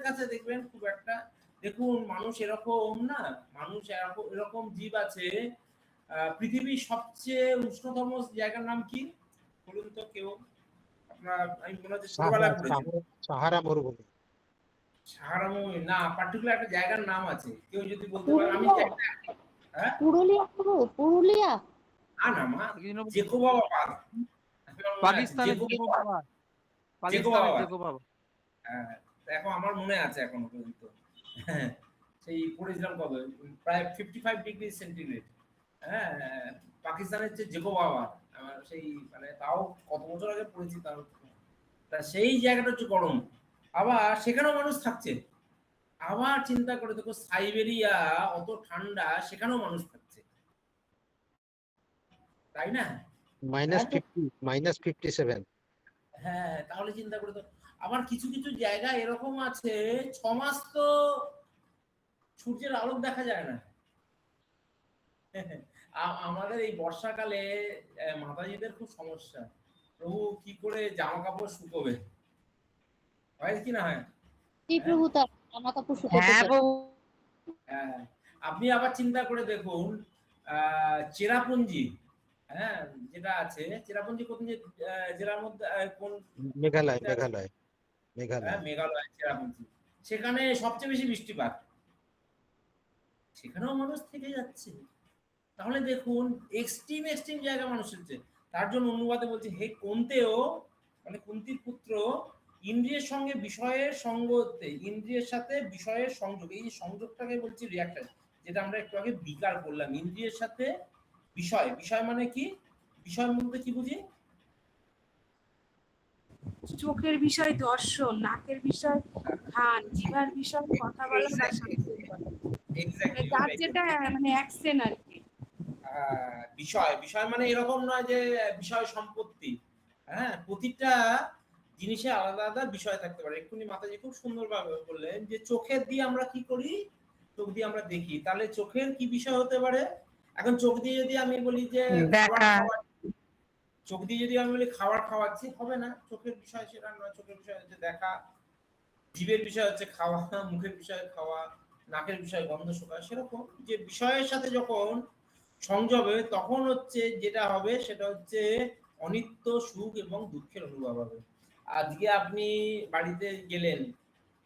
কাছে দেখবেন খুব একটা। দেখুন মানুষ এরকম না, মানুষ এরকম জীব আছে। পৃথিবীর সবচেয়ে উষ্ণতম জায়গার নাম কি বলুন তো কেউ? আপনার আমি মনে হচ্ছে ছোটবেলায় পড়েছি। সাহারা মরুভূমি। সাহারা মরুভূমি না, পার্টিকুলার একটা জায়গার নাম আছে, কেউ যদি বলতে পারে। আমি হ্যাঁ পুরুলিয়া, পুরুলিয়া না মা, জেকোবা বাবা, পাকিস্তানের জেকোবা বাবা। হ্যাঁ, দেখো আমার মনে আছে এখনো পর্যন্ত। সেই পড়েছিলাম কবে, প্রায় 55 ডিগ্রি সেন্টিগ্রেড। হ্যাঁ, পাকিস্তানের যে জেকোবা বাবা, আমার সেই মানে তাও কত বছর আগে পড়েছি, তাও তা সেই জায়গাটা হচ্ছে গরম, আবার সেখানেও মানুষ থাকছে। আবার চিন্তা করে দেখো সাইবেরিয়া অত ঠান্ডা, সেখানেও মানুষ থাকছে, তাই না? -57। হ্যাঁ, তাহলে চিন্তা করে তো। আবার কিছু কিছু জায়গা এরকম আছে 6 মাস তো সূর্যের আলো দেখা যায় না। আমাদের এই বর্ষাকালে মাতাজিদের খুব সমস্যা, প্রভু কি করে জামা কাপড় শুকোবে, হয় কি না হয়? কি প্রভু তার জামা কাপড় শুকাতে হ্যাঁ চায়? বাবু, হ্যাঁ, আপনি আবার চিন্তা করে দেখুন চেরাপুঞ্জি, হ্যাঁ যেটা আছে চেরাপুঞ্জি কোন জেলার মধ্যে, কোন মেঘালয়। হ্যাঁ মেঘালয় চেরাপুঞ্জি, সেখানে সবচেয়ে বেশি বৃষ্টিপাত, সেখানেও মানুষ থেকে যাচ্ছে। তাহলে দেখুন এক্সট্রিম জায়গা মানুষ হচ্ছে। তার জন্য অনুবাদে বলছে হে কুন্তেও, মানে কুন্তির পুত্র, ইন্দ্রিয়ের সঙ্গে বিষয়ের সঙ্গতে, ইন্দ্রিয়ের সাথে বিষয়ের সংযোগ, এই যে সংযোগটাকে বলছি রিয়াকশন, যেটা আমরা একটু আগে বিকার করলাম। ইন্দ্রিয়ের সাথে বিষয়, বিষয় মানে কি? বিষয় মধ্যে কি বুঝি? চোখের বিষয় দর্শন, নাকের বিষয় ঘ্রাণ, জিহ্বার বিষয় কথা বলা বা যার যেটা মানে অ্যাকশন আর কি। বিষয়, বিষয় মানে এরকম নয় যে বিষয় সম্পত্তি, হ্যাঁ প্রতিটা জিনিসে আলাদা আলাদা বিষয় থাকতে পারে। এক্ষুনি মাতাজি খুব সুন্দরভাবে বললেন যে চোখের দিয়ে আমরা কি করি, চোখ দিয়ে আমরা দেখি, তাহলে চোখের কি বিষয় হতে পারে? এখন চোখ দিয়ে যদি আমি বলি যে চোখ দিয়ে যদি আমি বলি খাবার খাওয়াচ্ছি, হবে না, চোখের বিষয় সেটা নয়। চোখের বিষয় হচ্ছে দেখা, জীবের বিষয় হচ্ছে খাওয়া, মুখের বিষয় খাওয়া, নাকের বিষয় গন্ধ শোকা। সেরকম যে বিষয়ের সাথে যখন সংযোগ হবে তখন হচ্ছে যেটা হবে সেটা হচ্ছে অনিত্য সুখ এবং দুঃখের অনুভব হবে। আজকে আপনি বাড়িতে গেলেন,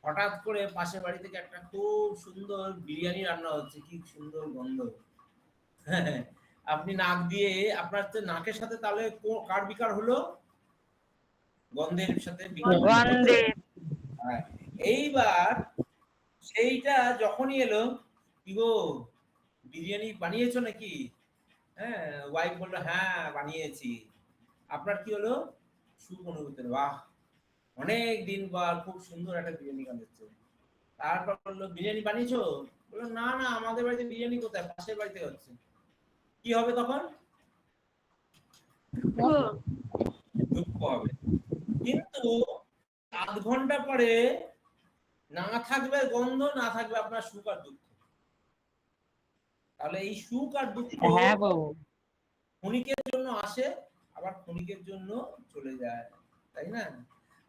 হঠাৎ করে পাশের বাড়ি থেকে একটা খুব সুন্দর বিরিয়ানি রান্না হচ্ছে, কি সুন্দর গন্ধ, আপনি নাক দিয়ে, আপনার নাকের সাথে তাহলে কার বিকার হলো? গন্ধের সাথে বিকার। এইবার সেইটা যখনই এলো, কি গো বিরিয়ানি বানিয়েছো নাকি? হ্যাঁ, ওয়াইফ বললো হ্যাঁ বানিয়েছি। আপনার কি হলো? সুখ অনুভূতি, বাহ অনেক দিন পর খুব সুন্দর একটা বিরিয়ানি বানাচ্ছে। তারপর বললো বিরিয়ানি বানিয়েছো? বললো না না, আমাদের বাড়িতে বিরিয়ানি কোথায়, পাশের বাড়িতে হচ্ছে। কি হবে তখন? দুঃখ হবে। কিন্তু আধ ঘন্টা পরে না থাকবে গন্ধ, না থাকবে আপনার সুখ আর দুঃখ। তাহলে এই সুখ আর দুঃখ ক্ষণিকের জন্য আসে, আবার ক্ষণিকের জন্য চলে যায়, তাই না?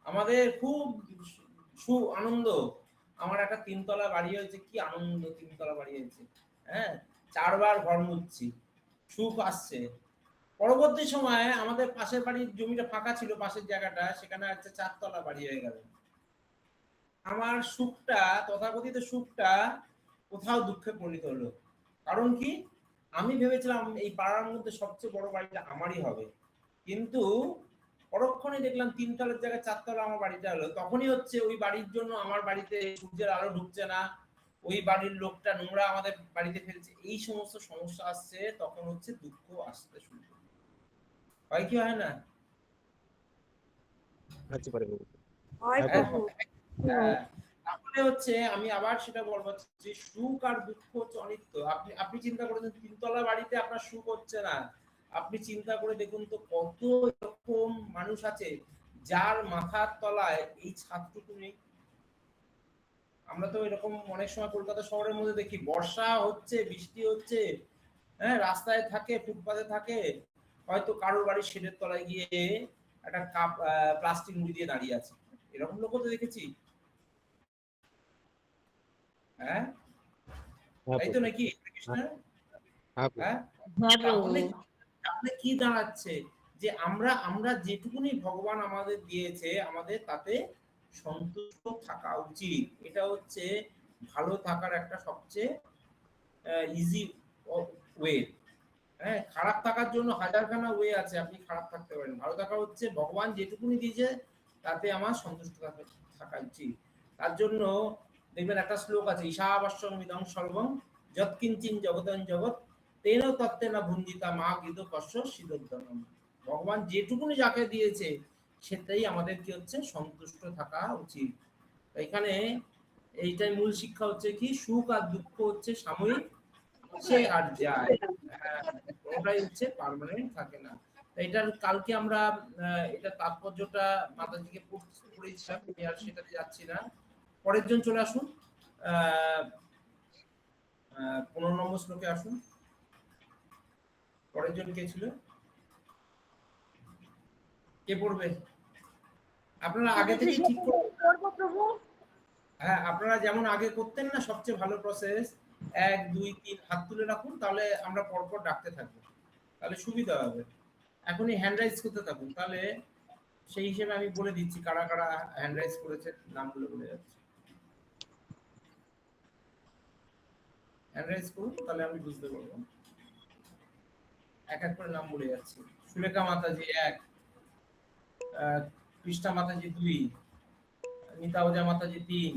আমাদের খুব আনন্দ, আমার একটা 3 তলা বাড়ি হয়েছে, কি আনন্দ, 3 তলা বাড়ি হয়েছে, হ্যাঁ 4 বার ঘর মুছছি, সুখ আসছে। পরবর্তী সময়ে আমাদের পাশের বাড়ির জমিটা ফাঁকা ছিল, পাশের জায়গাটা, সেখানে একটা 4 তলা বাড়ি হয়ে গেল। আমার সুখটা, তথাকথিত সুখটা কোথাও দুঃখে পরিণত হলো। কারণ কি? আমি ভেবেছিলাম এই পাড়ার মধ্যে সবচেয়ে বড় বাড়িটা আমারই হবে, কিন্তু পরক্ষণে দেখলাম 3 তলার জায়গায় 4 তলা আমার বাড়িটা হলো। তখনই হচ্ছে ওই বাড়ির জন্য আমার বাড়িতে সূর্যের আলো ঢুকছে না, ওই বাড়ির লোকটা নোংরা আমাদের বাড়িতে ফেলছে, এই সমস্ত সমস্যা আসছে, তখন হচ্ছে দুঃখ আসতে শুরু করে। হয় কি হয় না? তাহলে হচ্ছে আমি আবার সেটা বলবো যে সুখ আর দুঃখ হচ্ছে অনিত্য। আপনি চিন্তা করেন 3 তলা বাড়িতে আপনার সুখ হচ্ছে না, আপনি চিন্তা করে দেখুন তো কত এরকম মানুষ আছে যার মাথার তলায় এই ছাদটুকু নেই। আমরা তো এরকম অনেক সময় কলকাতা শহরের মধ্যে দেখি, বর্ষা হচ্ছে, বৃষ্টি হচ্ছে, হ্যাঁ রাস্তায় থাকে, ফুটপাতে থাকে, হয়তো কারোর বাড়ির শেডের তলায় গিয়ে একটা কাপ প্লাস্টিক মুড়ি দিয়ে দাঁড়িয়ে আছে, এরকম লোকও তো দেখেছি। হ্যাঁ, হ্যাঁ তাই তো প্রভু, নাকি কৃষ্ণ? হ্যাঁ প্রভু, হ্যাঁ, হ্যাঁ প্রভু। তাহলে তাহলে কি দাঁড়াচ্ছে যে আমরা আমরা যেটুকুনি ভগবান আমাদের দিয়েছে আমাদের তাতে সন্তুষ্ট থাকা উচিত। এটা হচ্ছে ভালো থাকার একটা সবচেয়ে ইজি ওয়ে। হ্যাঁ, খারাপ থাকার জন্য হাজারখানা ওয়ে আছে, আপনি খারাপ থাকতে পারেন। ভালো থাকা হচ্ছে ভগবান যেটুকুনি দিয়েছে তাতে আমার সন্তুষ্ট থাকা উচিত। তার জন্য দেখবেন একটা শ্লোক আছে, ঈশাবাস্যং ইদং সর্বং যৎকিঞ্চিন জগতং জগৎ তেন তত্ত্বেন ভুঞ্জিতা মা গীত কস্য সিদ্ধম। ভগবান যেটুকুনি যাকে দিয়েছে সেটাই আমাদের কি হচ্ছে সন্তুষ্ট থাকা উচিত। এখানে এইটাই মূল শিক্ষা হচ্ছে কি, সুখ আর দুঃখ হচ্ছে সাময়িক, সে আর যায়। কোনটাই হচ্ছে পার্মানেন্ট থাকে না। এটার কালকে আমরা এটা তাৎপর্যটা মাতাজিকে পড়েছিলাম, আমি আর সেটাতে যাচ্ছি না। পরের জন চলে আসুন, 15 নম্বর শ্লোকে আসুন। পরের জন কে ছিল, কে পড়বে? আপনারা আগে থেকেই ঠিক করে, করবো প্রভু। হ্যাঁ আপনারা যেমন আগে করতেন না, সবচেয়ে ভালো প্রসেস 1 2 3 হাত তুলে রাখুন, তাহলে আমরা পরপর ডাকতে থাকবো, তাহলে সুবিধা হবে। এখনই হ্যান্ড রাইজ করতে থাকুন, তাহলে সেই হিসেবে আমি বলে দিচ্ছি কারা কারা হ্যান্ড রাইজ করেছে, নামগুলো বলে যাচ্ছে। হ্যান্ড রাইজ করুন, তাহলে আমি বুঝতে পারবো। এক এক করে নাম বলে যাচ্ছি। সুলেখা মাতাজি 1, কৃষ্ণা মাতাজি 2, নিতা ওজা মাতাজি 3,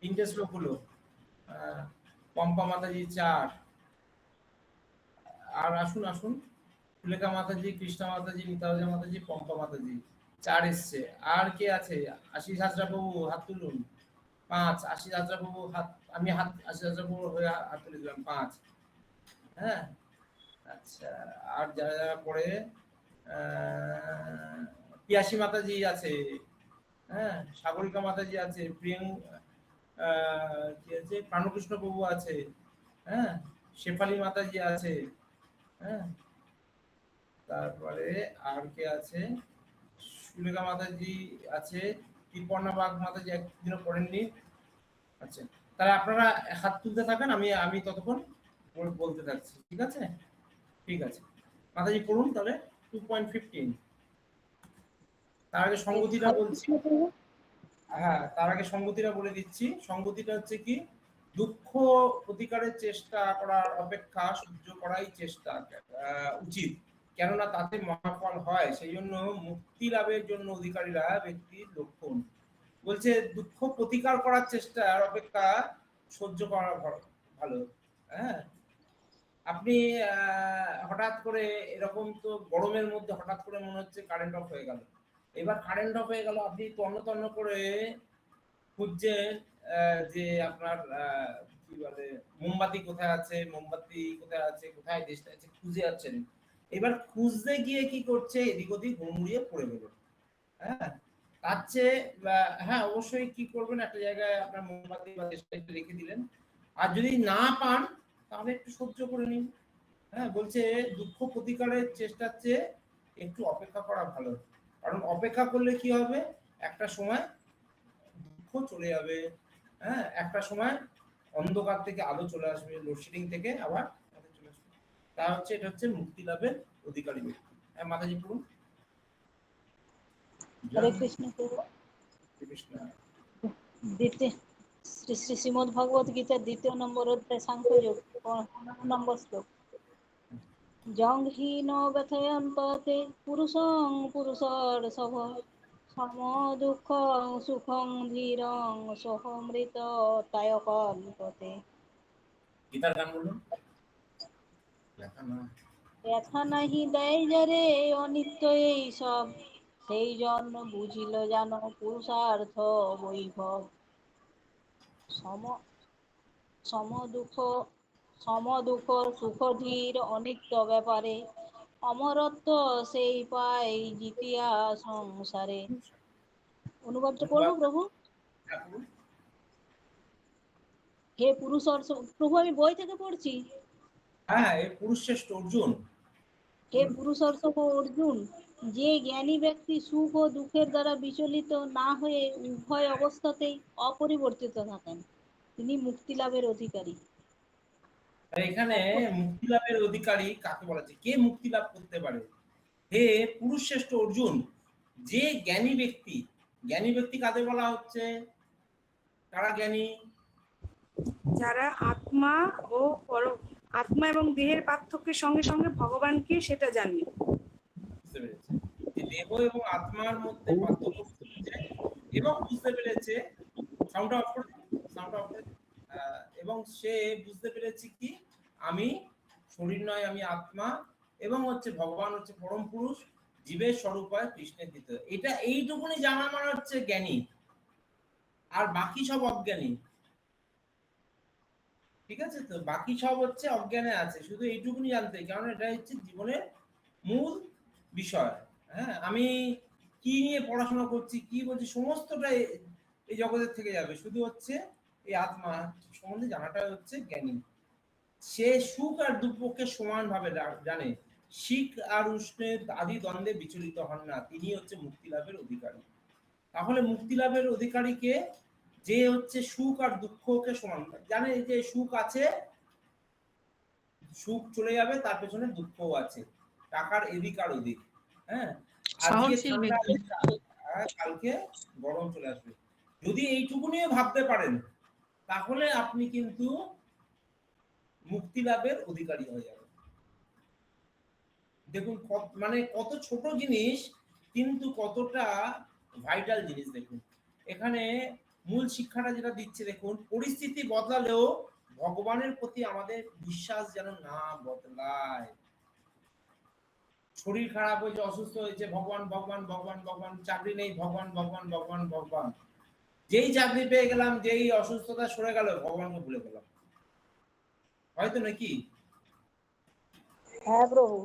তিনটে শ্লোক হলো। পম্পা মাতাজি 4, আর আসুন আসুন, সুলেখা মাতাজি, কৃষ্ণা মাতাজি, নিতা ওজা মাতাজি, পম্পা মাতাজি 4 এসছে। আর কে আছে? আশিস হাজরা প্রভু হাত তুলুন 5, আশিস হাজরা প্রভু হাত, আমি হাত আশিস হাজরা প্রভু হয়ে হাত তুলে দিলাম 5। হ্যাঁ, আচ্ছা, আর যারা যারা পড়ে, পিয়াসী মাতাজি আছে, হ্যাঁ, সাগরিকা মাতাজি আছে, কি আছে, প্রাণকৃষ্ণ প্রভু আছে, হ্যাঁ, শেফালি মাতাজি আছে, হ্যাঁ, তারপরে আর কে আছে, সুলেখা মাতাজি আছে, কৃপর্ণা বাগ মাতাজি একদিনও পড়েননি। আচ্ছা, তাহলে আপনারা হাত তুলতে থাকেন, আমি আমি ততক্ষণ বলতে থাকছি, ঠিক আছে? ঠিক আছে, মাতাজি পড়ুন তাহলে 2.15। তার আগে সঙ্গতিটা বলছি। হ্যাঁ, তার আগে সঙ্গতিটা বলে দিচ্ছি। সঙ্গতিটা হচ্ছে কি, দুঃখ প্রতিকারের চেষ্টা করার অপেক্ষা সহ্য করাই চেষ্টা উচিত, কেননা তাতে মহাফল হয়। সেই জন্য মুক্তি লাভের জন্য অধিকারীরা ব্যক্তির লক্ষণ। বলছে দুঃখ প্রতিকার করার চেষ্টার অপেক্ষা সহ্য করা ভালো। হ্যাঁ, আপনি হঠাৎ করে এরকম, তো গরমের মধ্যে হঠাৎ করে মনে হচ্ছে কারেন্ট অফ হয়ে গেল। এবার কারেন্ট অফ হয়ে গেল, আপনি তন্ন তন্ন করে খুঁজছেন যে আপনার কি বলে মোমবাতি কোথায় আছে, মোমবাতি কোথায় আছে, কোথায় দেশটা আছে, খুঁজে যাচ্ছেন। এবার খুঁজতে গিয়ে কি করছে, এদিক ওদিক হুড়মুড়িয়ে পড়ে গেল। হ্যাঁ, তার চেয়ে হ্যাঁ অবশ্যই কি করবেন, একটা জায়গায় আপনার মোমবাতি বা দেশটা একটু রেখে দিলেন। আর যদি না পান তাহলে একটু সহ্য করে নিন। হ্যাঁ, বলছে দুঃখ প্রতিকারের চেষ্টার চেয়ে একটু অপেক্ষা করা ভালো। কারণ অপেক্ষা করলে কি হবে, একটা সময় দুঃখ চলে যাবে। হ্যাঁ, একটা সময় অন্ধকার থেকে আলো চলে আসবে, লোডশেডিং থেকে আবার আলো চলে আসবে। তা হচ্ছে এটা হচ্ছে মুক্তি লাভের অধিকারী ব্যক্তি। হ্যাঁ, মাতাজি পড়ুন। হরে কৃষ্ণ প্রভু। কৃষ্ণ। দ্বিতীয় শ্রী শ্রী শ্রীমদ ভগবত গীতার 2 নম্বর অধ্যায় সাংখ্যযোগ 15 নম্বর শ্লোক। জং হি ন ব্যথয়ন্তে পুরুষং পুরুষর্ষভ সম দুঃখং সুখং ধীরং সোহমৃত তায়কল্পতে। গীতার গান বলুন। লেখা না। ব্যথা নাহি দেয় যারে অনিত্য এই সব, সেই জন্য বুঝিল জানো পুরুষার্থ বৈভব। সম সম দুঃখ সুখ ধীর অনিত্য ব্যাপারে, অমরত্ব সেই পাই জিতিয়া সংসারে। অনুবাদটা করবো প্রভু? হে পুরুষ, প্রভু আমি বই থেকে পড়ছি। হ্যাঁ, এই পুরুষ শ্রেষ্ঠ অর্জুন। হে পুরুষোত্তম অর্জুন, যে জ্ঞানী ব্যক্তি সুখ ও দুঃখের দ্বারা বিচলিত না হয়ে উভয় অবস্থাতেই অপরিবর্তিত থাকেন, তিনি মুক্তি লাভের অধিকারী। আর এখানে মুক্তি লাভের অধিকারী কাকে বলা হচ্ছে? কে মুক্তি লাভ করতে পারে? হে পুরুষ শ্রেষ্ঠ অর্জুন, যে জ্ঞানী ব্যক্তি, জ্ঞানী ব্যক্তি কাদের বলা হচ্ছে? কারা জ্ঞানী? যারা আত্মা এবং দেহের পার্থক্যের সঙ্গে সঙ্গে ভগবানকে সেটা জানে। বুঝতে পেরেছে যে দেহ এবং আত্মার মধ্যে পার্থক্য বুঝতে এবং বুঝতে পেরেছে, সাউন্ড অফ করে দিন, সাউন্ড অফ করে দিন। এবং সে বুঝতে পেরেছে কি আমি শরীর নয়, আমি আত্মা, এবং হচ্ছে ভগবান হচ্ছে পরম পুরুষ, জীবের স্বরূপ হয় কৃষ্ণের দ্বিতীয়। এটা এইটুকুনি জানা মানে হচ্ছে জ্ঞানী, আর বাকি সব অজ্ঞানী। ঠিক আছে, তো বাকি সব হচ্ছে অজ্ঞানে আছে, শুধু এইটুকুনি জানতে, কারণ এটা হচ্ছে জীবনের মূল বিষয়। হ্যাঁ, আমি কি নিয়ে পড়াশোনা করছি, কি বলছি, সমস্তটা এই জগতের থেকে যাবে, শুধু হচ্ছে এই আত্মা সম্বন্ধে জানাটা হচ্ছে জ্ঞানী। সে সুখ আর দুঃখকে সমানভাবে জানে, শীত আর উষ্ণের আদি দ্বন্দ্বে বিচলিত হন না, তিনি হচ্ছে মুক্তি লাভের অধিকারী। তাহলে মুক্তি লাভের অধিকারীকে, যে হচ্ছে সুখ আর দুঃখকে সমান জানে, যে সুখ আছে, সুখ চলে যাবে, তার পেছনে দুঃখও আছে, টাকার এদিক আর ওদিক। হ্যাঁ, আজকে সহনশীল ঠান্ডা, ব্যক্তি। কালকে গরম চলে আসবে। যদি এইটুকুনি ভাবতে পারেন, তাহলে আপনি কিন্তু মুক্তি লাভের অধিকারী হয়ে যাবেন। দেখুন মানে কত ছোট জিনিস, কিন্তু কতটা ভাইটাল জিনিস। দেখুন এখানে মূল শিক্ষাটা যেটা দিচ্ছে, দেখুন পরিস্থিতি বদলালেও ভগবানের প্রতি আমাদের বিশ্বাস যেন না বদলায়। শরীর খারাপ হয়েছে, অসুস্থ হয়েছে, ভগবান ভগবান ভগবান ভগবান, চাকরি নেই, ভগবান ভগবান ভগবান ভগবান, যেই চাকরি পেয়ে গেলাম, যেই অসুস্থতা সরে গেল, ভগবানকে ভুলে গেলাম, হয়তো নাকি? হ্যাঁ প্রভু।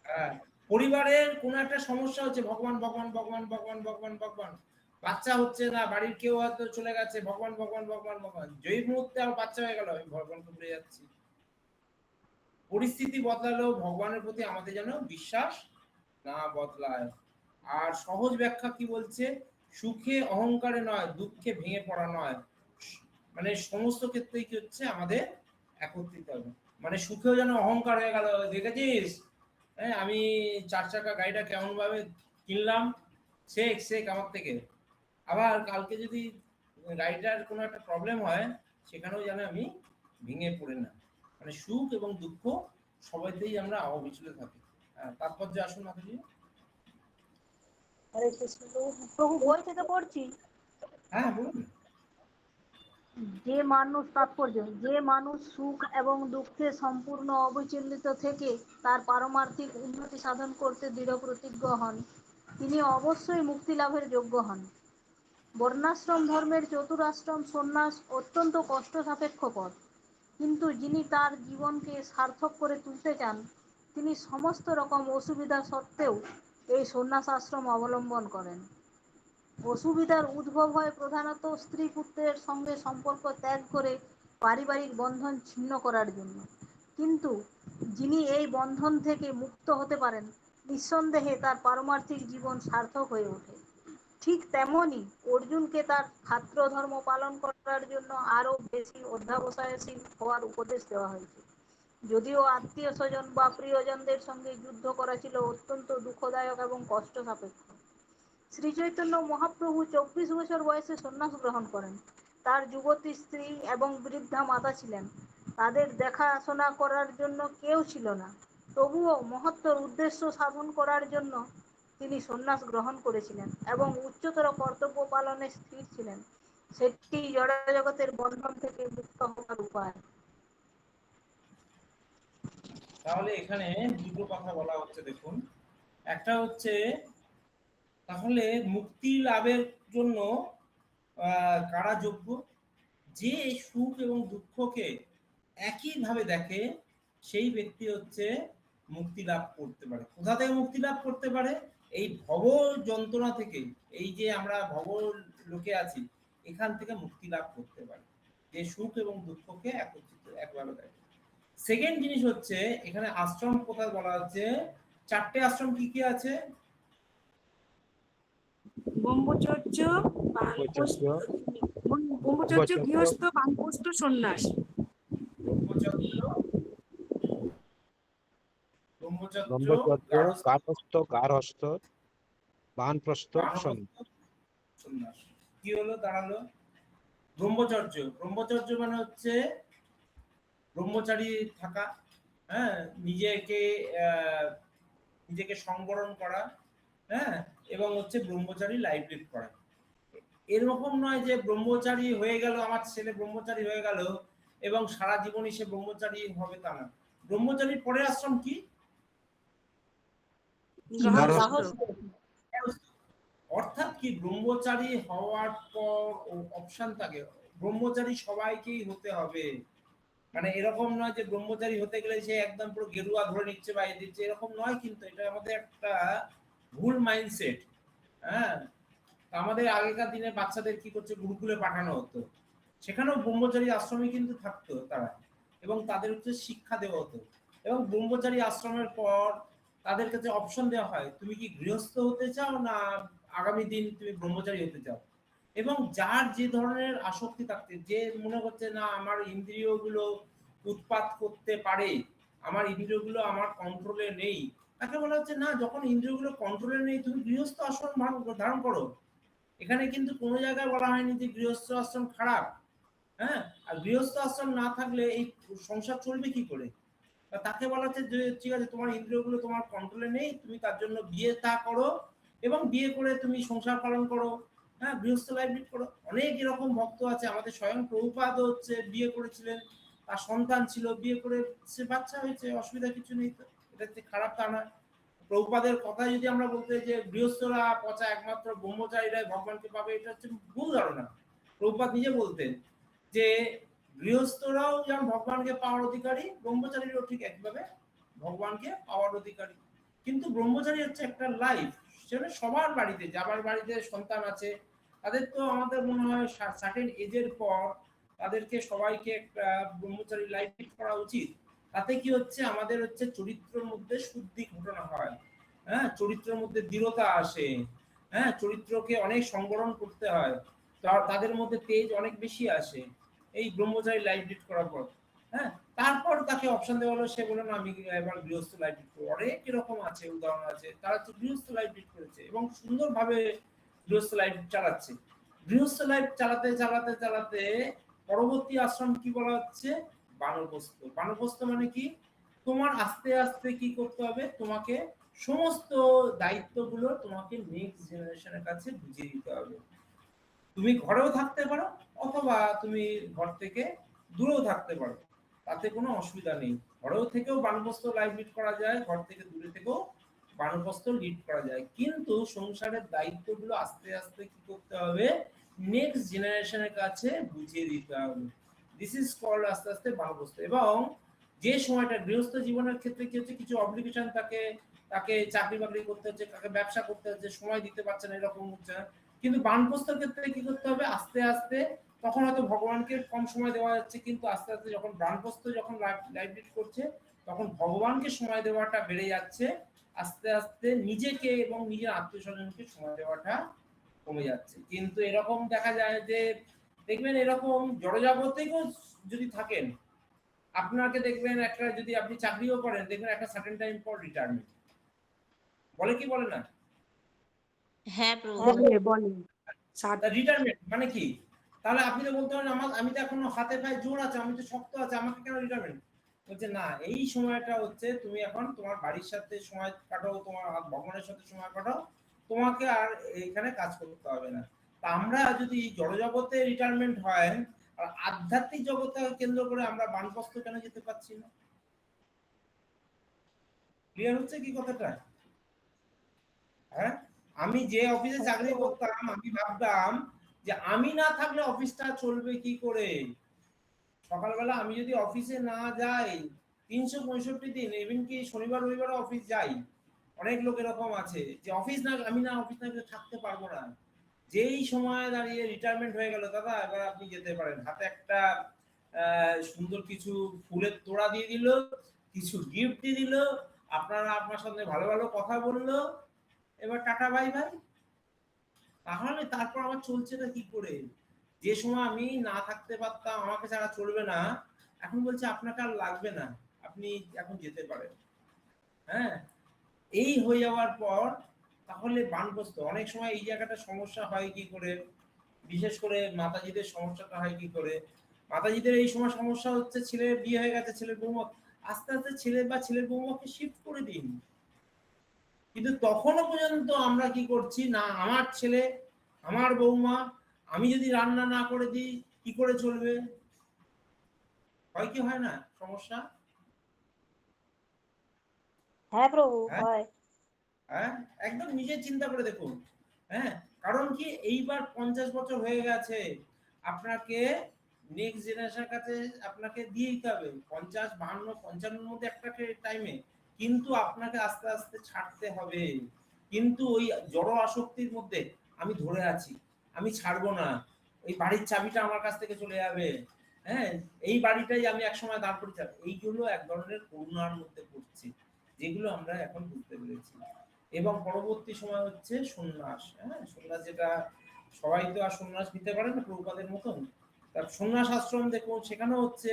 হ্যাঁ, পরিবারের কোনো একটা সমস্যা হচ্ছে, ভগবান ভগবান ভগবান ভগবান ভগবান ভগবান, বাচ্চা হচ্ছে না, বাড়ির কেউ হয়তো চলে গেছে, ভগবান ভগবান ভগবান ভগবান, যেই মুহূর্তে আমার বাচ্চা হয়ে গেল, আমি ভগবানকে ভুলে যাচ্ছি। পরিস্থিতি বদলালেও ভগবানের প্রতি আমাদের যেন বিশ্বাস না বদলায়। আর সহজ ব্যাখ্যা কি বলছে? সুখে অহংকারে নয়, দুঃখে ভেঙে পড়া নয়, মানে সমস্ত ক্ষেত্রেই কি হচ্ছে আমাদের একত্রিত হবে। মানে সুখেও যেন অহংকার হয়ে গেল, দেখেছিস হ্যাঁ আমি 4 চাকা গাড়িটা কেমন ভাবে কিনলাম, শেখ শেখ আমার থেকে। আবার কালকে যদি গাড়িটার কোনো একটা প্রবলেম হয়, সেখানেও যেন আমি ভেঙে পড়ে না। মানে সুখ এবং দুঃখ সবাইতেই আমরা অবিচল থাকি। তাৎপর্য আসুন মাতাজি। হরে কৃষ্ণ প্রভু। প্রভু বই থেকে পড়ছি। হ্যাঁ বলুন। যে মানুষ, তাৎপর্য, যে মানুষ সুখ এবং দুঃখে সম্পূর্ণ অবিচলিত থেকে তার পারমার্থিক উন্নতি সাধন করতে দৃঢ় প্রতিজ্ঞ হন, তিনি অবশ্যই মুক্তি লাভের যোগ্য হন। বর্ণাশ্রম ধর্মের চতুরাশ্রম সন্ন্যাস অত্যন্ত কষ্ট সাপেক্ষ পথ, কিন্তু যিনি তার জীবনকে সার্থক করে তুলতে চান, তিনি সমস্ত রকম অসুবিধা সত্ত্বেও এই সন্ন্যাস আশ্রম অবলম্বন করেন। অসুবিধার উদ্ভব হয় প্রধানত স্ত্রী পুত্রের সঙ্গে সম্পর্ক ত্যাগ করে পারিবারিক বন্ধন ছিন্ন করার জন্য, কিন্তু যিনি এই বন্ধন থেকে মুক্ত হতে পারেন, নিঃসন্দেহে তার পারমার্থিক জীবন সার্থক হয়ে ওঠে। ঠিক তেমনই অর্জুনকে তার ছাত্র ধর্ম পালন করার জন্য আরো বেশি অধ্যাবসায়শীল হওয়ার উপদেশ দেওয়া হয়েছে। যদিও আত্মীয় স্বজন বা প্রিয়জনদের সঙ্গে যুদ্ধ করা ছিল অত্যন্ত দুঃখদায়ক এবং কষ্ট সাপেক্ষ। শ্রী চৈতন্য মহাপ্রভু 24 বছর বয়সে সন্ন্যাস গ্রহণ করেন। তার যুবতী স্ত্রী এবং বৃদ্ধা মাতা ছিলেন, তাদের দেখাশোনা করার জন্য কেউ ছিল না। তবুও মহত্তর উদ্দেশ্য সাধন করার জন্য তিনি সন্ন্যাস গ্রহণ করেছিলেন এবং উচ্চতর কর্তব্য পালনে স্থির ছিলেন। সেটি জড়জগতের বন্ধন থেকে মুক্ত হওয়ার উপায়। তাহলে এখানে দুটো কথা বলা হচ্ছে, দেখুন একটা হচ্ছে তাহলে মুক্তি লাভের জন্য কারা যোগ্য? যে সুখ এবং দুঃখকে একইভাবে দেখে, সেই ব্যক্তি হচ্ছে মুক্তি লাভ করতে পারে। কোথা থেকে মুক্তি লাভ করতে পারে? এই ভব যন্ত্রণা থেকে, এই যে আমরা ভব লোকে আছি, এখান থেকে মুক্তি লাভ করতে পারে, যে সুখ এবং দুঃখকে একত্রিত একভাবে দেখে। সেকেন্ড জিনিস হচ্ছে, এখানে আশ্রম কোথায় বলা হচ্ছে? চারটে আশ্রম কি কি আছে? ব্রহ্মচর্য, বানপ্রস্থ, ব্রহ্মচর্য, গৃহস্থ, বানপ্রস্থ, সন্ন্যাস। ব্রহ্মচর্য, ব্রহ্মচর্য, ব্রহ্মচর্য, গার্হস্থ্য, গার্হস্থ, বানপ্রস্থ, বানপ্রস্থ, সন্ন্যাস। কি হলো দাঁড়ালো? ব্রহ্মচর্য, ব্রহ্মচর্য মানে হচ্ছে ব্রহ্মচারী থাকা, হ্যাঁ, নিজেকে সংবরণ করা, হ্যাঁ, এবং হচ্ছে ব্রহ্মচারী লাইফ লিড করা। এরকম নয় যে ব্রহ্মচারী হয়ে গেল, আমার ছেলে ব্রহ্মচারী হয়ে গেল এবং সারা জীবনই সে ব্রহ্মচারী হবে তা না। ব্রহ্মচারীর পরের আশ্রম কি? গৃহস্থ। অর্থাৎ কি, ব্রহ্মচারী হওয়ার পর অপশন থাকে, ব্রহ্মচারী সবাইকেই হতে হবে। মানে এরকম নয় যে ব্রহ্মচারী হতে গেলে সে একদম পুরো গেরুয়া ধরে নিচ্ছে বা এ দিচ্ছে, এরকম নয়। কিন্তু এটা আমাদের একটা ভুল মাইন্ডসেট। হ্যাঁ, আমাদের আগেকার দিনে বাচ্চাদের কি করছে, গুরুকুলে পাঠানো হতো, সেখানেও ব্রহ্মচারী আশ্রমে কিন্তু থাকতো তারা, এবং তাদের হচ্ছে শিক্ষা দেওয়া হতো। এবং ব্রহ্মচারী আশ্রমের পর তাদের কাছে অপশন দেওয়া হয়, তুমি কি গৃহস্থ হতে চাও না আগামী দিন তুমি ব্রহ্মচারী হতে চাও। এবং যার যে ধরনের আসক্তি থাকতে, যে মনে করছে না আমার ইন্দ্রিয়গুলো উৎপাত করতে পারে, আমার ইন্দ্রিয়গুলো আমার কন্ট্রোলে নেই, তাকে বলা হচ্ছে না, যখন ইন্দ্রিয়গুলো কন্ট্রোলে নেই তুমি গৃহস্থ আশ্রম ধারণ করো। এখানে কিন্তু কোনো জায়গায় বলা হয়নি যে গৃহস্থ আশ্রম খারাপ। হ্যাঁ, আর গৃহস্থ আশ্রম না থাকলে এই সংসার চলবে কি করে? তাকে বলা হচ্ছে যে ঠিক আছে, তোমার ইন্দ্রিয়গুলো তোমার কন্ট্রোলে নেই, তুমি তার জন্য বিয়ে তা করো এবং বিয়ে করে তুমি সংসার পালন করো, হ্যাঁ, গৃহস্থ লাইফ লিড করো। অনেক এরকম ভক্ত আছে, আমাদের স্বয়ং প্রভুপাদ হচ্ছে বিয়ে করেছিলেন, তার সন্তান ছিল, বিয়ে করে সে বাচ্চা হয়েছে, অসুবিধা কিছু নেই, তো এটা যে খারাপ তা না। প্রভুপাদের কথা যদি আমরা বলতে যে গৃহস্থরা পচা, একমাত্র ব্রহ্মচারীরাই ভগবানকে পাবে, এটা হচ্ছে ভুল ধারণা। প্রভুপাদ নিজে বলতেন যে গৃহস্থরাও যেমন ভগবানকে পাওয়ার অধিকারী, ব্রহ্মচারীরাও ঠিক একইভাবে ভগবানকে পাওয়ার অধিকারী। কিন্তু ব্রহ্মচারী হচ্ছে একটা লাইফ, সেটা সবার বাড়িতে, যাবার বাড়িতে সন্তান আছে তাদের তো আমাদের মনে হয় সার্টেন এজের পর তাদেরকে সবাইকে একটা ব্রহ্মচারী লাইফ লিড করা উচিত। তাতে কি হচ্ছে, আমাদের হচ্ছে চরিত্রের মধ্যে শুদ্ধি ঘটনা হয়, হ্যাঁ, চরিত্রের মধ্যে দৃঢ়তা আসে, হ্যাঁ, চরিত্রকে অনেক সংবরণ করতে হয়, তাদের মধ্যে তেজ অনেক বেশি আসে এই ব্রহ্মচারী লাইফ লিড করার পর। হ্যাঁ, তারপর তাকে অপশন দেওয়া হলো, সে বলল না আমি এবার গৃহস্থ লাইফ লিড করবো। অনেক এরকম আছে, উদাহরণ আছে, তারা হচ্ছে গৃহস্থ লাইফ লিড করেছে এবং সুন্দরভাবে গৃহস্থ লাইফ চালাচ্ছে। গৃহস্থ লাইফ চালাতে চালাতে চালাতে পরবর্তী আশ্রম কি বলা হচ্ছে? বানপ্রস্থ। বানপ্রস্থ মানে কি, তোমার আস্তে আস্তে কি করতে হবে, তোমাকে সমস্ত দায়িত্বগুলো তোমাকে নেক্সট জেনারেশনের কাছে বুঝিয়ে দিতে হবে। তুমি ঘরেও থাকতে পারো অথবা তুমি ঘর থেকে দূরেও থাকতে পারো, তাতে কোনো অসুবিধা নেই। ঘরেও থেকেও বানপ্রস্থ লাইফ লিড করা যায়, ঘর থেকে দূরে থেকেও বানপ্রস্থ লিড করা যায়, কিন্তু সংসারের দায়িত্বগুলো আস্তে আস্তে কি করতে হবে, নেক্সট জেনারেশনের কাছে বুঝিয়ে দিতে হবে। দিস ইজ কল্ড আস্তে আস্তে বানপ্রস্থ। এবং যে সময়টা গৃহস্থ জীবনের ক্ষেত্রে কি হচ্ছে, কিছু অব্লিগেশন থাকে, তাকে চাকরি বাকরি করতে হচ্ছে, তাকে ব্যবসা করতে হচ্ছে, সময় দিতে পারছে না, এরকম হচ্ছে। কিন্তু বানপ্রস্থের ক্ষেত্রে কি করতে হবে, আস্তে আস্তে, তখন হয়তো ভগবানকে কম সময় দেওয়া যাচ্ছে, কিন্তু আস্তে আস্তে যখন বানপ্রস্থ যখন লাইফ লিড করছে, তখন ভগবানকে সময় দেওয়াটা বেড়ে যাচ্ছে, আস্তে আস্তে নিজেকে এবং নিজের আত্মীয় স্বজনকে সময় দেওয়াটা কমে যাচ্ছে। কিন্তু এরকম দেখা যায় যে, দেখবেন এরকম জড়জগতেও যদি থাকেন, আপনাকে দেখবেন একটা, যদি আপনি চাকরিও করেন, দেখবেন একটা সার্টেন টাইম পর রিটায়ারমেন্ট বলে, কি বলে না? হ্যাঁ প্রভু। বলে রিটায়ারমেন্ট মানে কি? তাহলে আপনি তো বলতে পারেন আমি তো এখনো হাতে পায়ে জোর আছে, আমি তো শক্ত আছে, আমাকে কেন রিটায়ারমেন্ট? বলছে না, এই সময়টা হচ্ছে তুমি এখন তোমার বাড়ির সাথে সময় কাটাও, তোমার ভগবানের সাথে সময় কাটাও, তোমাকে আর এখানে কাজ করতে হবে না। তা আমরা যদি জড়জগতে রিটায়ারমেন্ট হয়, আর আধ্যাত্মিক জগৎকে কেন্দ্র করে আমরা বানপ্রস্থ কেন যেতে পারছি না? ক্লিয়ার হচ্ছে কি কথাটা? হ্যাঁ, আমি যে অফিসে চাকরি করতাম, আমি ভাবতাম যে আমি না থাকলে অফিসটা চলবে কি করে। সকালবেলা আমি যদি অফিসে না যাই, 365 দিন, ইভেন কি শনিবার রবিবার অফিস যাই, অনেক লোক এরকম আছে যে অফিস না, আমি না অফিস না গেলে থাকতে পারবো না। যেই সময় দাঁড়িয়ে রিটায়ারমেন্ট হয়ে গেল, দাদা এবার আপনি যেতে পারেন, হাতে একটা সুন্দর কিছু ফুলের তোড়া দিয়ে দিল, কিছু গিফট দিয়ে দিল, আপনারা আপনার সাথে ভালো ভালো কথা বললো, এবার টাটা বাই বাই। তাহলে তারপর আমার চলছেটা কি করে? যে সময় আমি না থাকতে পারতাম, আমাকে ছাড়া চলবে না, এখন বলছে আপনাকে আর লাগবে না, আপনি এখন যেতে পারেন। হ্যাঁ, এই হয়ে যাওয়ার পর তাহলে বানপ্রস্থ অনেক সময় এই জায়গাটা সমস্যা হয় কি করে, বিশেষ করে মাতাজিদের সমস্যাটা হয় কি করে। মাতাজিদের এই সময় সমস্যা হচ্ছে, ছেলের বিয়ে হয়ে গেছে, ছেলের বৌমা, আস্তে আস্তে ছেলে বা ছেলের বৌমাকে শিফট করে দিন। কিন্তু তখনও পর্যন্ত আমরা কি করছি না, আমার ছেলে আমার বৌমা, আমি যদি রান্না না করে দিই কি করে চলবে? হয় কি হয় না সমস্যা? হ্যাঁ প্রভু, হ্যাঁ হয়। হ্যাঁ, একদম নিজে চিন্তা করে দেখুন। হ্যাঁ, কারণ কি এইবার 50 বছর হয়ে গেছে, আপনাকে নেক্সট জেনারেশনের কাছে আপনাকে দিয়ে দিতে হবে 50, 52, 55 মধ্যে একটা টাইমে, কিন্তু আপনাকে আস্তে আস্তে ছাড়তে হবে। কিন্তু ওই জড় আসক্তির মধ্যে আমি ধরে আছি, আমি ছাড়বো না, ওই বাড়ির চাবিটা আমার কাছ থেকে চলে যাবে, হ্যাঁ, এই বাড়িটাই আমি একসময় দাঁড় করে যাবো, এইগুলো এক ধরনের করুণার মধ্যে পড়ছি, যেগুলো আমরা এখন বুঝতে পেরেছি। এবং পরবর্তী সময় হচ্ছে সন্ন্যাস। হ্যাঁ, সন্ন্যাস যেটা সবাই তো আর সন্ন্যাস নিতে পারে না প্রভুপাদের মতন। তার সন্ন্যাস আশ্রম দেখুন, সেখানেও হচ্ছে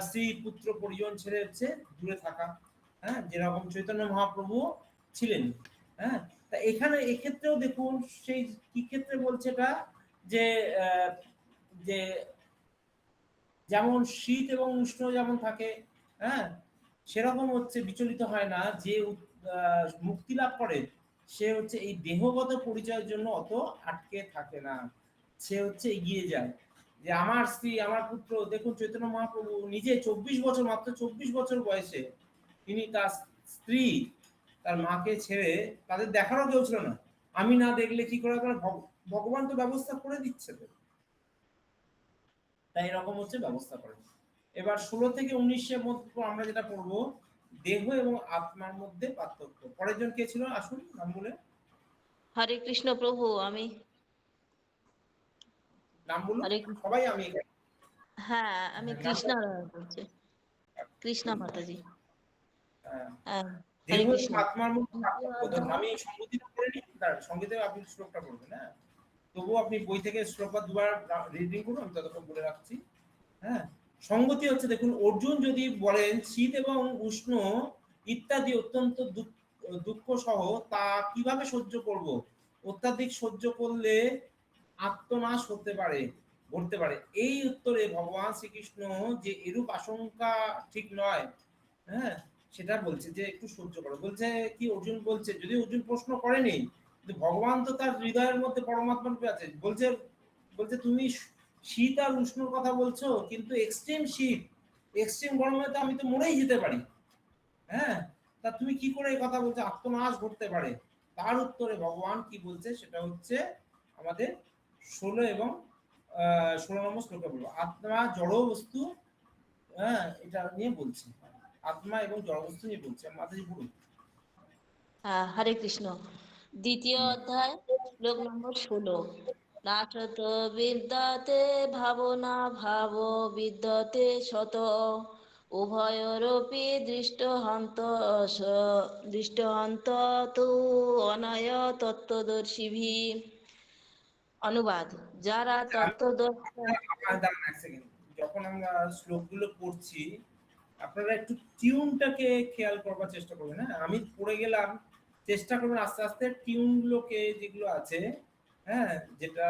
স্ত্রী পুত্র পরিজন ছেড়ে হচ্ছে দূরে থাকা। হ্যাঁ, যেরকম চৈতন্য মহাপ্রভু ছিলেন। হ্যাঁ, তা এখানে এক্ষেত্রেও দেখুন সেই কি ক্ষেত্রে বলছে এটা, যে যে যেমন শীত এবং উষ্ণ যেমন থাকে, হ্যাঁ, সেরকম হচ্ছে বিচলিত হয় না, যে মুক্তি লাভ করে সে হচ্ছে এই দেহগত পরিচয়ের জন্য অত আটকে থাকে না, সে হচ্ছে এগিয়ে যায়। যে আমার স্ত্রী আমার পুত্র, দেখুন চৈতন্য মহাপ্রভু নিজে 24 বছর, মাত্র 24 বছর বয়সে তিনি তার স্ত্রী তার মাকে ছেড়ে, তাদের দেখারও কেউ ছিল না, আমি না দেখলে কি করে, ভগবান তো ব্যবস্থা করে দিচ্ছে তো, তাই এরকম হচ্ছে ব্যবস্থা করেন। এবার 16 থেকে 19-এর মধ্যে আমরা যেটা পড়বো, দেহ এবং আত্মার মধ্যে পার্থক্য। পরের জন কে ছিল, আসুন নাম বলে। হরে কৃষ্ণ প্রভু, আমি। নাম বলুন হরে কৃষ্ণ। সবাই, আমি এখানে। হ্যাঁ, আমি হ্যাঁ, নাম কৃষ্ণা বলছি। কৃষ্ণা মাতাজি। হ্যাঁ, হ্যাঁ, দেহ হরে এবং কৃষ্ণ। আত্মার মধ্যে পার্থক্য। ধরুন আমি সংগতিটা করে নিই, দাঁড়ান, সংগীতে আপনি শ্লোকটা পড়বেন। হ্যাঁ, তবুও আপনি বই থেকে শ্লোকটা দুবার রিডিং করুন, আমি ততক্ষণ বলে রাখছি। হ্যাঁ, সঙ্গতি হচ্ছে দেখুন, অর্জুন যদি বলেন শীত এবং উষ্ণ ইত্যাদি অত্যন্ত দুঃখ সহ তা কিভাবে সহ্য করব, অত্যাধিক সহ্য করলে আত্মনাশ হতে পারে, ঘটতে পারে, এই উত্তরে ভগবান শ্রীকৃষ্ণ যে এরূপ আশঙ্কা ঠিক নয়, হ্যাঁ, সেটা বলছে যে একটু সহ্য করো। বলছে কি, অর্জুন বলছে, যদি অর্জুন প্রশ্ন করেনি, কিন্তু ভগবান তো তার হৃদয়ের মধ্যে পরমাত্মা রূপে আছে, বলছে বলছে তুমি শীত আর উষ্ণর কথা বলছো, কিন্তু এক্সট্রিম শীত এক্সট্রিম গরমে তো আমি তো মরেই যেতে পারি। হ্যাঁ, তা তুমি কি করে এই কথা বলছো, আত্মনাশ ঘটতে পারে? তার উত্তরে ভগবান কি বলছে সেটা হচ্ছে আমাদের 16 এবং 16 নম্বর শ্লোকে বলবো। আত্মা জড় বস্তু, হ্যাঁ, এটা নিয়ে বলছি, আত্মা এবং জড় বস্তু নিয়ে বলছি। মাতাজি বলুন। হ্যাঁ, হরে কৃষ্ণ। দ্বিতীয় অধ্যায়, শ্লোক নম্বর 16। নাচত বিদ্যাতে ভাবনা ভাব বিদ্যতে শত উভয়রপি দৃষ্টহন্ত তু অনয় তত্ত্বদর্শিভি। অনুবাদ: যারা তত্ত্বদর্শী। দাঁড়ান এক সেকেন্ড, যখন আমরা শ্লোকগুলো পড়ছি আপনারা একটু টিউনটাকে খেয়াল করবার চেষ্টা করবেন। হ্যাঁ, আমি পড়ে গেলাম, চেষ্টা করবেন আস্তে আস্তে টিউনগুলোকে যেগুলো আছে, হ্যাঁ, যেটা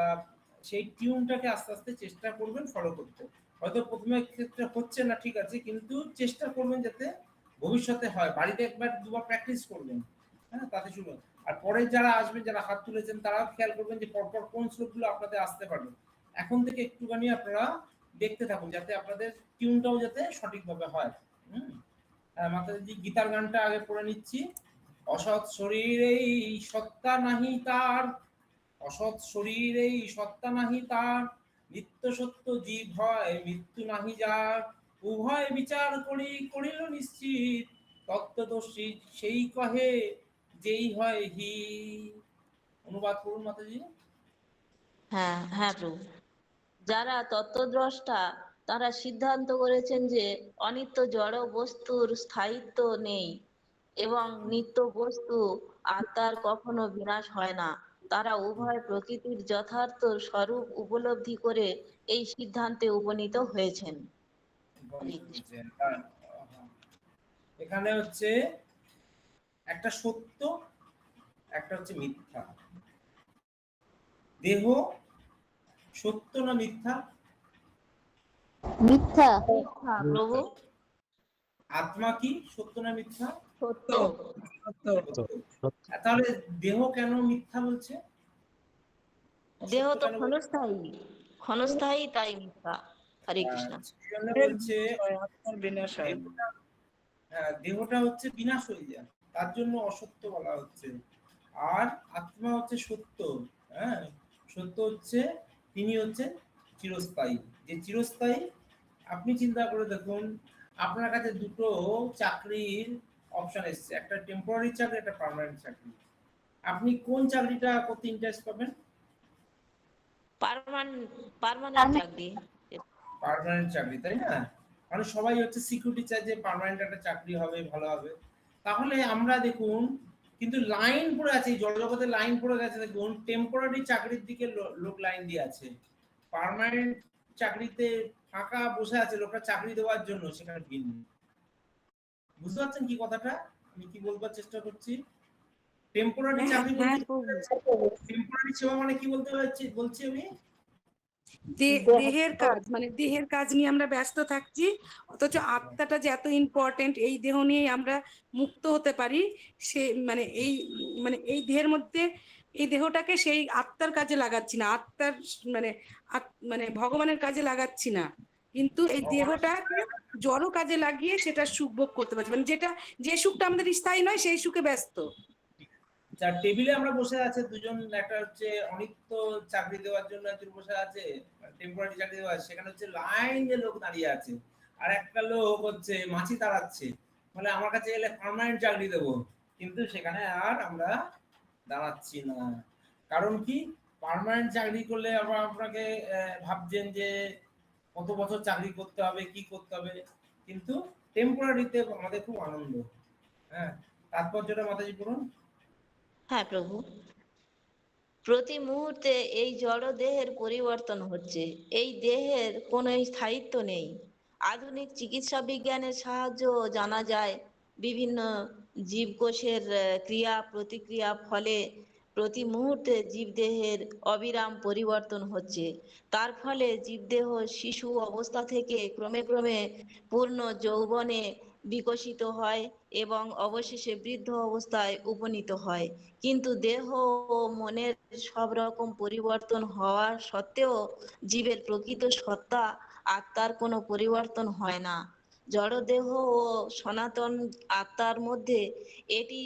সেই টিউনটাকে আস্তে আস্তে চেষ্টা করবেন ফলো করতে। হয়তো প্রথমে ক্ষেত্রে হচ্ছে না, ঠিক আছে, কিন্তু চেষ্টা করবেন যাতে ভবিষ্যতে হয়। বাড়িতে একবার দুবার প্র্যাকটিস করবেন। হ্যাঁ, তাতে শুরু। আর পরে যারা আসবেন, যারা হাত তুলেছেন, তারাও খেয়াল করবেন যে পরপর কোন শ্লোকগুলো আপনাদের আসতে পারবে। এখন থেকে একটুখানি আপনারা দেখতে থাকুন, যাতে আপনাদের টিউনটাও যাতে সঠিকভাবে হয়। মাতাজি গীতার গানটা আগে পড়ে নিচ্ছি। অসৎ শরীরেই সত্তা নাহি তার, অসৎ শরীরেই সত্তা নাহি তার, নিত্য সত্য জীব হয় মৃত্যু নাহি যার, উভয় বিচার করিল নিশ্চিত, তত্ত্বদর্শী সেই কহে যেই হয় হি। অনুবাদ করুন মাতাজি। হ্যাঁ হ্যাঁ প্রভু। যারা তত্ত্বদ্রষ্টা তারা সিদ্ধান্ত করেছেন যে অনিত্য জড় বস্তুর স্থায়িত্ব নেই, এবং নিত্য বস্তু আত্মার কখনো বিনাশ হয় না। তারা উভয় প্রকৃতির যথার্থ স্বরূপ উপলব্ধি করে এই সিদ্ধান্তে উপনীত হয়েছেন। এখানে হচ্ছে একটা সত্য, একটা হচ্ছে মিথ্যা। দেহ সত্য না মিথ্যা? মিথ্যা। প্রভু, আত্মা কি সত্য না মিথ্যা? সত্য। তাহলে দেহ কেন মিথ্যা বলছে? দেহ অসত্য তো কেন বলছে? ক্ষণস্থায়ী, ক্ষণস্থায়ী, তাই মিথ্যা। হরে কৃষ্ণ। সেই জন্য বলছে দেহটা হচ্ছে বিনাশ হয়ে যায়, তার জন্য অসত্য বলা হচ্ছে। আর আত্মা হচ্ছে সত্য। হ্যাঁ, সত্য হচ্ছে তিনি হচ্ছে চিরস্থায়ী। যে চিরস্থায়ী, আপনি চিন্তা করে দেখুন, আপনার কাছে দুটো চাকরির অপশন এসছে, একটা টেম্পোরারি চাকরি, একটা পার্মানেন্ট চাকরি। আপনি কোন চাকরিটা করতে ইন্টারেস্ট পাবেন? পার্মানেন্ট চাকরি। পার্মানেন্ট চাকরি, তাই না? মানে সবাই হচ্ছে সিকিউরিটি চায় যে পার্মানেন্ট একটা চাকরি হবে, ভালো হবে। তাহলে আমরা দেখুন, কিন্তু লাইন পড়ে আছে, এই জড়জগতে লাইন পড়ে গেছে। দেখুন, টেম্পোরারি চাকরির দিকে লোক লাইন দিয়ে আছে, পার্মানেন্ট চাকরিতে ফাঁকা বসে আছে লোকটা চাকরি দেওয়ার জন্য, সেখানে ভিড় নেই। বুঝতে পারছেন কি কথাটা আমি কি বলবার চেষ্টা করছি? টেম্পোরারি চাকরি বলতে, টেম্পোরারি সেবা মানে কি বলছি আমি? দেহের কাজ, মানে দেহের কাজ নিয়ে আমরা ব্যস্ত থাকছি, অথচ আত্মাটা যে এত ইম্পর্টেন্ট, এই দেহ নিয়ে আমরা মুক্ত হতে পারি, সে মানে এই দেহের মধ্যে এই দেহটাকে সেই আত্মার কাজে লাগাচ্ছি না, আত্মার মানে মানে ভগবানের কাজে লাগাচ্ছি না, কিন্তু এই দেহটাকে জড় কাজে লাগিয়ে সেটা সুখ ভোগ করতে পারছি, মানে যে সুখটা আমাদের স্থায়ী নয় সেই সুখে ব্যস্ত। যার টেবিলে আমরা বসে আছে দুজন, একটা হচ্ছে অনিত্য চাকরি দেওয়ার জন্য একজন বসে আছে, টেম্পোরারি চাকরি দেওয়া, সেখানে হচ্ছে লাইনে লোক দাঁড়িয়ে আছে, আর একটা লোক হচ্ছে মাছি তাড়াচ্ছে, মানে আমার কাছে এলে পার্মানেন্ট চাকরি দেবো, কিন্তু সেখানে আর আমরা দাঁড়াচ্ছি না। কারণ কি? পার্মানেন্ট চাকরি করলে আবার আপনাকে ভাবছেন যে কত বছর চাকরি করতে হবে, কি করতে হবে, কিন্তু টেম্পোরারিতে আমাদের খুব আনন্দ। হ্যাঁ, তাৎপর্যটা মাতাজি বলুন। হ্যাঁ প্রভু, প্রতি মুহূর্তে এই জড় দেহের পরিবর্তন হচ্ছে, এই দেহের কোনো স্থায়িত্ব নেই। আধুনিক চিকিৎসা বিজ্ঞানের সাহায্যে জানা যায় বিভিন্ন জীবকোষের ক্রিয়া প্রতিক্রিয়া ফলে প্রতি মুহূর্তে জীবদেহের অবিরাম পরিবর্তন হচ্ছে। তার ফলে জীবদেহ শিশু অবস্থা থেকে ক্রমে ক্রমে পূর্ণ যৌবনে বিকশিত হয় এবং অবশেষে বৃদ্ধ অবস্থায় উপনীত হয়। কিন্তু দেহ ও মনের সব রকম পরিবর্তন হওয়া সত্ত্বেও জীবের প্রকৃত সত্তা আত্মার কোনো পরিবর্তন হয় না। জড়দেহ ও সনাতন আত্মার মধ্যে এটি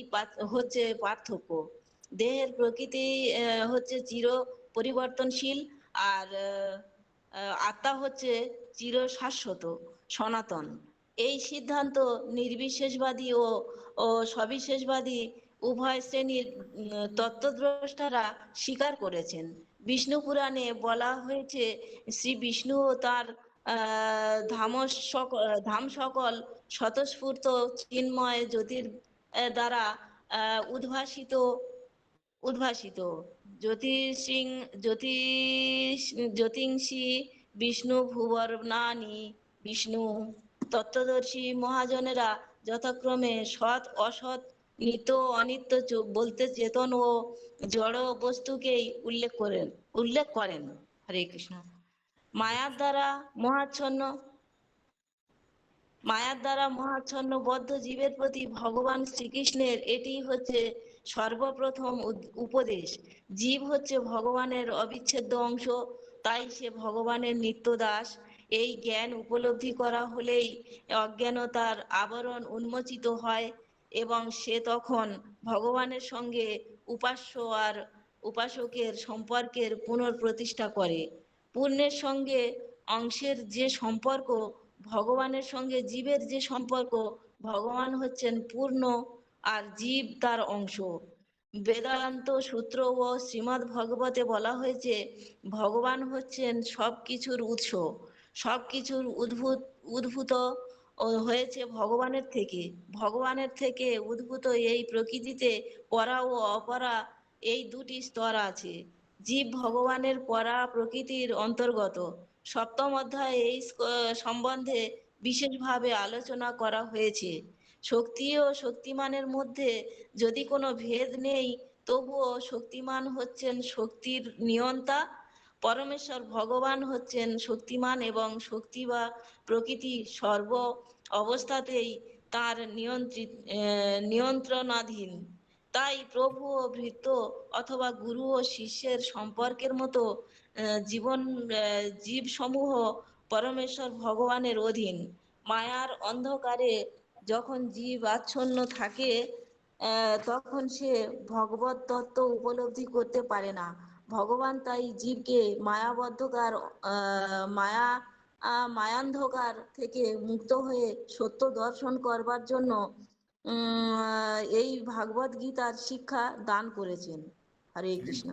হচ্ছে পার্থক্য। দেহের প্রকৃতি হচ্ছে চির পরিবর্তনশীল, আর আত্মা হচ্ছে চির শাশ্বত সনাতন। এই সিদ্ধান্ত নির্বিশেষবাদী ও সবিশেষবাদী উভয় শ্রেণীর তত্ত্বদ্রষ্টারা স্বীকার করেছেন। বিষ্ণু পুরাণে বলা হয়েছে, শ্রী বিষ্ণু ও তার ধাম সকল স্বতঃস্ফূর্ত চিন্ময় জ্যোতির দ্বারা উদ্ভাসিত জ্যোতিষী বিষ্ণু ভুবর্ণানি। বিষ্ণু তত্ত্বদর্শী মহাজনেরা যথাক্রমে সৎ অসৎ, নিত্য অনিত্য বলতে চেতন ও জড় বস্তুকেই উল্লেখ করেন। হরে কৃষ্ণ। মায়ার দ্বারা মহাচ্ছন্ন বদ্ধ জীবের প্রতি ভগবান শ্রীকৃষ্ণের এটি হচ্ছে সর্বপ্রথম উপদেশ। জীব হচ্ছে ভগবানের অবিচ্ছেদ্য অংশ, তাই সে ভগবানের নিত্য দাস। এই জ্ঞান উপলব্ধি করা হলেই অজ্ঞানতার আবরণ উন্মোচিত হয় এবং সে তখন ভগবানের সঙ্গে উপাস্য আর উপাসকের সম্পর্কের পুনঃপ্রতিষ্ঠা করে। পূর্ণের সঙ্গে অংশের যে সম্পর্ক, ভগবানের সঙ্গে জীবের যে সম্পর্ক, ভগবান হচ্ছেন পূর্ণ আর জীব তার অংশ। বেদান্ত সূত্র ও শ্রীমদ্ ভগবতে বলা হয়েছে, ভগবান হচ্ছেন সব কিছুর উৎস, সব কিছুর উদ্ভূত হয়েছে ভগবানের থেকে। ভগবানের থেকে উদ্ভূত এই প্রকৃতিতে পরা ও অপরা এই দুটি স্তর আছে। জীব ভগবানের পরা প্রকৃতির অন্তর্গত। সপ্তম অধ্যায়ে এই সম্বন্ধে বিশেষভাবে আলোচনা করা হয়েছে। শক্তি ও শক্তিমানের মধ্যে যদি কোনো ভেদ নেই, তবুও শক্তিমান হচ্ছেন শক্তির নিয়ন্তা। পরমেশ্বর ভগবান হচ্ছেন শক্তিমান এবং শক্তি বা প্রকৃতি সর্ব অবস্থাতেই তার নিয়ন্ত্রণাধীন। তাই প্রভু ও ভৃত্য অথবা গুরু ও শিষ্যের সম্পর্কের মতো জীব সমূহ পরমেশ্বর ভগবানের অধীন। মায়ার অন্ধকারে যখন জীব আচ্ছন্ন থাকে, তখন সে ভগবত তত্ত্ব উপলব্ধি করতে পারে না। ভগবান তাই জীবকে মায়ান্ধকার থেকে মুক্ত হয়ে সত্য দর্শন করবার জন্য এই ভাগবত গীতার শিক্ষা দান করেছেন। হরে কৃষ্ণ।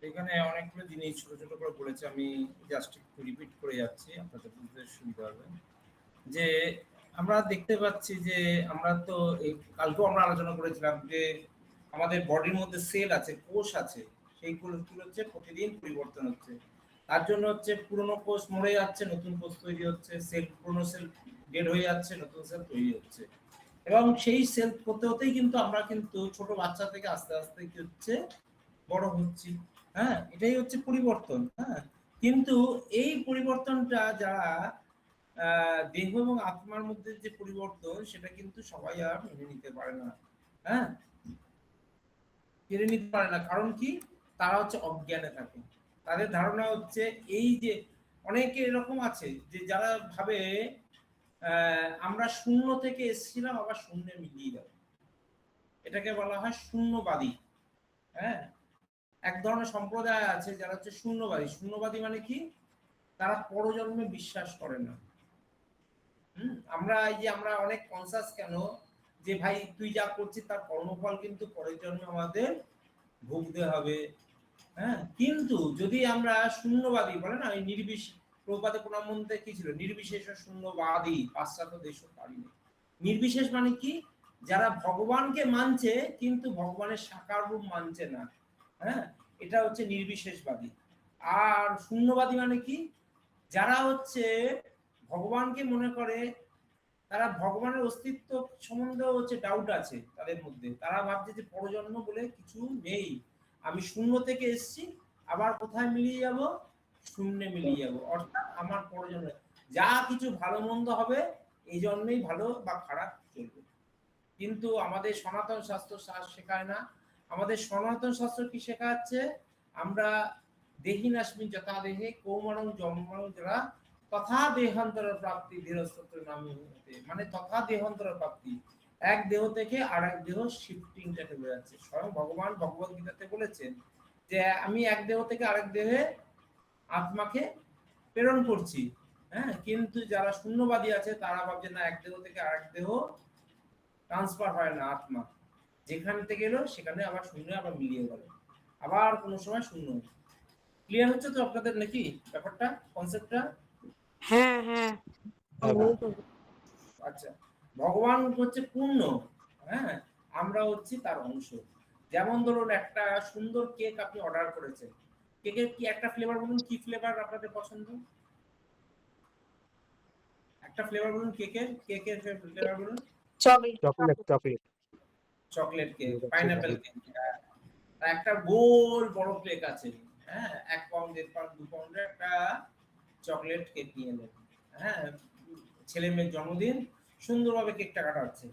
এখানে অনেকগুলো জিনিস ছোট ছোট করে বলেছে, আমি জাস্ট একটু রিপিট করে যাচ্ছি, আপনাদের বুঝতে সুবিধা হবে। যে আমরা দেখতে পাচ্ছি যে আমরা তো এই কালকেও আমরা আলোচনা করেছিলাম যে আমাদের বডির মধ্যে সেল আছে, কোষ আছে, সেই কোষগুলো হচ্ছে প্রতিদিন পরিবর্তন হচ্ছে। তার জন্য হচ্ছে পুরনো কোষ মরে যাচ্ছে, নতুন কোষ তৈরি হচ্ছে, সেল পুরনো সেল ডেড হয়ে যাচ্ছে, নতুন সেল তৈরি হচ্ছে। এবং সেই সেল হতে হতেই কিন্তু আমরা কিন্তু ছোট বাচ্চা থেকে আস্তে আস্তে কি হচ্ছে বড় হচ্ছি। হ্যাঁ, এটাই হচ্ছে পরিবর্তন। হ্যাঁ, কিন্তু এই পরিবর্তনটা যারা দেহ এবং আত্মার মধ্যে যে পরিবর্তন, সেটা কিন্তু সবাই আর মেনে নিতে পারে না। হ্যাঁ, মেনে নিতে পারে না, কারণ কি? তারা হচ্ছে অজ্ঞানে থাকে। তাদের ধারণা হচ্ছে এই যে অনেকে এরকম আছে যে যারা ভাবে আমরা শূন্য থেকে এসেছিলাম, আবার শূন্যে মিলিয়ে যাবো। এটাকে বলা হয় শূন্যবাদী। হ্যাঁ, এক ধরনের সম্প্রদায় আছে যারা হচ্ছে শূন্যবাদী। শূন্যবাদী মানে কি? তারা পরজন্মে বিশ্বাস করে না। আমরা এই যে আমরা অনেক কনসাস কেন যে ভাই তুই যা করছিস তার কর্মফল কিন্তু পরের জন্মে আমাদের ভুগতে হবে। হ্যাঁ, কিন্তু যদি আমরা শূন্যবাদী বলে না, এই নির্বিশেষ প্রবাদে প্রণামন্তে কি ছিল? নির্বিশেষ শূন্যবাদী পাশ্চাত্য দেশ পারিনি। নির্বিশেষ মানে কি? যারা ভগবানকে মানছে কিন্তু ভগবানের সাকার রূপ মানছে না। হ্যাঁ, এটা হচ্ছে নির্বিশেষবাদী। আর শূন্যবাদী মানে কি? যারা হচ্ছে ভগবানকে মনে করে, তারা ভগবানের অস্তিত্ব সম্বন্ধে হচ্ছে ডাউট আছে তাদের মধ্যে। তারা ভাবছে যে পরজন্ম বলে কিছু নেই, আমি শূন্য থেকে এসেছি, আবার কোথায় মিলিয়ে যাব? শূন্যে মিলিয়ে যাব। অর্থাৎ আমার পরজন্ম যা কিছু ভালো মন্দ হবে এই জন্যই ভালো বা খারাপ চলবে। কিন্তু আমাদের সনাতন শাস্ত্র শেখায় না। আমাদের সনাতন শাস্ত্র কি শেখাচ্ছে? আমরা দেহিনাস্মিন যথা দেহে কৌমারং জন্মারং যারা তথা দেহান্তর প্রাপ্তি ধীরস্তত্র নামে হতে, মানে তথা দেহান্তর প্রাপ্তি, এক দেহ থেকে আরেক দেহ শিফটিংটাকে বোঝাচ্ছে। স্বয়ং ভগবান ভগবত গীতাতে বলেছেন যে আমি এক দেহ থেকে আরেক দেহে আত্মাকে প্রেরণ করছি। হ্যাঁ, কিন্তু যারা শূন্যবাদী আছে তারা ভাবছে না, এক দেহ থেকে আরেক দেহ ট্রান্সফার হয় না, আত্মা যেখান থেকে এলো সেখানে আবার শূন্য আবার মিলিয়ে গেল, আবার কোনো সময় শূন্য। ক্লিয়ার হচ্ছে তো আপনাদের নাকি ব্যাপারটা, কনসেপ্টটা? হ্যাঁ হ্যাঁ। আচ্ছা, ভগবান হচ্ছে পূর্ণ। হ্যাঁ, আমরা হচ্ছি তার অংশ। যেমন ধরুন একটা সুন্দর কেক আপনি অর্ডার করেছেন, কেকের কি একটা ফ্লেভার বলুন, কি ফ্লেভার আপনাদের পছন্দ? একটা ফ্লেভার বলুন, কেকের ফ্লেভার বলুন। Chocolate chocolate cake, pineapple cake. একটা গোল বড় কেক আছে, হ্যাঁ, 1 পাউন্ড 1.5 পাউন্ড 2 পাউন্ডের একটা চকলেট কেক নিয়ে এলেন। হ্যাঁ, ছেলে মেয়ের জন্মদিন, সুন্দরভাবে কেকটা কাটা হচ্ছে।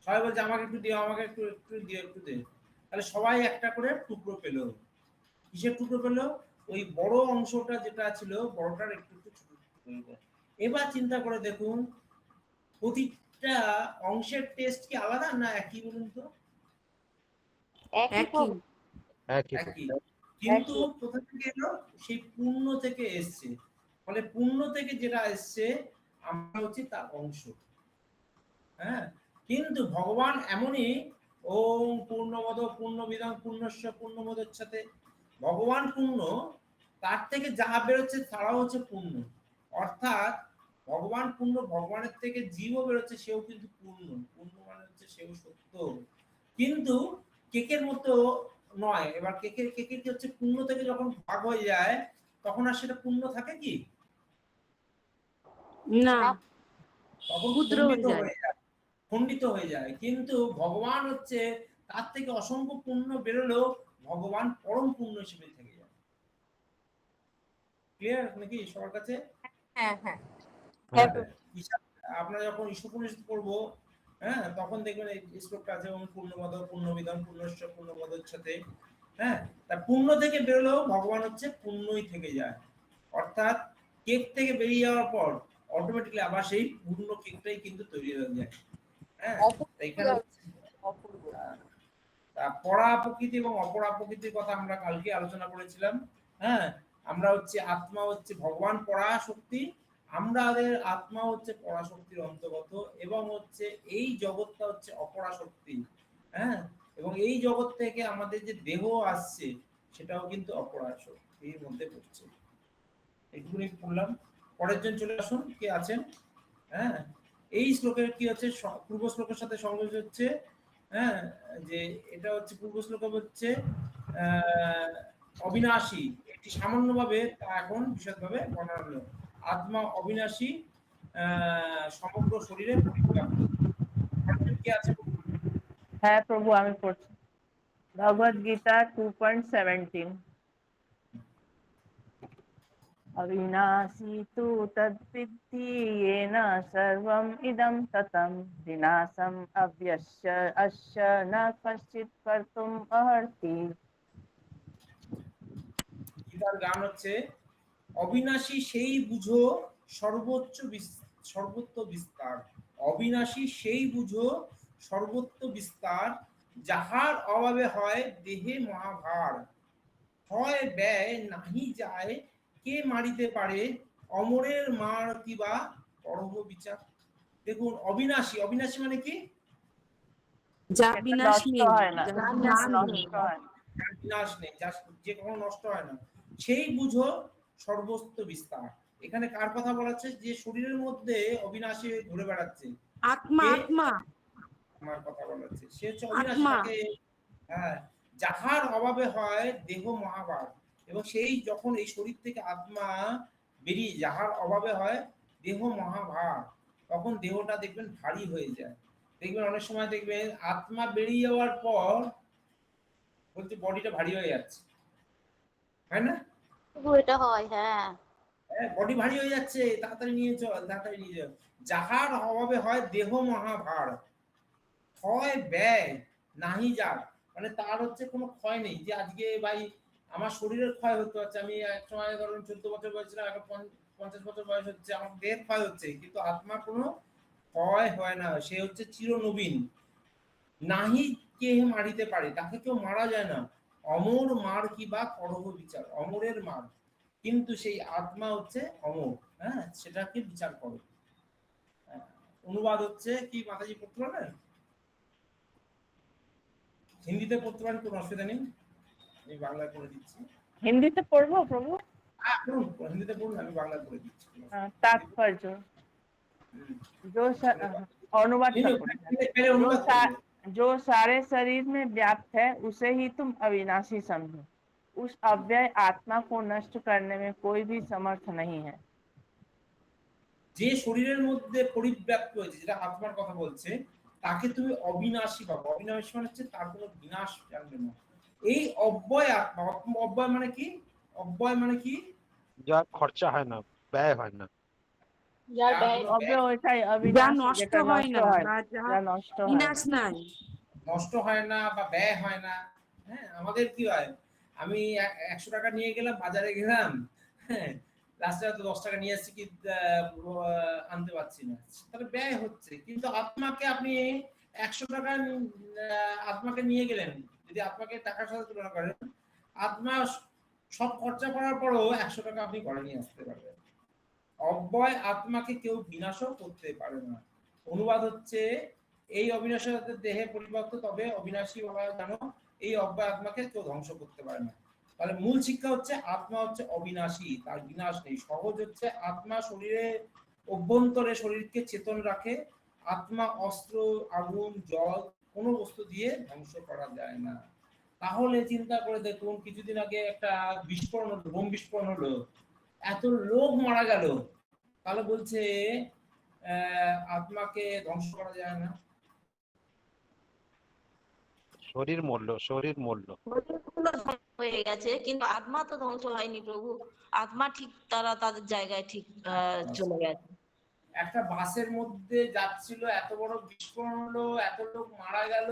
সবাই বলছে আমাকে একটু দিও, আমাকে একটু দিও, একটু দে। তাহলে সবাই একটা করে টুকরো পেলো। কিসের টুকরো পেলো? ওই বড় অংশটা যেটা ছিল, বড়টার একটু একটু ছোট টুকরো। এবার চিন্তা করে দেখুন, প্রতিটা অংশের টেস্ট কি আলাদা না একই বলুন তো? একই। কিন্তু কোথা থেকে এলো? সেই পূর্ণ থেকে এসছে। ফলে পূর্ণ থেকে যেটা এসছে আমরা হচ্ছে তার অংশ। হ্যাঁ, কিন্তু ভগবান এমনই, ওম পূর্ণমদ পূর্ণমিদং পূর্ণস্য পূর্ণমোদচ্যতে, ভগবান পূর্ণ, তার থেকে যা বেরোচ্ছে তারাও হচ্ছে পূর্ণ। অর্থাৎ ভগবান পূর্ণ, ভগবানের থেকে জীবও বেরোচ্ছে, সেও কিন্তু পূর্ণ। পূর্ণ মানে হচ্ছে সেও সত্য, কিন্তু কেকের মতো নয়। এবার কেকের কি হচ্ছে, পূর্ণ থেকে যখন ভাগ হয়ে যায় তখন আর সেটা পূর্ণ থাকে কি? না, তখন ক্ষুদ্র হয়ে যায়। খণ্ডিত হয়ে যায়। কিন্তু ভগবান হচ্ছে তার থেকে অসংখ্য পূর্ণ বেরোলেও ভগবান পরম পূর্ণ হিসেবে থেকে যায়। ক্লিয়ার নাকি সবার কাছে? হ্যাঁ হ্যাঁ হ্যাঁ আপনারা যখন ঈশোপনিষদ পড়বো, হ্যাঁ, তখন দেখবেন এই শ্লোকটা আছে, এবং পূর্ণমদ পূর্ণমিদম পূর্ণস্য পূর্ণমদচ্যতে। হ্যাঁ, তা পূর্ণ থেকে বেরোলেও ভগবান হচ্ছে পূর্ণই থেকে যায়। অর্থাৎ কেক থেকে বেরিয়ে যাওয়ার পর অটোমেটিক্যালি আবার সেই পূর্ণ কেকটাই কিন্তু তৈরি হয়ে যায়। হ্যাঁ, এইখানে অপূর্ব। পরা প্রকৃতি এবং অপরা প্রকৃতির কথা আমরা কালকে আলোচনা করেছিলাম। হ্যাঁ, আমরা হচ্ছে আত্মা হচ্ছে ভগবান পরা শক্তি, আমাদের আত্মা হচ্ছে পরাশক্তির অন্তর্গত, এবং হচ্ছে এই জগৎটা হচ্ছে অপরা শক্তি। হ্যাঁ, এবং এই জগৎ থেকে আমাদের যে দেহ আসছে সেটাও কিন্তু অপরা শক্তির মধ্যে পড়ছে। এইটুকুনি পড়লাম। পরের জন চলে আসুন, কে আছেন? হ্যাঁ, এই শ্লোকের কি হচ্ছে, পূর্ব শ্লোকের সাথে সংযোগ হচ্ছে। হ্যাঁ, যে এটা হচ্ছে পূর্ব শ্লোক হচ্ছে অবিনাশী, একটি সামান্যভাবে তা এখন বিশদভাবে বর্ণনা হলো। আত্মা অবিনাশী, সমগ্র শরীরে পরিব্যাপ্ত। কি আছে? হ্যাঁ প্রভু, আমি পড়ছি ভগবদ গীতা 2.17। अविनाशी तु तद्विद्धि येन सर्वम् इदं ततं विनाशम् अव्यस्य अस्य न कश्चित् कर्तुम् अर्हति। গীতার গান হচ্ছে, অবিনাশী সেই বুঝো সর্বত্র বিস্তার। অবিনাশী সেই বুঝো সর্বত্র বিস্তার, যাহার অভাবে হয় দেহে মহাভার। হয় ব্যয় নাহি যায়, কে মারিতে পারে, অমরের মার কিবা করব বিচার। দেখুন, অবিনাশী, অবিনাশী মানে কি? যা বিনাশ নষ্ট নেই, হয় না, যার যার বিনাশ নাশ নেই। নেই। যার বিনাশ নেই, যে কখনো নষ্ট হয় না, সেই বুঝো সর্বস্ত বিস্তার। এখানে কার কথা বলা হচ্ছে? যে শরীরের মধ্যে অবিনাশী ঘুরে বেড়াচ্ছে, আত্মা, কে? আত্মা, আমার কথা বলা হচ্ছে, সে হচ্ছে অবিনাশী। আত্মা। তাকে, হ্যাঁ, যাহার অভাবে হয় দেহ মহাভার, এবং সেই যখন এই শরীর থেকে আত্মা বেরিয়ে, যাহার অভাবে হয় দেহ মহাভার, তখন দেহটা দেখবেন ভারী হয়ে যায়। দেখবেন অনেক সময় দেখবেন আত্মা বেরিয়ে যাওয়ার পর বলতে বডিটা ভারী হয়ে যাচ্ছে, হয় না? এটা হয়, হ্যাঁ। হ্যাঁ, বডি ভারী হয়ে যাচ্ছে, তাড়াতাড়ি নিয়ে চল, তাড়াতাড়ি নিয়ে চল। যাহার অভাবে হয় দেহ মহাভার, ক্ষয় ব্যয় নাহি যার, মানে তার হচ্ছে কোনো ক্ষয় নেই। যে আজকে ভাই আমার শরীরের ক্ষয় হতে হচ্ছে, আমি এক সময় ধরুন 14 বছর বয়স ছিল, এখন 50 বছর বয়স হচ্ছে, আমার দেহের ক্ষয় হচ্ছে, কিন্তু আত্মার কোনো ক্ষয় হয় না। সে হচ্ছে চিরনবীন। নাহি কে মারিতে পারে, তাকে কেউ মারা যায় না। অমর মার কি বা করহ বিচার, অমরের মার, কিন্তু সেই আত্মা হচ্ছে অমর। হ্যাঁ, সেটাকে বিচার করো। অনুবাদ হচ্ছে কি মাতাজি পড়তে পারেন? হিন্দিতে পড়তে পারেন, কোনো অসুবিধা নেই, আমি বাংলায় করে দিচ্ছি। হিন্দিতে পড়বো প্রভু? হিন্দিতে পড়ুন, আমি বাংলায় করে দিচ্ছি। तात्पर्य जो अनुवादটা পড়ে, जो सारे शरीर में व्याप्त है उसे ही तुम अविनाशी समझो। उस अव्यय आत्मा को नष्ट करने में कोई भी समर्थ नहीं है। যে শরীরের মধ্যে পরিব্যাপ্ত হয়েছে, যেটা আত্মার কথা বলছে, তাকে তুমি অবিনাশী ভাবো। অবিনাশী মানে হচ্ছে তার কোনো বিনাশ জানবে না। এই অব্যয় আত্মা, অব্যয় মানে কি? অব্যয় মানে কি? যা খরচা হয় না, ব্যয় হয় না। যার ব্যয় অব্যয় ওইটাই, যা অবিনাশী, নষ্ট যেটা হয় নষ্ট না, হয়, বা যা যা নষ্ট হয় বিনাশ না। নাই, নষ্ট হয় না বা ব্যয় হয় না। হ্যাঁ, আমাদের কি হয়, আমি 100 টাকা নিয়ে গেলাম, বাজারে গেলাম, হ্যাঁ, লাস্টে হয়তো 10 টাকা নিয়ে আসছি, কি আনতে পারছি না, তাহলে ব্যয় হচ্ছে। কিন্তু আত্মাকে আপনি 100 টাকা আত্মাকে নিয়ে গেলেন, যদি আত্মাকে টাকার সাথে তুলনা করেন, আত্মা সব খরচা করার পরও 100 টাকা আপনি ঘরে নিয়ে আসতে পারবেন। অব্যয় আত্মাকে কেউ বিনাশও করতে পারে না। অনুবাদ হচ্ছে, এই অবিনাশী দেহে পরিবর্ত, তবে অবিনাশী বলা জানো, এই অব্যয় আত্মাকে কেউ ধ্বংস করতে পারে না। তাহলে মূল শিক্ষা হচ্ছে আত্মা হচ্ছে অবিনাশী, তার বিনাশ নেই। সহজ হচ্ছে আত্মা শরীরে অভ্যন্তরে শরীরকে চেতন রাখে। আত্মা অস্ত্র, আগুন, জল কোনো বস্তু দিয়ে ধ্বংস করা যায় না। তাহলে চিন্তা করে দেখুন, কিছুদিন আগে একটা বিস্ফোরণ হলো, বোম বিস্ফোরণ হলো, এত লোক মারা গেল, তাহলে বলছে আত্মাকে ধ্বংস করা যায় না। শরীর মূল্য, শরীর মূল্য। শরীরগুলো ধ্বংস হয়ে গেছে, কিন্তু আত্মা তো ধ্বংস হয়নি প্রভু। আত্মা ঠিক তারা তাদের জায়গায় ঠিক চলে গেছে। একটা বাসের মধ্যে যাচ্ছিল, এত বড় বিস্ফোরণ হলো, এত লোক মারা গেল,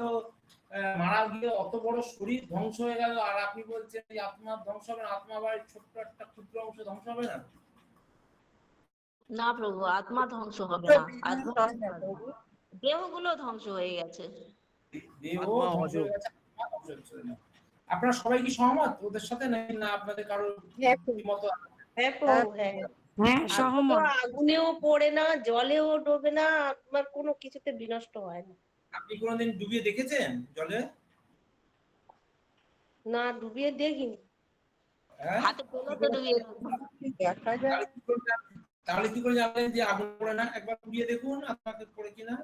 মারা গিয়ে অত বড় শরীর ধ্বংস হয়ে গেল, আর আপনি বলছেন যে আত্মা ধ্বংস হবে না? আত্মা আবার ছোট্ট একটা ক্ষুদ্র অংশ ধ্বংস হবে না? না প্রভু, আত্মা ধ্বংস হবে না। আত্মা দেহগুলো ধ্বংস হয়ে গেছে। দেহ ধ্বংস হয়ে গেছে, আত্মা ধ্বংস হচ্ছে না। আপনারা সবাই কি সহমত ওদের সাথে, নাকি না আপনাদের কারো মত? হ্যাঁ প্রভু, হ্যাঁ। হ্যাঁ, সহমত। আগুনেও পড়ে না, জলেও ডোবে না, আত্মার কোনো কিছুতে বিনষ্ট হয় না। আপনি কোনোদিন ডুবিয়ে দেখেছেন জলে? না, ডুবিয়ে দেখিনি। হ্যাঁ, হাতে পেলে তো ডুবিয়ে দেখা যায়। তাহলে কি করে জানলেন যে আগুন পড়ে না? একবার ডুবিয়ে দেখুন আপনাকে পড়ে কিনা।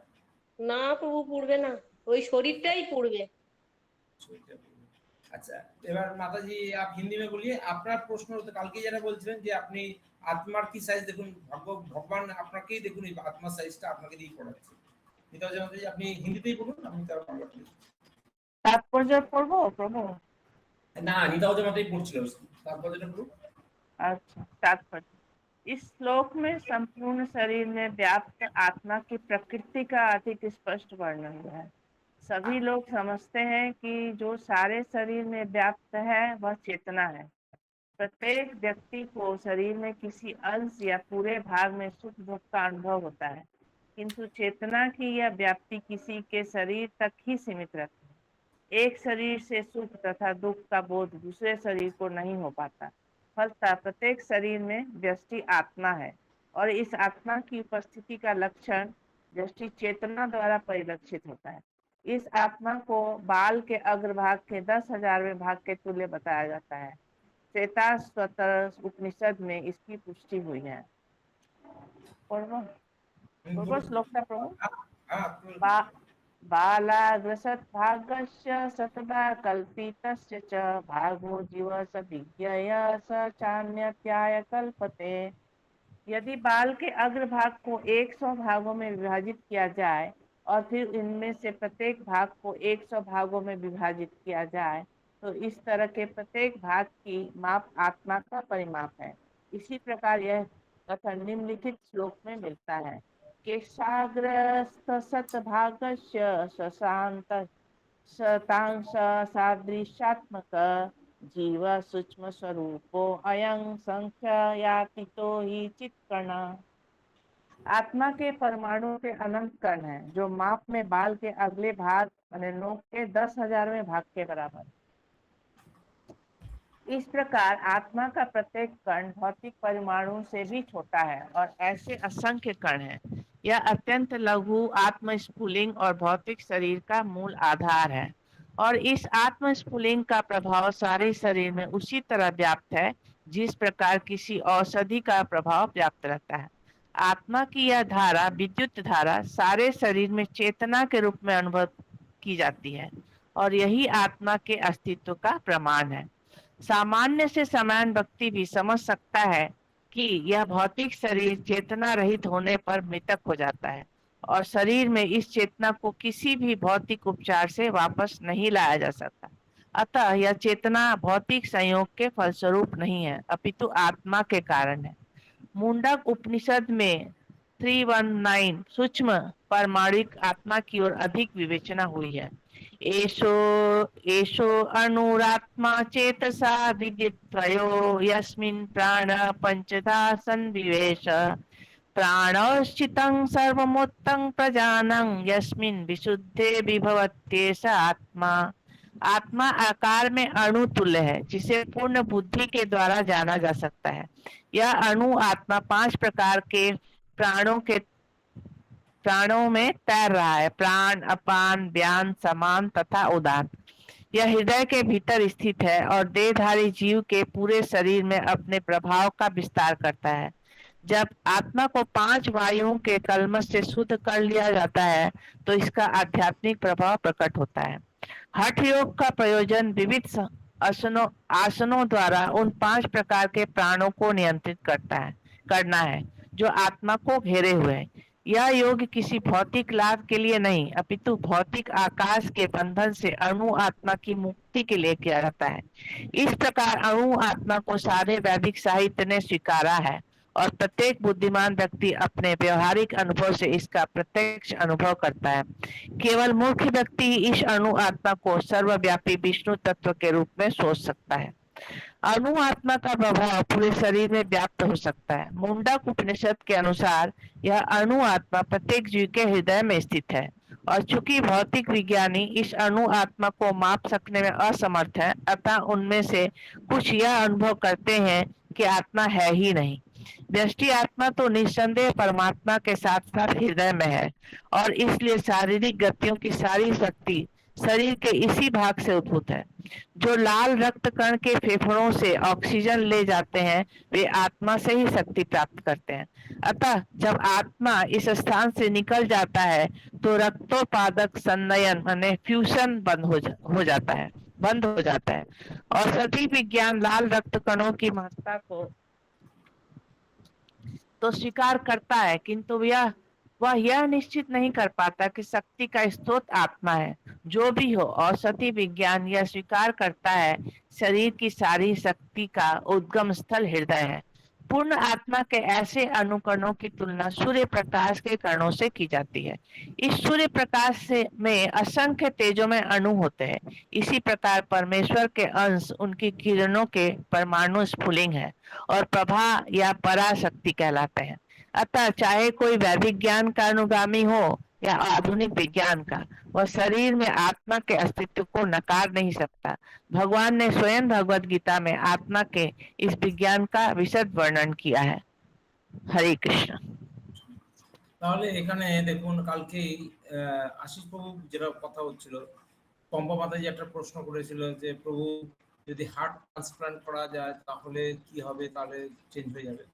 না প্রভু, পুড়বে না, ওই শরীরটাই পুড়বে। अच्छा, এবার মাতাজি आप हिंदी में बोलिए। আপনার প্রশ্ন তো কালকে যারা বলছিলেন যে আপনি আত্মার কি সাইজ দেখুন, ভগবান আপনাকেই দেখুন, এই আত্মার সাইজটা আপনাকে দিয়ে পড়াচ্ছে। এটা যে আপনি হিন্দিতেই বলুন, আমি তার বাংলা বলি। तात्पर्य पढ़ो प्रभु। না, নিতাও যে মাতাই পড়ছিল, তারপর যেটা বলুন। अच्छा, तात्पर्य। इस श्लोक में संपूर्ण शरीर में व्याप्त आत्मा की प्रकृति का अधिक स्पष्ट वर्णन है। सभी लोग समझते हैं कि जो सारे शरीर में व्याप्त है वह चेतना है। प्रत्येक व्यक्ति को शरीर में किसी अंश या पूरे भाग में सुख दुख का अनुभव होता है, किंतु चेतना की यह व्याप्ति किसी के शरीर तक ही सीमित रहती है। एक शरीर से सुख तथा दुख का बोध दूसरे शरीर को नहीं हो पाता। फलतः प्रत्येक शरीर में व्यष्टि आत्मा है और इस आत्मा की उपस्थिति का लक्षण व्यष्टि चेतना द्वारा परिलक्षित होता है। इस आत्मा को बाल के अग्रभाग के 10,000वें भाग के तुल्य बताया जाता है। श्वेताश्वतर उपनिषद में इसकी पुष्टि हुई है। श्लोक था प्रभु। बालाग्रसद्भागस्य सतदा कल्पितस्य च भागो जीव स विज्ञेय स चान्यत्याय कल्पते। यदि बाल के अग्रभाग को 100 भागों में विभाजित किया जाए और फिर इनमें से प्रत्येक भाग को 100 भागों में विभाजित किया जाए, तो इस तरह के प्रत्येक भाग की माप आत्मा का परिमाप है। इसी प्रकार यह कथन निम्नलिखित श्लोक में मिलता है। केशाग्रस्तशतभागस्य शशांत शतांश सादृशात्मक जीव सूक्ष्म स्वरूपो अयं संख्यातीतो ही चित्कर्ण। आत्मा के परमाणु के अनंत कण हैं, जो माप में बाल के अगले भाग नोक के 10,000वें भाग के बराबर। इस प्रकार आत्मा का प्रत्येक कण भौतिक परमाणु से भी छोटा है और ऐसे असंख्य कण हैं। यह अत्यंत लघु आत्मस्फुलिंग और भौतिक शरीर का मूल आधार है और इस आत्मस्फुलिंग का प्रभाव सारे शरीर में उसी तरह व्याप्त है जिस प्रकार किसी औषधि का प्रभाव व्याप्त रहता है। आत्मा की यह धारा, विद्युत धारा, सारे शरीर में चेतना के रूप में अनुभव की जाती है और यही आत्मा के अस्तित्व का प्रमाण है। सामान्य से समान व्यक्ति भी समझ सकता है कि यह भौतिक शरीर चेतना रहित होने पर मृतक हो जाता है और शरीर में इस चेतना को किसी भी भौतिक उपचार से वापस नहीं लाया जा सकता। अतः यह चेतना भौतिक संयोग के फलस्वरूप नहीं है, अपितु आत्मा के कारण है। मुंडक उपनिषद में 319 सूक्ष्म परमाणुक आत्मा की ओर अधिक विवेचना हुई है। एषो अणुरात्मा चेतसा विदित्वयो यस्मिन् प्राण पंचधा संविवेश प्राणश्चितं सर्वमोत्तं प्रजानं यस्मिन् विशुद्धे विभवत्येष आत्मा। आत्मा आकार में अणु तुल्य है, जिसे पूर्ण बुद्धि के द्वारा जाना जा सकता है। यह अणु आत्मा 5 प्रकार के प्राणों में तैर रहा है: प्राण, अपान, व्यान, समान तथा उदान। यह हृदय के भीतर स्थित है और देहधारी जीव के पूरे शरीर में अपने प्रभाव का विस्तार करता है। जब आत्मा को 5 वायुओं के कलमश से शुद्ध कर लिया जाता है तो इसका आध्यात्मिक प्रभाव प्रकट होता है। हठ योग का प्रयोजन विविध आसनों द्वारा उन 5 प्रकार के प्राणों को नियंत्रित करना है जो आत्मा को घेरे हुए है। यह योग किसी भौतिक लाभ के लिए नहीं अपितु भौतिक आकाश के बंधन से अणु आत्मा की मुक्ति के लिए किया जाता है। इस प्रकार अणु आत्मा को सारे वैदिक साहित्य ने स्वीकारा है और प्रत्येक बुद्धिमान व्यक्ति अपने व्यवहारिक अनुभव से इसका प्रत्यक्ष अनुभव करता है। केवल मूर्ख व्यक्ति ही इस अणु आत्मा को सर्वव्यापी विष्णु तत्व के रूप में सोच सकता है। अणु आत्मा का प्रभाव पूरे शरीर में व्याप्त हो सकता है। मुंडक उपनिषद के अनुसार यह अणु आत्मा प्रत्येक जीव के हृदय में स्थित है और चूंकि भौतिक विज्ञानी इस अणु आत्मा को माप सकने में असमर्थ है, अतः उनमें से कुछ यह अनुभव करते हैं कि आत्मा है ही नहीं। व्यष्टि आत्मा तो निस्संदेह परमात्मा के साथ साथ हृदय में है और इसलिए शारीरिक गतियों की सारी शक्ति शरीर के इसी भाग से उद्भूत है। जो लाल रक्त कण के फेफड़ों से ऑक्सीजन ले जाते हैं वे आत्मा से ही शक्ति प्राप्त करते हैं। अतः जब आत्मा इस स्थान से निकल जाता है तो रक्तोत्पादक संनयन माने फ्यूजन बंद हो जाता है और सभी विज्ञान लाल रक्त कणों की महत्ता को तो स्वीकार करता है, किंतु वह यह निश्चित नहीं कर पाता कि शक्ति का स्रोत आत्मा है। जो भी हो, औषधि विज्ञान यह स्वीकार करता है शरीर की सारी शक्ति का उद्गम स्थल हृदय है। पूर्ण आत्मा के ऐसे अनुकरणों की तुलना सूर्य प्रकाश के कणों से की जाती है। इस सूर्य प्रकाश में असंख्य तेजों में अणु होते हैं। इसी प्रकार परमेश्वर के अंश उनकी किरणों के परमाणु स्फुलिंग है और प्रभा या पराशक्ति कहलाते हैं। अतः चाहे कोई वैदिक ज्ञान का अनुगामी हो या आधुनिक विज्ञान का, वह शरीर में आत्मा के अस्तित्व को नकार नहीं सकता। भगवान ने स्वयं भगवद गीता में आत्मा के इस विज्ञान का विशद वर्णन किया है। हरे कृष्ण। তাহলে এখানে দেখুন কালকেই আশিস প্রভু যেটা কথা হচ্ছিল, পম্পা মাতাজি একটা প্রশ্ন করেছিল যে প্রভু যদি হার্ট ট্রান্সপ্লান্ট করা যায় তাহলে কি হবে, তাহলে চেঞ্জ হয়ে যাবে।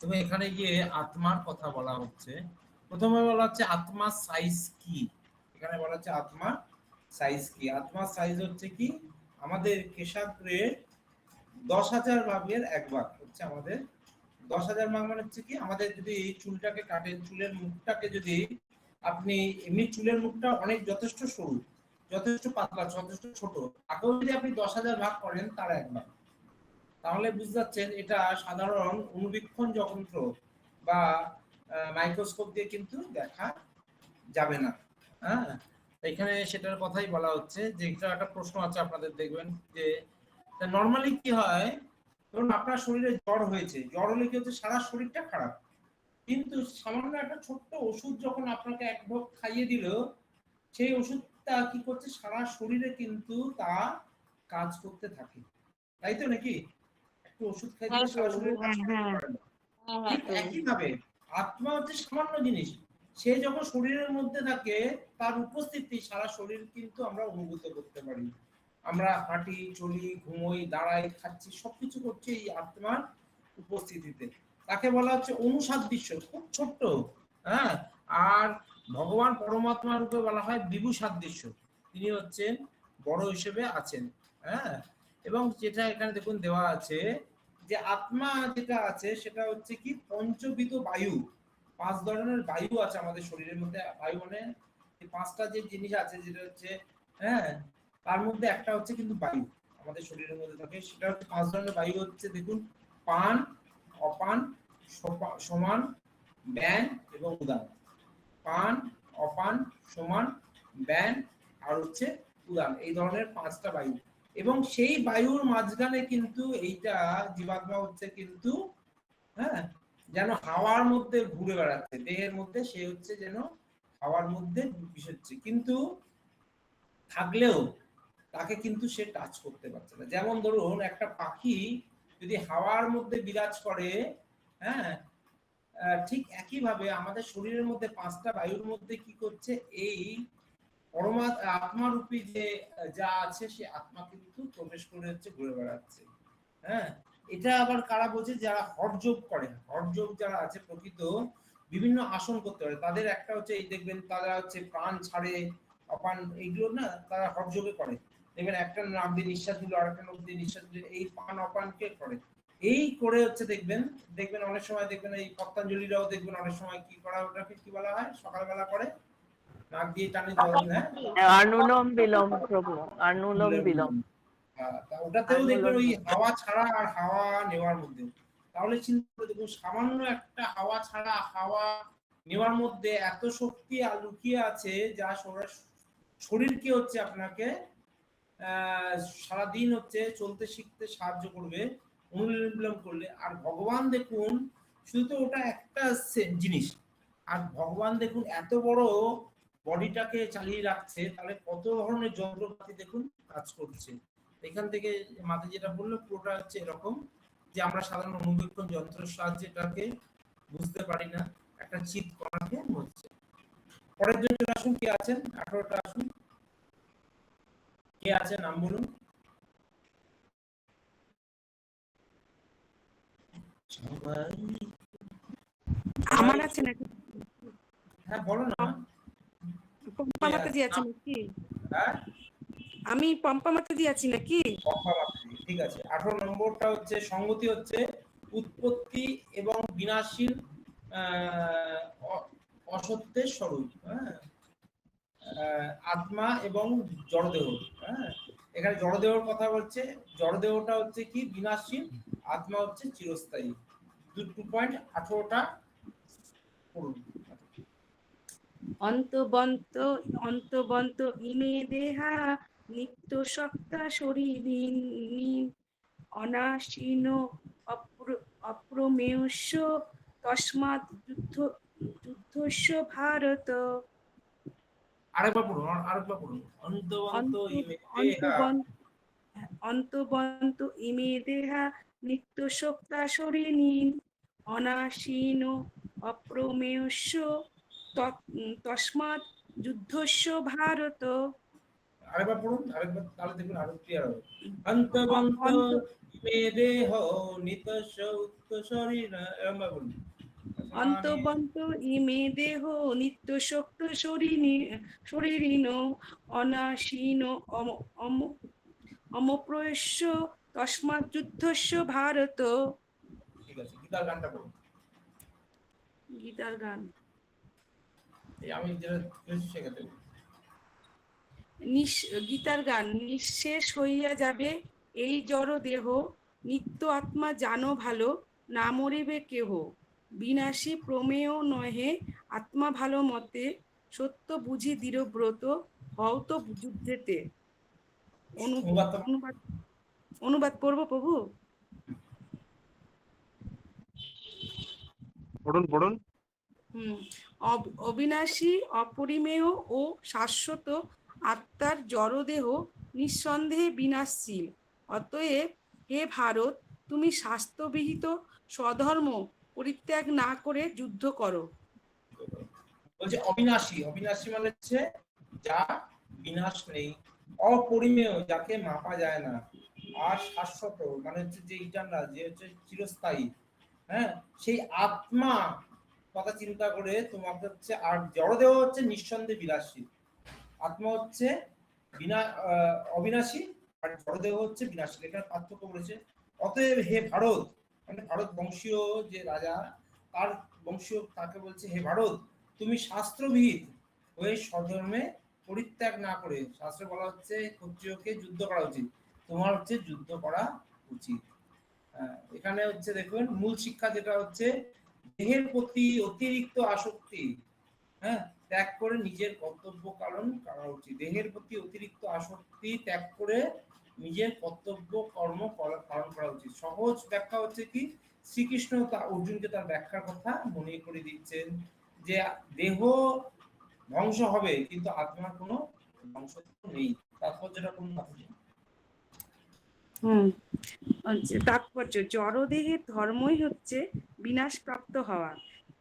তবে এখানে গিয়ে আত্মার কথা বলা হচ্ছে। প্রথমে বলা হচ্ছে আত্মার সাইজ কি। এখানে বলা হচ্ছে আত্মার সাইজ কি। আত্মার সাইজ হচ্ছে কি আমাদের কেশাগ্রের 10,000 ভাগের 1 ভাগ হচ্ছে আমাদের 10,000 ভাগ। মানে হচ্ছে কি আমাদের যদি এই চুলটাকে কাটেন, চুলের মুখটাকে যদি আপনি এমনি চুলের মুখটা অনেক যথেষ্ট সরু, যথেষ্ট পাতলা, যথেষ্ট ছোট, তাকেও যদি আপনি 10,000 ভাগ করেন তার 1 ভাগ, তাহলে বুঝতে পারছেন এটা সাধারণ অনুবীক্ষণ যন্ত্র বা মাইক্রোস্কোপ দিয়ে কিন্তু দেখা যাবে না। হ্যাঁ, এখানে সেটার কথাই বলা হচ্ছে যে এটা একটা প্রশ্ন আছে আপনাদের, দেখবেন যে নরমালি কি হয়, ধরুন আপনার শরীরে জ্বর হয়েছে, জ্বর হলে কি হচ্ছে সারা শরীরটা খারাপ, কিন্তু সামান্য একটা ছোট্ট ওষুধ যখন আপনাকে এক ঢোক খাইয়ে দিল, সেই ওষুধটা কি করছে সারা শরীরে কিন্তু তা কাজ করতে থাকে, তাই তো নাকি? একটু ওষুধ খাই দিলে সারা শরীরে কাজ করতে পারে না। ঠিক একইভাবে আত্মা হচ্ছে সামান্য জিনিস, সে যখন শরীরের মধ্যে থাকে তার উপস্থিতি সারা শরীর কিন্তু আমরা অনুভূত করতে পারি। আমরা হাঁটি, চলি, ঘুমোই, দাঁড়াই, খাচ্ছি, সবকিছু করছি এই আত্মার উপস্থিতিতে। তাকে বলা হচ্ছে অনুসাদৃশ্য, খুব ছোট্ট। হ্যাঁ, আর ভগবান পরমাত্মা রূপে বলা হয় বিভু সাদৃশ্য, তিনি হচ্ছেন বড় হিসেবে আছেন। হ্যাঁ, এবং যেটা এখানে দেখুন দেওয়া আছে যে আত্মা যেটা আছে সেটা হচ্ছে কি পঞ্চবিধ বায়ু, 5 ধরনের বায়ু আছে আমাদের শরীরের মধ্যে। বায়ু মানে 5টা যে জিনিস আছে যেটা হচ্ছে, হ্যাঁ, তার মধ্যে একটা হচ্ছে কিন্তু বায়ু আমাদের শরীরের মধ্যে থাকে, সেটা হচ্ছে 5 ধরনের বায়ু হচ্ছে দেখুন পান, অপান, সমান, ব্যান এবং উদান। পান, অপান, সমান, ব্যান আর হচ্ছে উদান, এই ধরনের 5টা বায়ু। এবং সেই বায়ুর মাঝখানে কিন্তু এইটা জীবাত্মা হচ্ছে কিন্তু, হ্যাঁ, যেন হাওয়ার মধ্যে ঘুরে বেড়াচ্ছে দেহের মধ্যে, সে হচ্ছে যেন হাওয়ার মধ্যে মিশছে, কিন্তু থাকলেও তাকে কিন্তু সে টাচ করতে পারছে না। যেমন ধরুন একটা পাখি যদি হাওয়ার মধ্যে বিরাজ করে, হ্যাঁ, ঠিক একইভাবে আমাদের শরীরের মধ্যে 5টা বায়ুর মধ্যে কি করছে এই আত্মারূপী যে যা আছে সে আত্মা কিন্তু প্রবেশ করে হচ্ছে ঘুরে বেড়াচ্ছে। হ্যাঁ, এটা আবার কারা বলছে, যারা হঠযোগ করে, হঠযোগ যারা আছে প্রকৃত বিভিন্ন আসন করতে পারে, তাদের একটা হচ্ছে এই দেখবেন তারা হচ্ছে প্রাণ ছাড়ে, অপান, এইগুলো না তারা হঠযোগে করে। দেখবেন একটা নাক দিয়ে নিঃশ্বাস দিল, আরেকটা নাক দিয়ে নিঃশ্বাস দিল, এই প্রাণ অপানকে করে। এই করে হচ্ছে দেখবেন অনেক সময় দেখবেন এই পতঞ্জলিরাও দেখবেন অনেক সময় কি করা, ওটাকে কি বলা হয়, সকালবেলা করে নাক দিয়ে টানে জল, হ্যাঁ, अनुलोम विलोम प्रभु, अनुलोम विलोम। ওটাতেও দেখবেন ওই হাওয়া ছাড়া আর হাওয়া নেওয়ার মধ্যে। তাহলে চিন্তা করে দেখুন, সামান্য একটা হাওয়া ছাড়া হাওয়া নেওয়ার মধ্যে এত শক্তি লুকিয়ে আছে, যা শরীরকে হচ্ছে আপনাকে সারাদিন হচ্ছে চলতে শিখতে সাহায্য করবে অনুলোম বিলোম করলে। আর ভগবান দেখুন, শুধু তো ওটা একটা জিনিস, আর ভগবান দেখুন এত বড় বডিটাকে চালিয়ে রাখছে, তাহলে কত ধরনের যন্ত্রপাতি দেখুন কাজ করছে। এখান থেকে মাঝে যেটা বললো পুরোটা হচ্ছে এরকম, যে আমরা সাধারণ অনুবীক্ষণ যন্ত্রের সাহায্যে এটাকে বুঝতে পারি না, একটা চিৎ করাকে হচ্ছে। পরের জন চলে আসুন, কে আছেন, 18টা আসুন, কে আছে নাম বলুন। আমার আছে নাকি? হ্যাঁ বলো না। পম্পা মাতাজি আছে নাকি? হ্যাঁ আমি পম্পা মাতাজি আছি নাকি? ঠিক আছে। 18 নম্বরটা হচ্ছে সংগতি, হচ্ছে উৎপত্তি এবং বিনাশীল অসত্যের স্বরূপ, হ্যাঁ, আত্মা এবং জড়দেহ। হ্যাঁ, এখানে জড়দেহর কথা বলছে, জড়দেহটা হচ্ছে কি বিনাশীল, আত্মা হচ্ছে চিরস্থায়ী। 2.18টা পড়ুন। অন্তবন্ত ইমে দেহা নিত্য সত্তা শরীরিণী অনাশীন অপ্রমেয়স্য তস্মাৎ যুদ্ধস্য ভারত। আরেকবার পড়ুন। অন্তবন্ত ইমে দেহা নিত্য সত্তা শরীরিণী অনাশীন অপ্রমেয়স্য তস্মাৎ যুদ্ধস্য ভারত। আরেকবার পড়ুন, তাহলে দেখুন আরো ক্লিয়ার হবে। অন্তবন্ত ইমে দেহ নিত্যস্য শরীর, এরকম বলুন। অন্তবন্ত ইমে দেহ নিত্য শক্ত শরীরিণ অনাশীন অমপ্রয়স্য তস্মাৎ যুদ্ধস্য ভারত। ঠিক আছে, গীতার গানটা বলুন। গীতার গান আমি যেটা শেখাতে বলি। গীতার গান। নিঃশেষ হইয়া যাবে এই জড় দেহ, নিত্য আত্মা জানো ভালো, না মরিবে কেহ। বিনাশী প্রমেয় নহে আত্মা ভালো মতে, সত্য বুঝি দৃঢ়ব্রত হও তো যুদ্ধেতে। অনুবাদ করবো প্রভু? পড়ুন। অবিনাশী অপরিমেয় ও শাশ্বত আত্মার জড়দেহ নিঃসন্দেহে বিনাশশীল। অতএব হে ভারত, তুমি শাস্ত্রবিহিত স্বধর্ম পরিত্যাগ না করে যুদ্ধ করো। বলছে অবিনাশী মানে হচ্ছে যা বিনাশ নেই, অপরিমেয় যাকে মাপা যায় না, আর শাশ্বত মানে হচ্ছে যে ইটারনাল, যে হচ্ছে চিরস্থায়ী। হ্যাঁ, সেই আত্মা কথা চিন্তা করে তোমাকে হচ্ছে, আর জড়দেহ হচ্ছে নিঃসন্দেহে বিনাশী, আত্মা হচ্ছে অবিনাশী, আর জড়দেহ হচ্ছে বিনাশী। এখানে পার্থক্য বলেছে। অতএব হে ভারত, মানে ভারত বংশীয় যে রাজা, তার বংশীয়, তাকে বলছে হে ভারত, তুমি শাস্ত্রবিহিত হয়ে স্বধর্মে পরিত্যাগ না করে, শাস্ত্রে বলা হচ্ছে ক্ষত্রিয়কে যুদ্ধ করা উচিত, তোমার হচ্ছে যুদ্ধ করা উচিত। এখানে হচ্ছে দেখুন মূল শিক্ষা যেটা হচ্ছে দেহের প্রতি অতিরিক্ত আসক্তি, হ্যাঁ, ত্যাগ করে নিজের কর্তব্য পালন করা উচিত। দেহের প্রতি অতিরিক্ত আসক্তি ত্যাগ করে নিজের কর্তব্য কর্ম পালন করা উচিত। সহজ ব্যাখ্যা হচ্ছে কি, শ্রীকৃষ্ণ অর্জুনকে তার ব্যাখ্যার কথা মনে করে দিচ্ছেন, যে দেহ ধ্বংস হবে কিন্তু আত্মার কোনো ধ্বংস নেই। তাৎপর্যটা কোন তাৎপর্য, জড়দেহের ধর্মই হচ্ছে বিনাশ প্রাপ্ত হওয়া।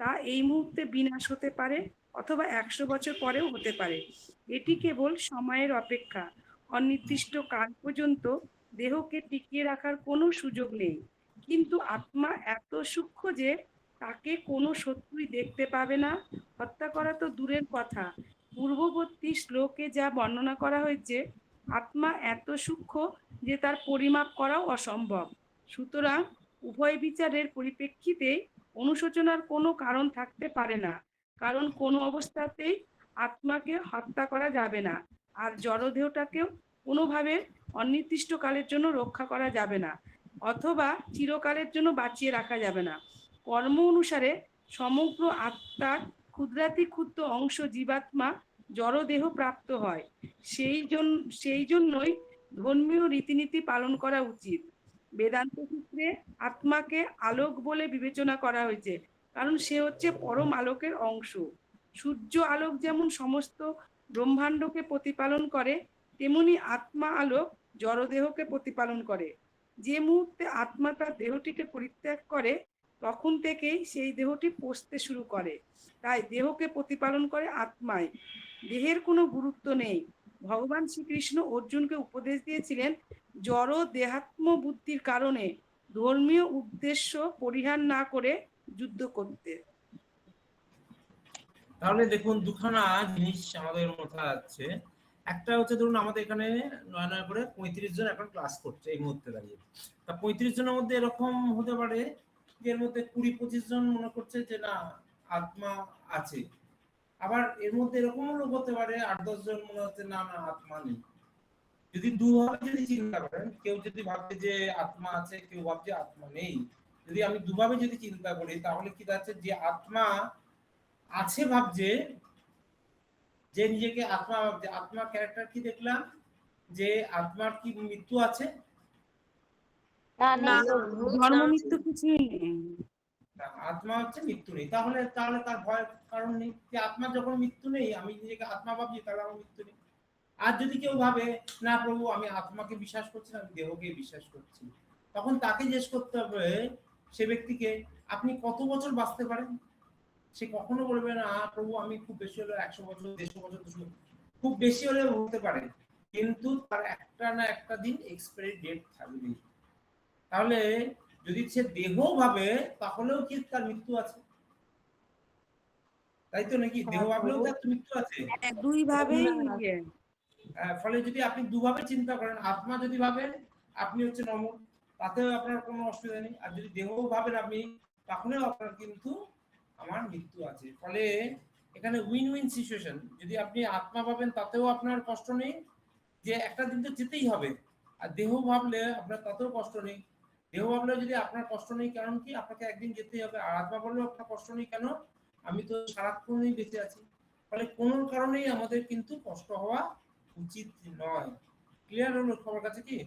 তা এই মুহূর্তে বিনাশ হতে পারে অথবা 100 বছর পরেও হতে পারে। এটি কেবল সময়ের অপেক্ষা। অনির্দিষ্ট কাল পর্যন্ত দেহকে টিকিয়ে রাখার কোনো সুযোগ নেই। কিন্তু আত্মা এত সূক্ষ্ম যে তাকে কোনো শত্রুই দেখতে পাবে না। হত্যা করা তো দূরের কথা, পূর্ববর্তী শ্লোকে যা বর্ণনা করা হয়েছে, আত্মা এত সূক্ষ্ম যে তার পরিমাপ করাও অসম্ভব। সুতরাং উভয় বিচারের পরিপ্রেক্ষিতে অনুশোচনার কোনো কারণ থাকতে পারে না, কারণ কোনো অবস্থাতেই আত্মাকে হত্যা করা যাবে না, আর জড়দেহটাকেও কোনোভাবে অনির্দিষ্টকালের জন্য রক্ষা করা যাবে না, অথবা চিরকালের জন্য বাঁচিয়ে রাখা যাবে না। কর্ম অনুসারে সমগ্র আত্মার ক্ষুদ্রাতি ক্ষুদ্র অংশ জীবাত্মা জড়দেহ প্রাপ্ত হয়। সেই জন্যই ধর্মীয় রীতিনীতি পালন করা উচিত। বেদান্ত সূত্রে আত্মাকে আলোক বলে বিবেচনা করা হয়েছে, কারণ সে হচ্ছে পরম আলোকের অংশ। সূর্য আলোক যেমন সমস্ত ব্রহ্মাণ্ডকে প্রতিপালন করে, তেমনি আত্মা আলোক জড়দেহকে প্রতিপালন করে। যে মুহূর্তে আত্মা তার দেহটিকে পরিত্যাগ করে, তখন থেকেই সেই দেহটি পচতে শুরু করে। তাই দেহকে প্রতিপালন করে আত্মাই, দেহের কোনো গুরুত্ব নেই। ভগবান শ্রীকৃষ্ণ অর্জুনকে উপদেশ দিয়েছিলেন জড় দেহাত্ম বুদ্ধির কারণে ধর্মীয় উদ্দেশ্য পরিহার না করে যুদ্ধ করতে। তাহলে দেখুন দুখানা জিনিস আমাদের মাথায় আছে। একটা হচ্ছে ধরুন আমাদের এখানে 9 করে 35 জন এখন ক্লাস করছে এই মুহূর্তে দাঁড়িয়ে। তা 35 জনের মধ্যে এরকম হতে পারে যে এর মধ্যে 20-25 জন মনে করছে যে না আত্মা আছে, আবার এর মধ্যে এরকমও লোক হতে পারে 8-10 জন মনে হচ্ছে না না আত্মা নেই। যদি দুভাবে যদি চিন্তা করেন, কেউ যদি ভাবছে যে আত্মা আছে, কেউ ভাবছে আত্মা নেই, যদি আমি দুভাবে যদি চিন্তা করি, তাহলে কি দাঁড়াচ্ছে যে আত্মা আছে ভাবছে, যে নিজেকে আত্মা ভাবছে, আত্মার ক্যারেক্টার কি দেখলাম যে আত্মার কি মৃত্যু আছে? না, জন্ম মৃত্যু কিছুই নেই। আত্মা হচ্ছে মৃত্যু নেই, তাহলে তাহলে তার ভয়ের কারণ নেই। যে আত্মা যখন মৃত্যু নেই, আমি নিজেকে আত্মা ভাবছি, তাহলে আমার মৃত্যু নেই। আর যদি কেউ ভাবে না প্রভু আমি আত্মাকে বিশ্বাস করছি না, আমি দেহকে বিশ্বাস করছি, তখন তাকে জিজ্ঞেস করতে হবে সে ব্যক্তিকে আপনি কত বছর বাঁচতে পারেন। সে কখনো বলবে না প্রভু আমি খুব বেশি হলে 100 বছর 150 বছর 200 বছর, খুব বেশি হলে হতে পারে, কিন্তু তার একটা না একটা দিন এক্সপায়ারি ডেট থাকবে। তাহলে যদি সে দেহ ভাবে তাহলেও কি তার মৃত্যু আছে? তাই তো নাকি? দেহ ভাবলেও তার মৃত্যু আছে। দুই ভাবেই ফলে যদি আপনি দুভাবে চিন্তা করেন, আত্মা যদি ভাবেন আপনি হচ্ছে নমর, তাতেও আপনার কোনো অসুবিধা নেই, আর যদি দেহ ভাবেন আপনি, তাহলেও আপনার কিন্তু আমার মৃত্যু আছে। ফলে এখানে উইন উইন সিচুয়েশন। যদি আপনি আত্মা ভাবেন তাতেও আপনার কষ্ট নেই, যে একটা দিন তো যেতেই হবে, আর দেহ ভাবলে আপনার তাতেও কষ্ট নেই। দেহ ভাবলে যদি আপনার কষ্ট নেই, কারণ কি আপনাকে একদিন যেতেই হবে, আর আত্মা বললেও আপনার কষ্ট নেই, কেন আমি তো সারাক্ষণই বেঁচে আছি। ফলে কোনো কারণেই আমাদের কিন্তু কষ্ট হওয়া উচিত নয়। ক্লিয়ার হলো সবার কাছে কি?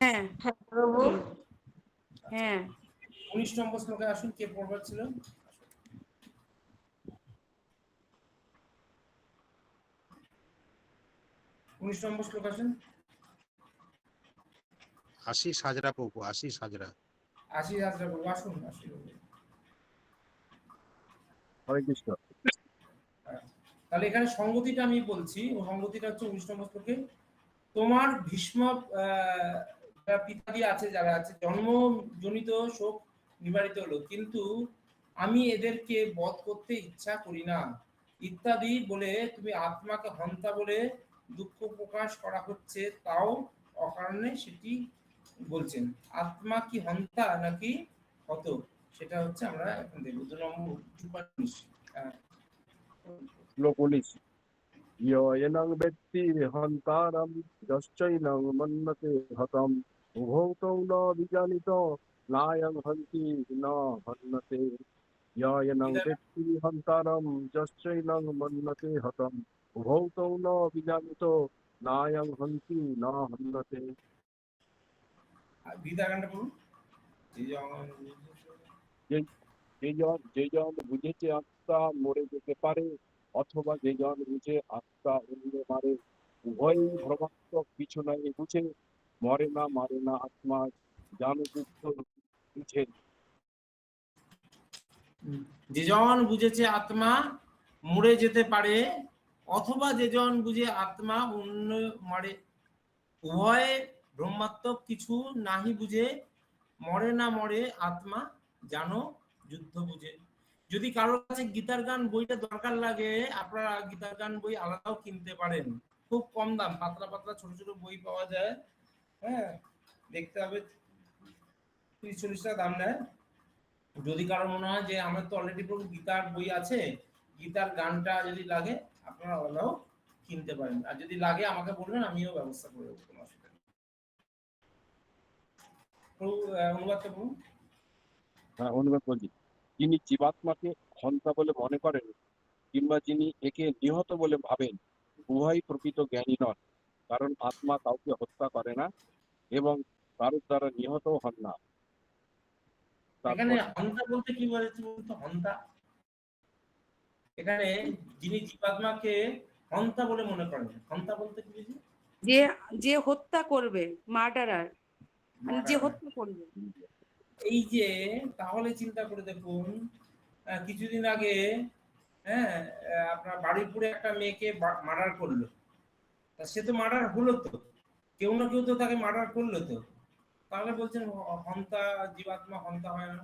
হ্যাঁ প্রভু। হ্যাঁ 19 নম্বর শ্লোকে আসুন, কে পড়বার ছিল? 19 নম্বর শ্লোক আসুন। আশিস হাজরা প্রভু, আশিস হাজরা। 80 হাজার বলবো, আসুন 80 বলবো। হরে কৃষ্ণ। তাহলে এখানে সংগতিটা আমি বলছি, ও সংগতিটা হচ্ছে 19 নম্বর শ্লোকে। তোমার ভীষ্ম পিতাদি আছে, যারা আছে, জন্মজনিত শোক নিবারিত হলো, কিন্তু আমি এদেরকে বধ করতে ইচ্ছা করি না ইত্যাদি বলে তুমি আত্মাকে হন্তা বলে দুঃখ প্রকাশ করা হচ্ছে, তাও অকারণে সেটি বলছেন। আত্মা কি হন্তা নাকি হত, সেটা হচ্ছে আমরা এখন দেখব 2 নম্বর 19। শ্লোক 19 ইয়ং ব্যক্তি হন্তারম যশ্চৈনং মন্যতে হতম উভৌ তৌ ন বিজানিত নায়ং হন্তি ন হন্যতে। ইয়ং ব্যক্তি হন্তারম যশ্চৈনং মন্যতে হতম উভৌ তৌ ন বিজানিত নায়ং হন্তি ন হন্যতে। গীতাকাণ্ডটা পড়ুন। যে জন বুঝেছে আত্মা মরে যেতে পারে, অথবা যে জন বুঝে আত্মা অন্য মারে, উভয়ই ভ্রমাত্মক, কিছু নাই বুঝে, মরে না মারে না আত্মা, জানো যুক্ত বুঝে। যে জন বুঝেছে আত্মা মরে যেতে পারে, অথবা যে জন বুঝে আত্মা অন্য মারে, উভয় ব্রহ্মাত্মক, কিছু নাহি বুঝে, মরে না মরে আত্মা জানো যুদ্ধ বুঝে। যদি কারোর কাছে গীতার গান বইটা দরকার লাগে, আপনারা গীতার গান বই আলাদাও কিনতে পারেন, খুব কম দাম, পাতলা পাতলা ছোট ছোট বই পাওয়া যায়। হ্যাঁ, দেখতে হবে, 30-40 টাকা দাম নেয়। যদি কারো মনে হয় যে আমার তো অলরেডি পুরো গীতার বই আছে, গীতার গানটা যদি লাগে আপনারা আলাদাও কিনতে পারেন, আর যদি লাগে আমাকে বলবেন, আমিও ব্যবস্থা করে দেবো, কোনো অসুবিধা নেই। অনুবাদটা বলুন। হ্যাঁ, অনুবাদ বলছি। যিনি জীবাত্মাকে হন্তা বলে মনে করেন কিংবা যিনি একে নিহত বলে ভাবেন, উভয়ই প্রকৃত জ্ঞানী নন, কারণ আত্মা কাউকে হত্যা করে না এবং কারোর দ্বারা নিহত হন না। এখানে হন্তা বলতে কি বলেছে বলতো? হন্তা, এখানে যিনি জীবাত্মাকে হন্তা বলে মনে করেন, হন্তা বলতে কি বুঝি? যে যে হত্যা করবে, মার্ডারার, মানে যে হত্যা করবে। এই যে তাহলে চিন্তা করে দেখুন, কিছুদিন আগে, হ্যাঁ, আপনার বারুইপুরে একটা মেয়েকে মার্ডার করলো, তা সে তো মার্ডার হলো, তো কেউ না কেউ তো তাকে মার্ডার করলো, তো তাহলে বলছেন হন্তা, জীবাত্মা হন্তা হয় না?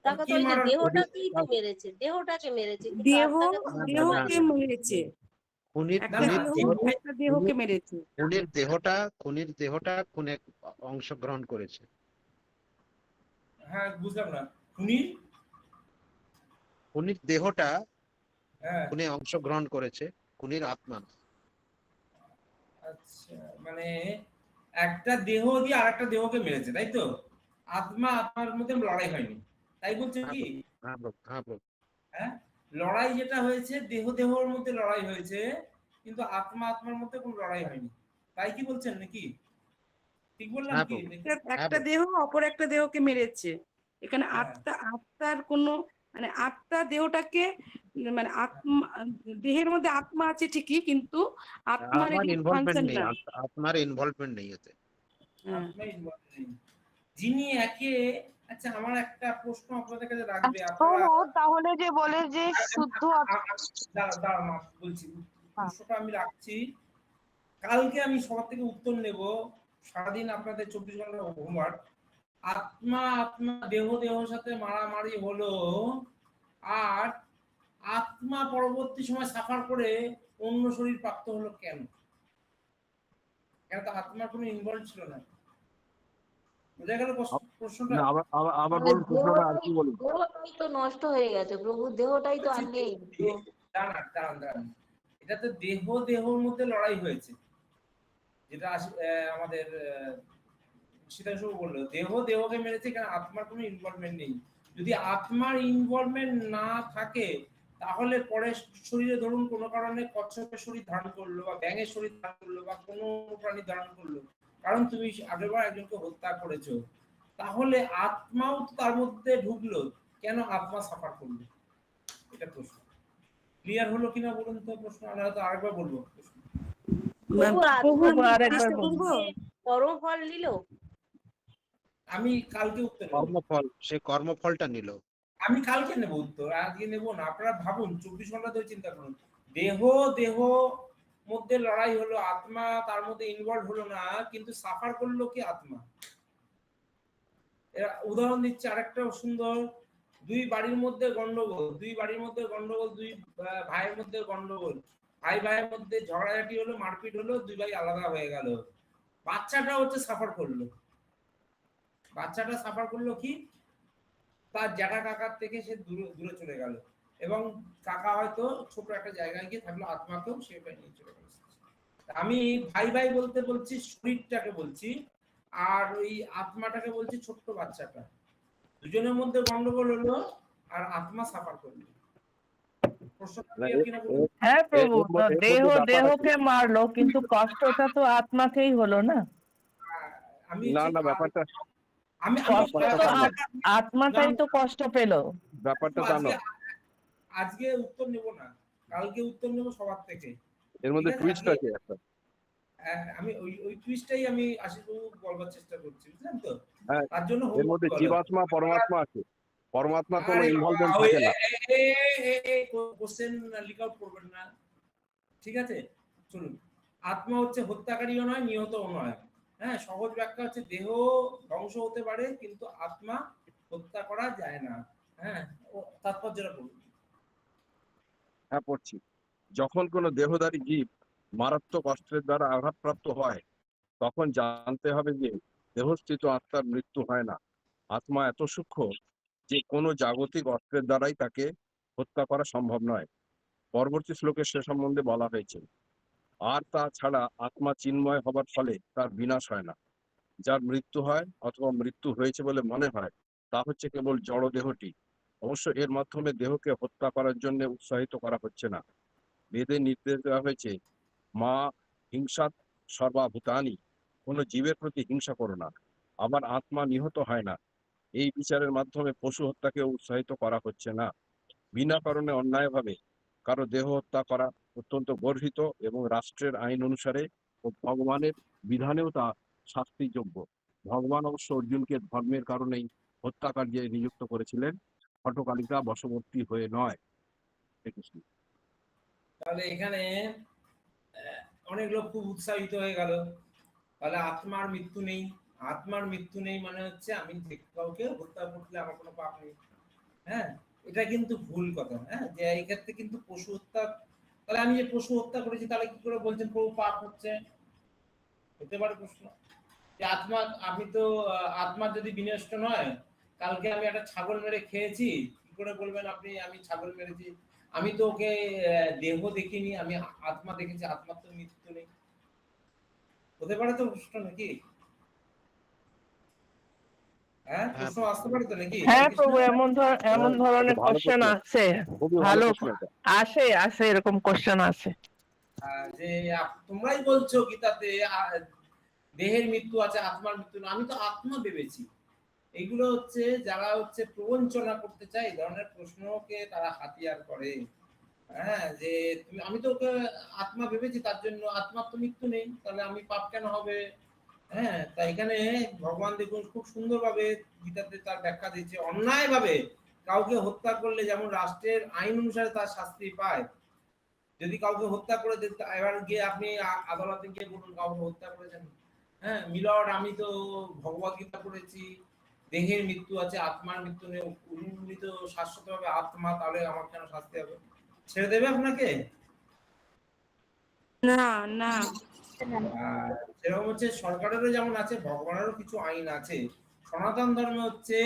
তাকে তো ওই যে দেহটাকেই তো মেরেছে, দেহটাকে মেরেছে, কিন্তু আত্মাকে তো হত্যা দেহকে করেনি। মেরেছে, খুনির একটা দেহকে মেরেছে। খুনির দেহটা খুনে অংশগ্রহণ করেছে। হ্যাঁ, বুঝলাম না। খুনির দেহটা হ্যাঁ, খুনে অংশগ্রহণ করেছে, খুনির আত্মা না। আচ্ছা, মানে একটা দেহ দিয়ে আরেকটা দেহকে মেরেছে, তাই তো? আত্মা আত্মার মধ্যে লড়াই হয়নি, তাই বলছেন কি? হ্যাঁ প্রভু, হ্যাঁ প্রভু। হ্যাঁ, লড়াই যেটা হয়েছে দেহ দেহর মধ্যে লড়াই হয়েছে, কিন্তু আত্মা আত্মার মধ্যে কোনো লড়াই হয়নি, তাই কি বলছেন নাকি? ঠিক বললাম হ্যাঁ কি? প্রভু। একটা দেহ অপর একটা দেহকে মেরেছে। এখানে হ্যাঁ। আত্মার কোনো, মানে আত্মা দেহটাকে, মানে আত্মা, দেহের মধ্যে আত্মা আছে ঠিকই, কিন্তু আত্মার আমার এখানে ইনভলভমেন্ট ফাংশন নেই, নাই। আত্মার ইনভলভমেন্ট নেই এতে। হ্যাঁ। আত্মা involved নেই। যিনি একে, আচ্ছা আমার একটা প্রশ্ন আপনাদের কাছে রাখবে, আপনারা তাহলে যে বলে যে শুদ্ধ দাঁড়া মা, বলছি, প্রশ্নটা আমি রাখছি, কালকে আমি সবার থেকে উত্তর নেব, সারাদিন আপনাদের 24 ঘন্টা হোমওয়ার্ক। আত্মা আত্মা দেহ দেহর সাথে মারামারি হলো, আর আত্মা পরবর্তী সময় সাফার করে অন্য শরীর প্রাপ্ত হলো কেন? কেন তো আত্মার কোনো ইনভলভ ছিল না। বোঝা গেল প্রশ্নটা? না, আবার বলুন প্রশ্নটা, আর কি বলুন? দেহটাই তো নষ্ট হয়ে গেছে প্রভু, দেহটাই তো আর নেই। দাঁড়ান, এটা তো দেহ দেহর মধ্যে লড়াই হয়েছে, যেটা আমাদের সীতাংশু বললো, দেহ দেহকে মেরেছে, কারণ আত্মার কোনো ইনভলভমেন্ট নেই। যদি আত্মার ইনভলভমেন্ট না থাকে, তাহলে পরে শরীরে ধরুন কোনো কারণে কচ্ছপের শরীর ধারণ করলো, বা ব্যাঙের শরীর ধারণ করলো, বা কোনো প্রাণী ধারণ করলো, কারণ তুমি আগেরবার একজনকে হত্যা করেছো, তাহলে আত্মাও তো তার মধ্যে ঢুকলো, কেন আত্মা সাফার করলো? এটা প্রশ্ন। ক্লিয়ার হলো কিনা বলুন তো প্রশ্ন, আমরা হয়তো আরেকবার বলবো প্রশ্ন। পরম ফল নিল, আমি কালকে উত্তর নেব। কর্মফল, সে কর্মফলটা নিল। আমি কালকে নেব উত্তর, আজকে নেব না। আপনারা ভাবুন, 24 ঘন্টা ধরে চিন্তা করুন, দেহ দেহ মধ্যে লড়াই হলো, আত্মা তার মধ্যে ইনভলভ হলো না, কিন্তু সাফার করলো কি আত্মা। উদাহরণ দিচ্ছি আরেকটা সুন্দর, দুই বাড়ির মধ্যে গন্ডগোল, দুই ভাইয়ের মধ্যে গন্ডগোল, ভাইয়ের মধ্যে ঝগড়াঝাটি হলো, মারপিট হলো, দুই ভাই আলাদা হয়ে গেল, বাচ্চাটা হচ্ছে সাফার করলো। বাচ্চাটা সাফার করলো কি, তার জ্যাঠা কাকার থেকে সে দূরে চলে গেল, এবং কাকা হয়তো ছোট একটা জায়গায় গিয়ে থাকলো, আত্মাকেও সেটা নিয়ে চলে গেল। আমি ভাই ভাই বলতে বলছি শরীরটাকে বলছি, আর ওই আত্মাটাকে বলছি ছোট্ট বাচ্চাটা। দুজনের মধ্যে গন্ডগোল হলো, আর আত্মা সাফার করলো। হ্যাঁ প্রভু, তো দেহ দেহকে মারলো, কিন্তু কষ্টটা তো আত্মাকেই হলো না। না, ব্যাপারটা আত্মাটাই তো কষ্ট পেল। ব্যাপারটা তা নয়। আজকে উত্তর নেব না, কালকে উত্তর নেব সবার থেকে। এর মধ্যে টুইস্ট আছে একটা। আমি ওই টুইস্টটাই আমি আশিসবাবু বলবার চেষ্টা করছি, বুঝলেন তো? হ্যাঁ, তার জন্য এর মধ্যে জীবাত্মা পরমাত্মা আছে, পরমাত্মা কোনো ইনভলভমেন্ট থাকে না। কোশ্চেন লিক আউট করবেন না, ঠিক আছে? চলুন। আত্মা হচ্ছে হত্যাকারীও নয়, নিহতও নয়। হ্যাঁ, সহজ ব্যাখ্যা হচ্ছে দেহ ধ্বংস হতে পারে কিন্তু আত্মা হত্যা করা যায় না। হ্যাঁ, ও তাৎপর্যটা বলুন। হ্যাঁ, পড়ছি। যখন কোনো দেহধারী জীব মারাত্মক অস্ত্রের দ্বারা আঘাতপ্রাপ্ত হয়, তখন জানতে হবে যে দেহস্থিত আত্মার মৃত্যু হয় না। আত্মা এত সূক্ষ্ম যে কোনো জাগতিক অস্ত্রের দ্বারাই তাকে হত্যা করা সম্ভব নয়। পরবর্তী শ্লোকে সে সম্বন্ধে বলা হয়েছে, আর তা ছাড়া আত্মা চিন্ময় হবার ফলে তার বিনাশ হয় না। যার মৃত্যু হয় অথবা মৃত্যু হয়েছে বলে মনে হয়, তা হচ্ছে কেবল জড় দেহটি। অবশ্য এর মাধ্যমে দেহকে হত্যা করার জন্য উৎসাহিত করা হচ্ছে না। বেদে নির্দেশ দেওয়া হয়েছে, মা হিংসাত সর্বাভূতানি, কোনো জীবের প্রতি হিংসা করো না। আবার আত্মা নিহত হয় না। এই বিচারের মাধ্যমে পশু হত্যাকে উৎসাহিত করা হচ্ছে না। বিনা কারণে অন্যায়ভাবে কারো দেহ হত্যা করা অত্যন্ত গর্হিত এবং রাষ্ট্রের আইন অনুসারে ও ভগবানের বিধানেও তা শাস্তিযোগ্য। ভগবান অবশ্য অর্জুনকে ধর্মের কারণেই হত্যাকার্যে নিযুক্ত করেছিলেন, হঠকারিতা বশবর্তী হয়ে নয়। শ্রীকৃষ্ণ। তাহলে এখানে অনেক লোক খুব উৎসাহিত হয়ে গেল, তাহলে আত্মার মৃত্যু নেই। আত্মার মৃত্যু নেই মানে হচ্ছে আমি যে কাউকে হত্যা করলে আমার কোনো পাপ নেই। হ্যাঁ, এটা কিন্তু ভুল কথা। হ্যাঁ, যে এই ক্ষেত্রে কিন্তু পশু হত্যা, তাহলে আমি যে পশু হত্যা করেছি তাহলে কি করে বলছেন প্রভু পাপ হচ্ছে? হতে পারে প্রশ্ন যে আত্মা, আমি তো আত্মা যদি বিনষ্ট নয়, কালকে আমি একটা ছাগল মেরে খেয়েছি, কি করে বলবেন আপনি আমি ছাগল মেরেছি? আমি তো ওকে দেহ দেখিনি, আমি আত্মা দেখেছি, আত্মার তো মৃত্যু নেই। হতে পারে তো প্রশ্ন নাকি? হ্যাঁ, প্রশ্ন আসতে পারে তো নাকি? হ্যাঁ প্রভু, এমন ধরনের ভালো কোশ্চেন প্রশ্ন, আছে, খুবই ভালো ভালো প্রশ্ন এটা। আসে এরকম কোশ্চেন আছে। যে তোমরাই বলছো গীতাতে দেহের মৃত্যু আছে, আত্মার মৃত্যু না। আমি তো আত্মা ভেবেছি। এইগুলো হচ্ছে যারা হচ্ছে প্রবঞ্চনা করতে চায়, এই ধরনের প্রশ্নকে তারা হাতিয়ার করে। হ্যাঁ, যে আমি তো ওকে আত্মা ভেবেছি, তার জন্য আত্মার তো মৃত্যু নেই, তাহলে আমি পাপ কেন হবে? হ্যাঁ, তাই এখানে ভগবান দেখুন খুব সুন্দরভাবে গীতাতে তার ব্যাখ্যা দিচ্ছে। অন্যায়ভাবে কাউকে হত্যা করলে যেমন রাষ্ট্রের আইন অনুসারে তার শাস্তি পায়, যদি কাউকে হত্যা করে এবার গিয়ে আপনি আদালতে গিয়ে বলুন কাউকে হত্যা করেছেন, হ্যাঁ মিলর্ড আমি তো ভগবত গীতা পড়েছি, দেহের মৃত্যু আছে আত্মার মৃত্যু নেই, উনি তো শাশ্বতভাবে আত্মা, তাহলে আমার কেন শাস্তি হবে? ছেড়ে দেবে আপনাকে? না না, সেরকম হচ্ছে সরকারেরও যেমন আছে, ভগবানেরও কিছু আইন আছে। সনাতন ধর্মে হচ্ছে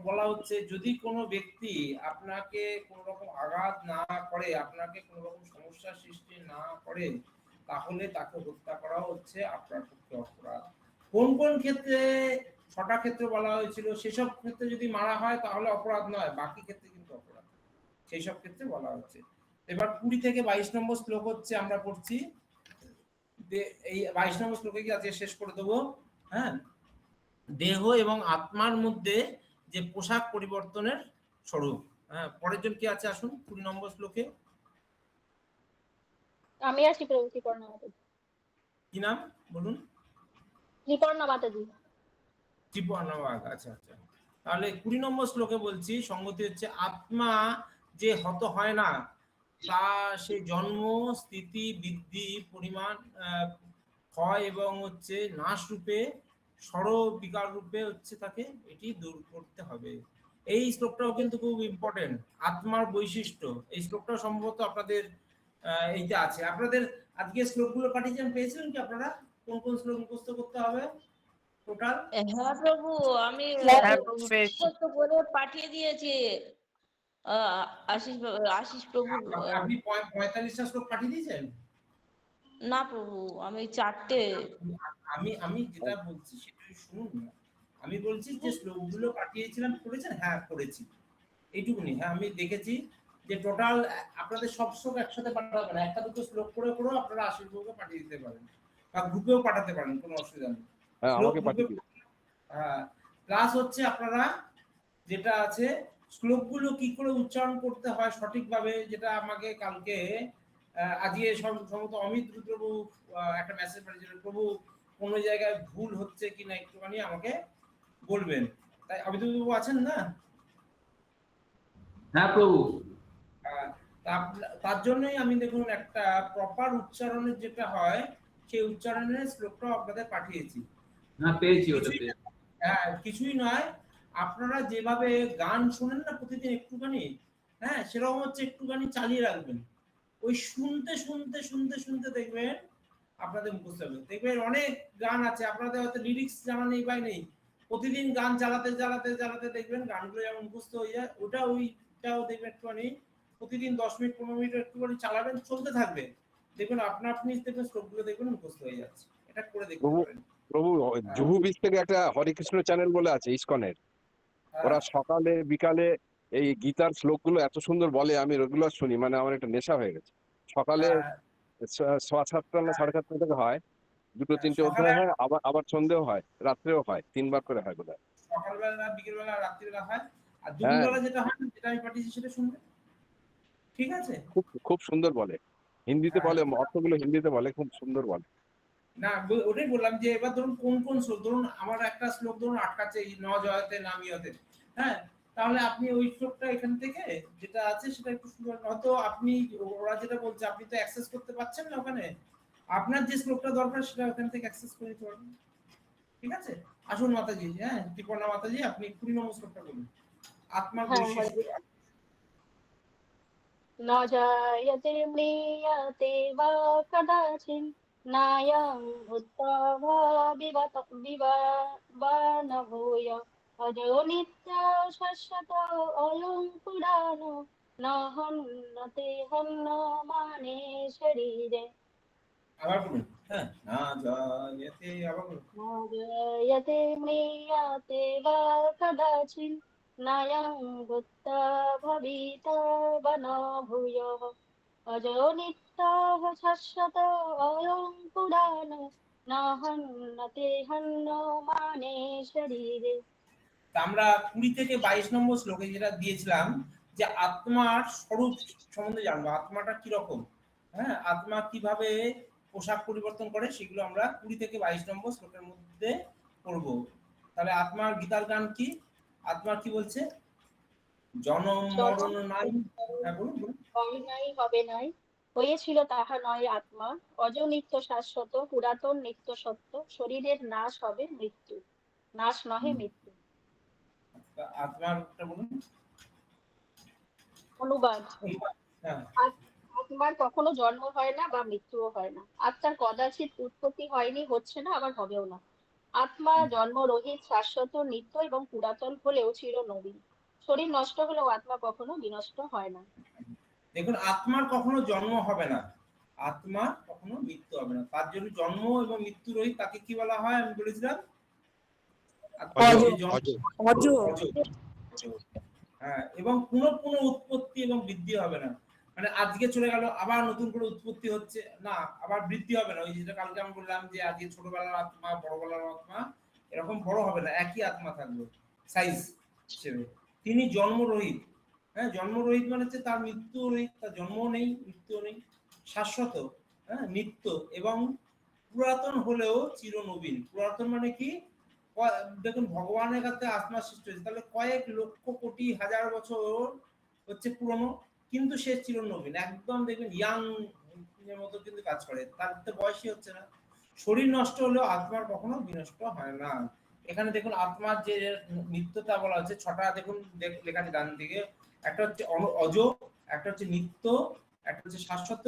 বলা হচ্ছে যদি কোনো ব্যক্তি আপনাকে কোনো রকম আঘাত না করে, আপনাকে কোনো রকম সমস্যার সৃষ্টি না করে, তাহলে তাকে হত্যা করা হচ্ছে আপনার পক্ষে অপরাধ। কোন কোন ক্ষেত্রে 6টা ক্ষেত্রে বলা হয়েছিল, সেসব ক্ষেত্রে যদি মারা হয় তাহলে অপরাধ নয়, বাকি ক্ষেত্রে কিন্তু অপরাধ, সেই সব ক্ষেত্রে বলা হচ্ছে। এবার 20 থেকে 22 নম্বর শ্লোক হচ্ছে আমরা পড়ছি। এই 22 নম্বর শ্লোকে কি আছে শেষ করে দেবো। হ্যাঁ, দেহ এবং আত্মার মধ্যে যে পোশাক পরিবর্তনের স্বরূপ। হ্যাঁ, পরের জন কি আছে আসুন 20 নম্বর শ্লোকে। আমি আছি প্রভু, ত্রিকর্ণা মাতাজি। কি নাম বলুন? ত্রিকর্ণা মাতাজি। ত্রিপর্ণা বাঘ, আচ্ছা আচ্ছা। তাহলে 20 নম্বর শ্লোকে বলছি সংগতি হচ্ছে আত্মা যে হত হয় না, তা সে জন্ম স্থিতি বৃদ্ধি পরিমাণ ক্ষয় এবং হচ্ছে নাশ রূপে সর বিকার রূপে হচ্ছে তাকে এটি দূর করতে হবে। এই শ্লোকটাও কিন্তু খুব ইম্পর্টেন্ট, আত্মার বৈশিষ্ট্য। এই শ্লোকটাও সম্ভবত আপনাদের এইটা আছে। আপনাদের আজকে শ্লোকগুলো পাঠিয়েছেন, পেয়েছিলেন কি আপনারা? কোন কোন শ্লোক মুখস্থ করতে হবে টোটাল? হ্যাঁ প্রভু, আমি তো বলে পাঠিয়ে দিয়েছি আশিস প্রভু। আপনি 45টা শ্লোক পাঠিয়ে দিয়েছেন? না প্রভু, আমি 4টে। আমি যেটা বলছি সেটা শুনুন না। আমি বলছি যে শ্লোকগুলো পাঠিয়েছিলাম, পড়েছেন? হ্যাঁ পড়েছি, এইটুকুনি। হ্যাঁ, আমি দেখেছি যে টোটাল আপনাদের সব শ্লোক একসাথে পাঠাবেন, একটা দুটো শ্লোক করে করেও আপনারা আশীর্বাদকে পাঠিয়ে দিতে পারেন বা গ্রুপেও পাঠাতে পারেন, কোনো অসুবিধা নেই। হ্যাঁ, আমাকে পাঠিয়ে দিন। হ্যাঁ, প্লাস হচ্ছে আপনারা যেটা আছে শ্লোকগুলো কি করে উচ্চারণ করতে হয় সঠিকভাবে, যেটা আমাকে কালকে আজকে সম্ভবত অমিত রুদ্রবাবু একটা মেসেজ পাঠিয়েছিলেন, প্রভু কোনো জায়গায় ভুল হচ্ছে কিনা একটুখানি আমাকে বলবেন। তাই অমিত বাবু আছেন না? হ্যাঁ প্রভু। তার জন্যই আমি দেখুন একটা প্রপার উচ্চারণের যেটা হয় সেই উচ্চারণের শ্লোকটাও আপনাদের পাঠিয়েছি। হ্যাঁ পেয়েছি ওটা পেয়েছি। হ্যাঁ, কিছুই নয়, আপনারা যেভাবে গান শোনেন না প্রতিদিন একটুখানি, হ্যাঁ সেরকম হচ্ছে একটুখানি চালিয়ে রাখবেন। ওই শুনতে শুনতে শুনতে শুনতে দেখবেন আপনাদের মুখস্থ হবে। দেখবেন অনেক গান আছে আপনাদের হয়তো লিরিক্স জানা নেই বা নেই, প্রতিদিন গান চালাতে চালাতে চালাতে দেখবেন গানগুলো যেমন মুখস্থ হয়ে যায়। ওইটাও দেখবেন একটুখানি প্রতিদিন 10 মিনিট 15 মিনিট একটুখানি চালাবেন, চলতে থাকবে, দেখবেন আপনি দেখবেন শ্লোকগুলো দেখবেন মুখস্থ হয়ে যাচ্ছে। এটা করে দেখতে প্রভু পারেন। প্রভু জুহু বিচ থেকে একটা হরে কৃষ্ণ চ্যানেল বলে আছে ইসকনের, ওরা সকালে বিকালে এই গীতার শ্লোকগুলো এত সুন্দর বলে, আমি রেগুলার শুনি, মানে আমার একটা নেশা হয়ে গেছে। সকালে 7টা না 7:30 থেকে হয়, 2-3টে অধ্যায় হয়, আবার সন্ধ্যেও হয়, রাত্রেও হয়, 3বার করে হয় বোধহয়। সকালবেলা, বিকেলবেলা, রাত্রিবেলা হয়। আর হ্যাঁ দুপুরবেলা যেটা হয়, যেটা আমি পাঠিয়েছি সেটা শুনবেন। ঠিক আছে? খুব খুব সুন্দর বলে, হিন্দিতে হ্যাঁ, বলে, অর্থগুলো হিন্দিতে বলে, খুব সুন্দর বলে। না ওটাই বললাম যে এবার ধরুন কোন কোন শ্লোক, ধরুন আমার একটা শ্লোক ধরুন আটকাচ্ছে এই ন জয়তে নামিয়তে, হ্যাঁ তাহলে আপনি ওই শ্লোকটা এখান থেকে যেটা আছে সেটা একটু শুনবেন। হয়তো আপনি ওরা যেটা বলছে আপনি তো অ্যাক্সেস করতে পারছেন না ওখানে, আপনার যে শ্লোকটা দরকার সেটা ওখান থেকে অ্যাক্সেস করে নিতে পারবেন। ঠিক আছে? আসুন মাতাজি, হ্যাঁ ত্রিপর্ণা মাতাজি, আপনি 20 নম্বর শ্লোকটা বলুন। আত্মার হ্যাঁ, বৈশিষ্ট্য। न जायते म्रियते वा कदाचित् नायं भूत्वा वा वा न भूय अजो नित्य शाश्वत अयं पुराणो न हन्यते हन्यमाने शरीरे আবার বলুন, হ্যাঁ না জয়তে, আবার বলুন। न जायते म्रियते वा कदाचित् नायं भूत्वा भविता वा न भूयः अजो नित्यः शाश्वत अयं पुराणो न हन्यते हन्यमाने शरीरे। তা আমরা 20 থেকে 22 নম্বর শ্লোকে যেটা দিয়েছিলাম যে আত্মার স্বরূপ সম্বন্ধে জানবো, আত্মাটা কি রকম, হ্যাঁ আত্মা কিভাবে পোশাক পরিবর্তন করে, সেগুলো আমরা 20 থেকে 22 নম্বর শ্লোকের মধ্যে পড়ব। তাহলে আত্মার গীতার গান কি, আত্মার কি বলছে? জনম মরণ নাই। হ্যাঁ বলুন বলুন। হয় নাই হবে নাই, হয়েছিল তাহা নয় আত্মা, অজ নিত্য শাশ্বত পুরাতন নিত্য সত্য, শরীরের নাশ হবে মৃত্যু, নাশ নহে মৃত্যু। আত্মারটা বলুন। অনুবাদ। হ্যাঁ আত্মার কখনো জন্ম হয় না বা মৃত্যুও হয় না, আত্মার কদাচিৎ উৎপত্তি হয়নি, হচ্ছে না, আবার হবেও না। আত্মা জন্মরহিত, শাশ্বত, নিত্য এবং পুরাতন হলেও চির নবীন। শরীর নষ্ট হলেও আত্মা কখনো বিনষ্ট হয় না। দেখুন, আত্মার কখনো জন্ম হবে না, আত্মা কখনো মৃত্যু হবে না। তার জন্য জন্ম এবং মৃত্যু রহিত তাকে কি বলা হয় আমি বলেছিলাম? হ্যাঁ, এবং পুনঃ উৎপত্তি এবং বৃদ্ধি হবে না, মানে আজকে চলে গেল আবার নতুন করে উৎপত্তি হচ্ছে না, আবার বৃদ্ধি হবে না। ওই যেটা কালকে আমি বললাম যে আজকে ছোটবেলার আত্মা বড়বেলার আত্মা এরকম বড় হবে না, একই আত্মা থাকবে সাইজ হিসেবে। তিনি জন্মরহিত, হ্যাঁ জন্মরহিত মানে হচ্ছে তার মৃত্যু রহিত, তার জন্মও নেই মৃত্যুও নেই, শাশ্বত, হ্যাঁ নিত্য এবং পুরাতন হলেও চিরনবীন। পুরাতন মানে কি? দেখুন ভগবানের কাছে আত্মা সৃষ্টি হয়েছে, তাহলে কয়েক লক্ষ কোটি হাজার বছর হচ্ছে পুরনো, কিন্তু সে চিরনবীন, একদম দেখবেন ইয়াং এর মতো কিন্তু কাজ করে, তার তো বয়সই হচ্ছে না। শরীর নষ্ট হলেও আত্মার কখনো বিনষ্ট হয় না। এখানে দেখুন আত্মার যে নিত্যতা বলা হচ্ছে, 6টা দেখুন লেখা আছে ডান দিকে, একটা হচ্ছে অজ, একটা হচ্ছে নিত্য, একটা হচ্ছে শাশ্বত,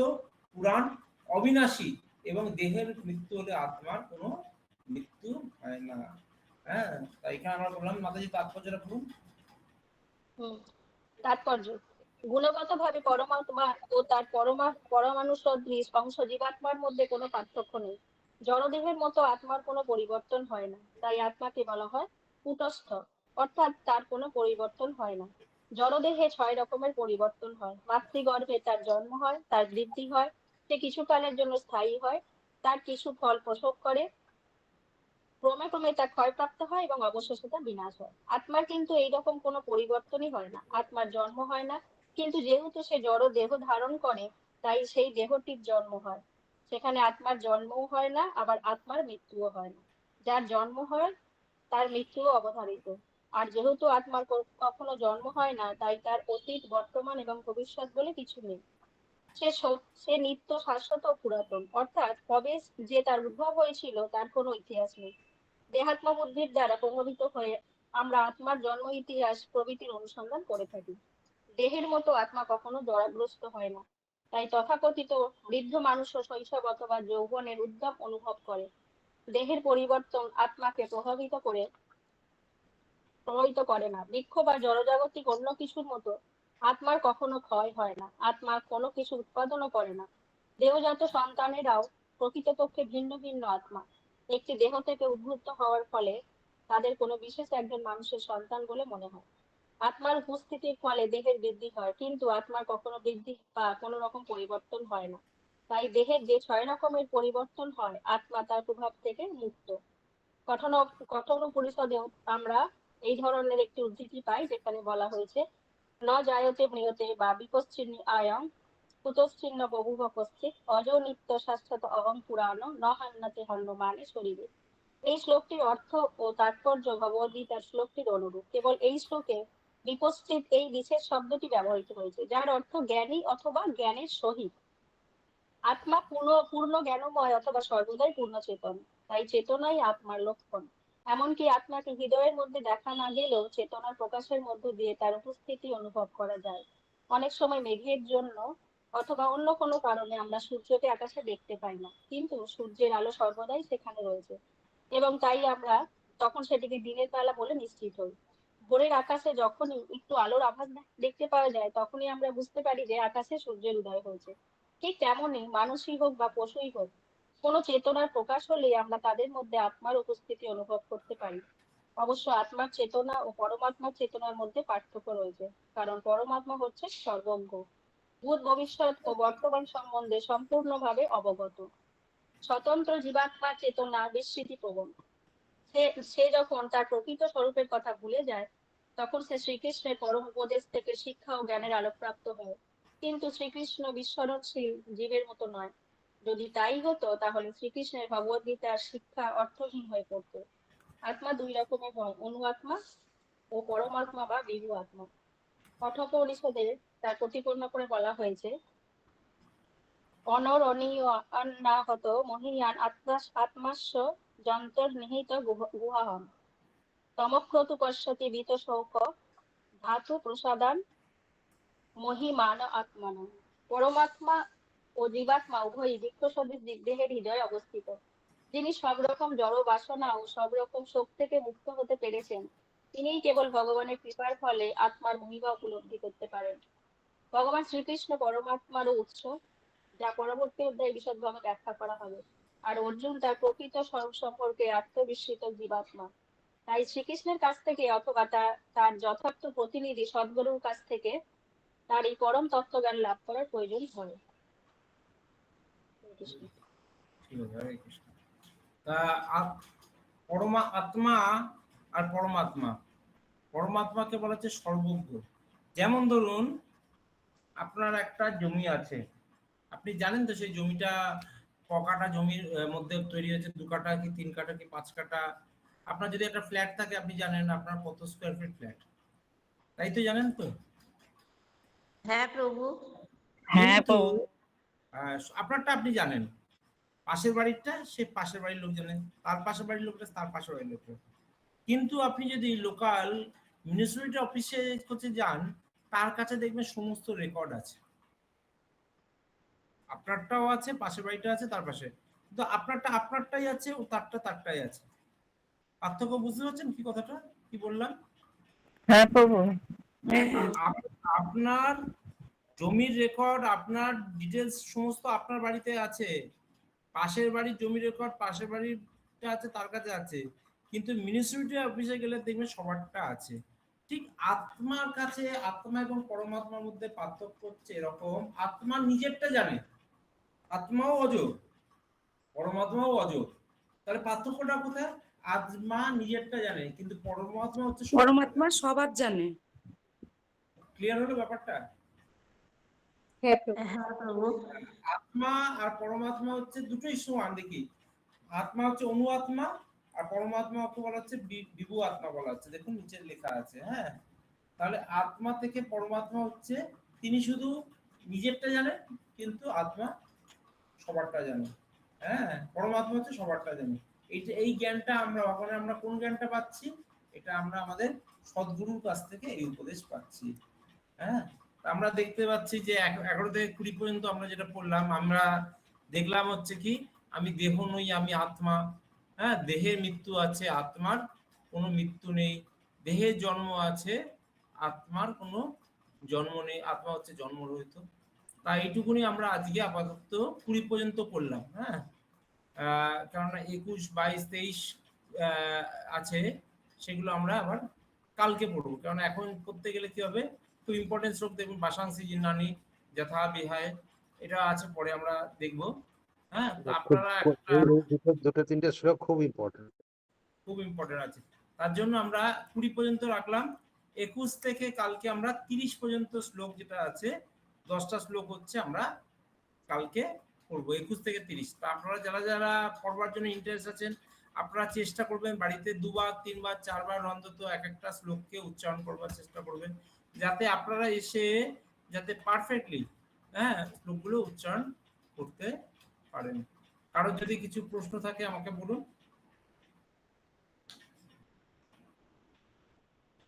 পুরাণ, অবিনাশী এবং দেহের মৃত্যু হলে আত্মার কোনো মৃত্যু হয় না। হ্যাঁ, তাই এখানে আমরা বললাম মাতাজি তাৎপর্যটা বলুন। তাৎপর্য: গুণগতভাবে পরমাত্মা ও তার পরমাণু সদৃশ অংশ জীবাত্মার মধ্যে কোনো পার্থক্য নেই। জড়দেহের মতো আত্মার কোনো পরিবর্তন হয় না, তাই আত্মাকে বলা হয় কূটস্থ, অর্থাৎ তার কোনো পরিবর্তন হয় না। জড়দেহে 6 রকমের পরিবর্তন হয়। মাতৃগর্ভে তার জন্ম হয়, তার বৃদ্ধি হয়, সে কিছুকালের জন্য স্থায়ী হয়, তার কিছু ফল প্রসব করে, ক্রমে ক্রমে তা ক্ষয়প্রাপ্ত হয় এবং অবশেষে তা বিনাশ হয়। আত্মার কিন্তু এইরকম কোনো পরিবর্তনই হয় না, আত্মার জন্ম হয় না, কিন্তু যেহেতু সে জড় দেহ ধারণ করে, তাই সেই দেহটির জন্ম হয়। সেখানে আত্মার জন্মও হয় না, আবার আত্মার মৃত্যুও হয় না। যার জন্ম হয় তার মৃত্যুও অবধারিত। আর যেহেতু আত্মার কখনো জন্ম হয় না, তাই তার অতীত, বর্তমান এবং ভবিষ্যৎ বলে কিছু নেই। সে নিত্য শাশ্বত ও পুরাতন, অর্থাৎ কবে যে তার উদ্ভব হয়েছিল তার কোনো ইতিহাস নেই। দেহাত্ম বুদ্ধির দ্বারা প্রভাবিত হয়ে আমরা আত্মার জন্ম ইতিহাস প্রভৃতির অনুসন্ধান করে থাকি। দেহের মতো আত্মা কখনো জড়াগ্রস্ত হয় না। তাই তথাকথিত বৃদ্ধ মানুষও শৈশব অথবা যৌবনের উদ্যম অনুভব করে। দেহের পরিবর্তন আত্মাকে প্রভাবিত করে না। বৃক্ষ বা জড়জাগতিক অন্য কিছুর মতো আত্মার কখনো ক্ষয় হয় না। আত্মা কোনো কিছু উৎপাদনও করে না। দেহজাত সন্তানেরাও প্রকৃতপক্ষে ভিন্ন ভিন্ন আত্মা। একটি দেহ থেকে উদ্ভূত হওয়ার ফলে তাদের কোনো বিশেষ একজন মানুষের সন্তান বলে মনে হয়। আত্মার উপস্থিতির ফলে দেহের বৃদ্ধি হয়, কিন্তু আত্মার কখনো বৃদ্ধি বা কোনো রকম পরিবর্তন হয় না। তাই দেহের যে 6 রকমের পরিবর্তন হয়, আত্মা তার প্রভাব থেকে মুক্ত। কঠোপনিষদেও আমরা এই ধরনের একটি উদ্ধৃতি পাই, যেখানে বলা হয়েছে, ন জায়তে ম্রিয়তে বা বিপশ্চিন্নি আয়ং কুতশ্চিন্ন বহুভপস্থিত অজো নিত্য শাশ্বত অহং পুরাণ ন হান্নাতে হন্যমানে শরীরে। এই শ্লোকটির অর্থ ও তাৎপর্য ভগবদ্গীতার শ্লোকটির অনুরূপ। কেবল এই শ্লোকে বিপস্থিত এই বিশেষ শব্দটি ব্যবহৃত হয়েছে, যার অর্থ জ্ঞানী অথবা জ্ঞানের সহিত। আত্মা পূর্ণ জ্ঞানময় অথবা সর্বদাই পূর্ণ চেতন। তাই চেতনাই আত্মার লক্ষণ। এমনকি আত্মাকে হৃদয়ের মধ্যে দেখা না গেলেও চেতনার প্রকাশের মধ্য দিয়ে তার উপস্থিতি অনুভব করা যায়। অনেক সময় মেঘের জন্য অথবা অন্য কোনো কারণে আমরা সূর্যকে আকাশে দেখতে পাই না, কিন্তু সূর্যের আলো সর্বদাই সেখানে রয়েছে, এবং তাই আমরা তখন সেটিকে দিনের বেলা বলে নিশ্চিত হই। ভোরের আকাশে যখনই একটু আলোর আভাস দেখতে পাওয়া যায়, তখনই আমরা বুঝতে পারি যে আকাশে সূর্যের উদয় হয়েছে। ঠিক তেমনই মানুষই হোক বা পশুই হোক, কোনো চেতনার প্রকাশ হলে আমরা তাদের মধ্যে আত্মার উপস্থিতি অনুভব করতে পারি। অবশ্য আত্মার চেতনা ও পরমাত্মার চেতনার মধ্যে পার্থক্য রয়েছে, কারণ পরমাত্মা হচ্ছে সর্বজ্ঞ, ভূত ভবিষ্যৎ ও বর্তমান সম্বন্ধে সম্পূর্ণভাবে অবগত। স্বতন্ত্র জীবাত্মার চেতনা বিস্মৃতি প্রবণ। সে যখন তার প্রকৃত স্বরূপের কথা ভুলে যায়, তখন সে শ্রীকৃষ্ণের পরম উপদেশ থেকে শিক্ষা ও জ্ঞানের আলোকপ্রাপ্ত হয়। কিন্তু শ্রীকৃষ্ণ বিস্মরণশীল জীবের মতো নয়। যদি তাই হতো, তাহলে শ্রীকৃষ্ণের ভগবদ্গীতার শিক্ষা অর্থহীন হয়ে পড়ত। আত্মা 2 রকমের হয়, অনুআত্মা ও পরমাত্মা বা বিভু আত্মা। কঠোপনিষদে তার প্রতিপন্ন করে বলা হয়েছে, অনরণীয় অনাহত মহীয়ান আত্মাস্য যন্তর্নিহিত গুহাহম তমক্রতু পশ্যতি বিত শৌক ধাতু প্রসাদান মহিমান আত্মান। পরমাত্মা ও জীবাত্মা উভয়ই বৃক্ষ সদৃশ দেহের হৃদয়ে অবস্থিত। যিনি সব রকম জড় বাসনা ও সব রকম শোক থেকে মুক্ত হতে পেরেছেন, তিনিই কেবল ভগবানের কৃপার ফলে আত্মার মহিমা উপলব্ধি করতে পারেন। ভগবান শ্রীকৃষ্ণ পরমাত্মারও উৎস, যা পরবর্তী অধ্যায়ে বিশদভাবে ব্যাখ্যা করা হবে। আর অর্জুন তার প্রকৃত স্বরূপ সম্পর্কে আত্মবিস্মৃত জীবাত্মা। তাই শ্রীকৃষ্ণের কাছ থেকে অথবা তার যথার্থ প্রতিনিধি সদ্গুরুর কাছ থেকে তার এই পরম তত্ত্বজ্ঞান লাভ করার প্রয়োজন হয়। ঠিক আছে, হরে কৃষ্ণ। তা পরমা আত্মা আর পরমাত্মা, পরমাত্মাকে বলা হচ্ছে সর্বজ্ঞ। যেমন ধরুন, আপনার একটা জমি আছে, আপনি জানেন তো সেই জমিটা ক কাঠা জমির মধ্যে তৈরি হয়েছে, 2 কাঠা কি 3 কাঠা কি 5 কাঠা। আপনার যদি একটা ফ্ল্যাট থাকে, আপনি জানেন আপনার কত স্কোয়ার ফিট ফ্ল্যাট, তাই তো জানেন তো? হ্যাঁ প্রভু। হ্যাঁ কিন্তু প্রভু। আপনারটা আপনি জানেন, পাশের বাড়িরটা সে পাশের বাড়ির লোক জানেন, তার পাশের বাড়ির লোকটা তার পাশের বাড়ির লোক। কিন্তু আপনি যদি লোকাল মিউনিসিপ্যালিটি অফিসে করতে যান, তার কাছে দেখবেন সমস্ত রেকর্ড আছে, আপনারটাও আছে, পাশের বাড়িটা আছে, তার পাশে, কিন্তু আপনারটা আপনারটাই আছে ও তারটা তারটাই আছে। পার্থক্য বুঝতে পারছেন কি কথাটা কি বললাম? হ্যাঁ প্রভু। আপনার জমির রেকর্ড, আপনার ডিটেলস সমস্ত আপনার বাড়িতে আছে, পাশের বাড়ির জমির রেকর্ড পাশের বাড়িটা আছে, তার কাছে আছে, কিন্তু মিউনিসিপ্যালিটি অফিসে গেলে দেখবেন সবারটা আছে। ঠিক আত্মার কাছে আত্মা এবং পরমাত্মার মধ্যে পার্থক্য হচ্ছে এরকম, আত্মা নিজেরটা জানে, আত্মাও অজর, পরমাত্মাও অজর। তাহলে পার্থক্যটা কোথায়? আত্মা নিজেরটা জানে, কিন্তু পরমাত্মা হচ্ছে পরমাত্মা সবার জানে। ক্লিয়ার হলো ব্যাপারটা? হ্যাঁ প্রভু। আত্মা আর পরমাত্মা হচ্ছে দুটোই সমান। দেখি, আত্মা হচ্ছে অনু আত্মা, আর পরমাত্মাকে বলা হচ্ছে বিভু আত্মা বলা হচ্ছে। দেখুন নিচে লেখা আছে। হ্যাঁ, তাহলে আত্মা থেকে পরমাত্মা হচ্ছে তিনি শুধু নিজেরটা জানেন, কিন্তু আত্মা সবারটা জানে। হ্যাঁ, পরমাত্মা হচ্ছে সবারটা জানে। এই জ্ঞানটা আমরা ওখানে আমরা কোন জ্ঞানটা পাচ্ছি? এটা আমরা আমাদের সদ্গুরুর কাছ থেকে এই উপদেশ পাচ্ছি। হ্যাঁ, আমরা দেখতে পাচ্ছি যে 11 থেকে 20 পর্যন্ত আমরা যেটা পড়লাম, আমরা দেখলাম হচ্ছে কি আমি দেহ নই, আমি আত্মা। হ্যাঁ, দেহের মৃত্যু আছে, আত্মার কোনো মৃত্যু নেই। দেহের জন্ম আছে, আত্মার কোনো জন্ম নেই। আত্মা হচ্ছে জন্মরহিত। তাই এইটুকুনি আমরা আজকে আপাতত 20 পর্যন্ত পড়লাম। হ্যাঁ, কেননা 21, 22, 23 আছে, সেগুলো আমরা আবার কালকে পড়বো। কারণ এখন করতে গেলে কি হবে, খুব ইম্পর্টেন্ট শ্লোক দেখুন, বাসাংসি জিন্নানি যথা বিহায়, এটা আছে, পরে আমরা দেখবো। হ্যাঁ, তো আপনারা দুটো তিনটে শ্লোক খুব ইম্পর্টেন্ট। খুব ইম্পর্টেন্ট আছে, তার জন্য আমরা 20 পর্যন্ত রাখলাম। 21 থেকে কালকে আমরা 30 পর্যন্ত শ্লোক যেটা আছে, 10টা শ্লোক হচ্ছে আমরা কালকে পড়বো 21 থেকে 30। তা আপনারা যারা যারা পড়বার জন্য ইন্টারেস্ট আছেন, আপনারা চেষ্টা করবেন বাড়িতে 2 বার 3 বার 4 বার অন্তত এক একটা শ্লোককে উচ্চারণ করবার চেষ্টা করবেন, যাতে আপনারা এসে যাতে পারফেক্টলি শ্লোকগুলো উচ্চারণ করতে পারেন। কারো যদি কিছু প্রশ্ন থাকে আমাকে বলুন।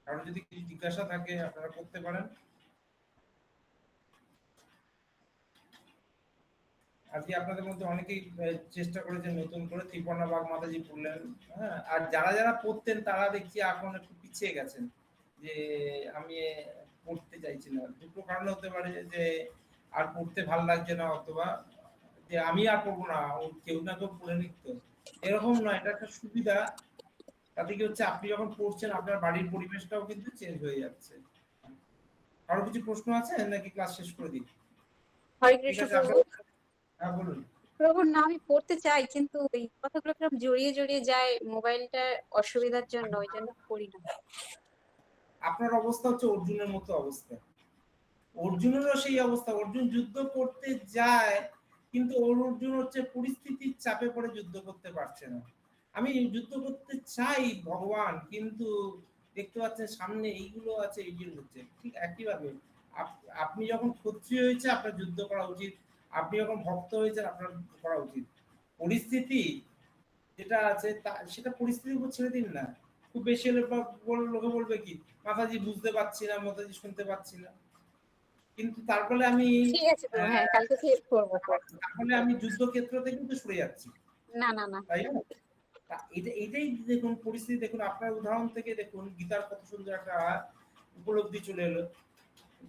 কারো যদি কিছু জিজ্ঞাসা থাকে আপনারা করতে পারেন। আজকে আপনাদের মধ্যে অনেকেই চেষ্টা করেছেন নতুন করে ত্রিপর্ণা বাগ মাতাজি পড়লেন। হ্যাঁ, আর যারা যারা পড়তেন তারা দেখছি এখন একটু পিছিয়ে গেছেন, যে আমি পড়তে চাইছি না। দুটো কারণ হতে পারে, যে আর পড়তে ভালো লাগছে না, অথবা যে আমি আর পড়বো না, কেউ না কেউ পড়ে নিত, এরকম নয়। এটা একটা সুবিধা। তাতে কি হচ্ছে, আপনি যখন পড়ছেন আপনার বাড়ির পরিবেশটাও কিন্তু চেঞ্জ হয়ে যাচ্ছে। আরো কিছু প্রশ্ন আছে নাকি ক্লাস শেষ করে দিই? হরে কৃষ্ণ প্রভু। হ্যাঁ বলুন। প্রভু, না আমি পড়তে চাই, কিন্তু এই কথাগুলো কিরকম জড়িয়ে জড়িয়ে যায় মোবাইলটা, অসুবিধার জন্য ওই জন্য পড়ি না। আপনার অবস্থা হচ্ছে অর্জুনের মতো অবস্থা। অর্জুনেরও সেই অবস্থা। অর্জুন যুদ্ধ করতে যায়, কিন্তু অর্জুন হচ্ছে পরিস্থিতির চাপে পড়ে যুদ্ধ করতে পারছে না। আমি যুদ্ধ করতে চাই ভগবান, কিন্তু দেখতে পাচ্ছেন সামনে এইগুলো আছে, এইগুলো হচ্ছে। ঠিক একইভাবে আপনি যখন ক্ষত্রিয় হয়েছে আপনার যুদ্ধ করা উচিত, আপনি যখন ভক্ত হয়েছেন আপনার করা উচিত। পরিস্থিতি যেটা আছে সেটা পরিস্থিতির উপর ছেড়ে দিন না। খুব বেশি হলে লোকে বলবে কি, মাতাজি বুঝতে পারছি না, মাতাজি শুনতে পাচ্ছি না, কিন্তু তারপরে আমি ঠিক আছে প্রভু, হ্যাঁ কালকে থেকে পড়বো। তাহলে আমি যুদ্ধক্ষেত্রতে কিন্তু সরে যাচ্ছি, না না না, তাই না? এটাই দেখুন পরিস্থিতি। দেখুন আপনার উদাহরণ থেকে দেখুন গীতার কত সুন্দর একটা উপলব্ধি চলে এলো,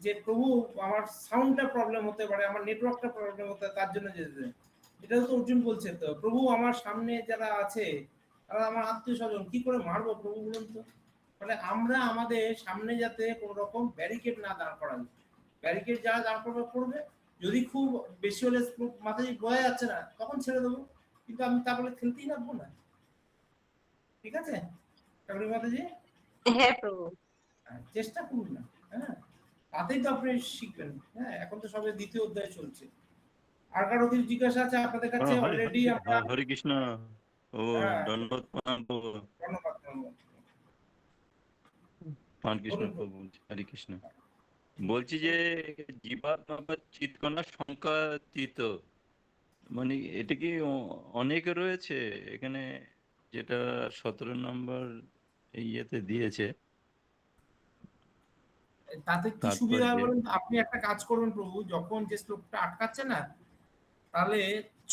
যে প্রভু আমার সাউন্ডটা প্রবলেম হতে পারে, আমার নেটওয়ার্কটা প্রবলেম হতে পারে, তার জন্য যেতে। এটাও তো অর্জুন বলছে, তো প্রভু আমার সামনে যারা আছে তারা আমার আত্মীয় স্বজন, কি করে মারবো প্রভু বলুন তো। মানে আমরা আমাদের সামনে যাতে কোন রকম ব্যারিকেড না দাঁড় করাই। ব্যারিকেড যারা দাঁড় করবে, যদি খুব বেশি হলে মাথায় বয়ে যাচ্ছে না, তখন ছেড়ে দেবো, কিন্তু আমি তারপরে খেলতেই লাগবো না। ঠিক আছে ঠাকুর মাতাজি? হ্যাঁ প্রভু, চেষ্টা করুন না। হ্যাঁ, তাতেই তো আপনি শিখবেন। হ্যাঁ, এখন তো সবে 2য় অধ্যায় চলছে। আর কারো কিছু জিজ্ঞাসা আছে আপনাদের কাছে? অলরেডি আমরা হরে কৃষ্ণ। ও ধন্যবাদ প্রভু। ধন্যবাদ। হরে কৃষ্ণ প্রভু। হরে কৃষ্ণ। বলছি যে জীবাত্মা বা চিৎকণা সংখ্যাতীত, মানে এটা কি অনেক রয়েছে এখানে, যেটা 17 নম্বর ইয়েতে দিয়েছে? তাতে কি সুবিধা হয় বলুন? আপনি একটা কাজ করবেন প্রভু, যখন যে শ্লোকটা আটকাচ্ছে না, তাহলে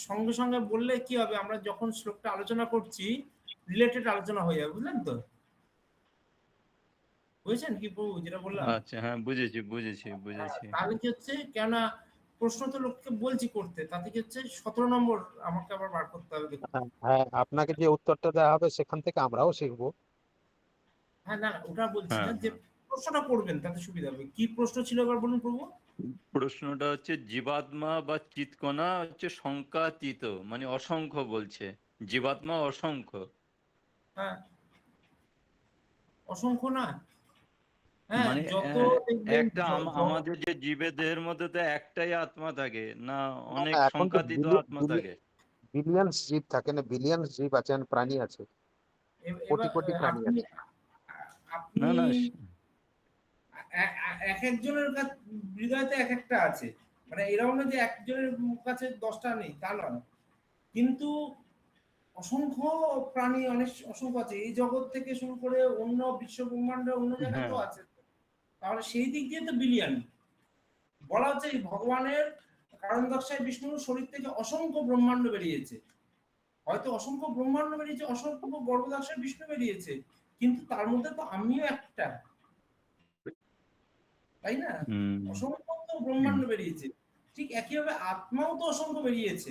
সঙ্গে সঙ্গে বললে কি হবে, আমরা যখন শ্লোকটা আলোচনা করছি রিলেটেড আলোচনা হয়ে যাবে, বুঝলেন তো? বুঝেছেন কি প্রভু যেটা বললাম? আচ্ছা, হ্যাঁ বুঝেছি। তাহলে কি হচ্ছে, কেন প্রশ্ন তো লোককে বলছি করতে, তাতে কি হচ্ছে 17 নম্বর আমাকে আবার বার করতে হবে। হ্যাঁ, আপনাকে যে উত্তরটা দেওয়া হবে সেখান থেকে আমরাও শিখবো। হ্যাঁ, না ওটা বলছি না, যে প্রশ্নটা করবেন তাতে সুবিধা হবে। কি প্রশ্ন ছিল এবার বলুন প্রভু? প্রশ্নটা হচ্ছে জীবাত্মা বা চিৎকণা হচ্ছে সংখ্যাতীত, মানে অসংখ্য বলছে, জীবাত্মা অসংখ্য। হ্যাঁ, অসংখ্য না। হ্যাঁ, মানে যত একটা আমাদের যে জীবের দেহের মধ্যে তো একটাই আত্মা থাকে না, অনেক এখন তো সংখ্যাতীত আত্মা থাকে। বিলিয়নস জীব থাকে না, বিলিয়নস জীব আছেন, প্রাণী আছে, কোটি কোটি প্রাণী আছে। আপনি এক একজনের হৃদয়তে এক একটা আছে। মানে এরকম না যে একজনের কাছে 10টা নেই, তা নয়, কিন্তু অসংখ্য প্রাণী অসংখ্য আছে এই জগৎ থেকে শুরু করে অন্য বিশ্ব ব্রহ্মাণ্ডের অন্য জায়গায় তো আছে। তাহলে সেই দিক দিয়ে তো বিলিয়ন বলা হচ্ছে ভগবানের কারণ দর্শায় বিষ্ণুর শরীর থেকে অসংখ্য ব্রহ্মাণ্ড বেরিয়েছে। হয়তো অসংখ্য ব্রহ্মাণ্ড বেরিয়েছে, অসংখ্য গর্ভদর্শায় বিষ্ণু বেরিয়েছে, কিন্তু তার মধ্যে তো আমিও একটা, তাই না? অসংখ্য তো ব্রহ্মাণ্ড বেরিয়েছে, ঠিক একইভাবে আত্মাও তো অসংখ্য বেরিয়েছে।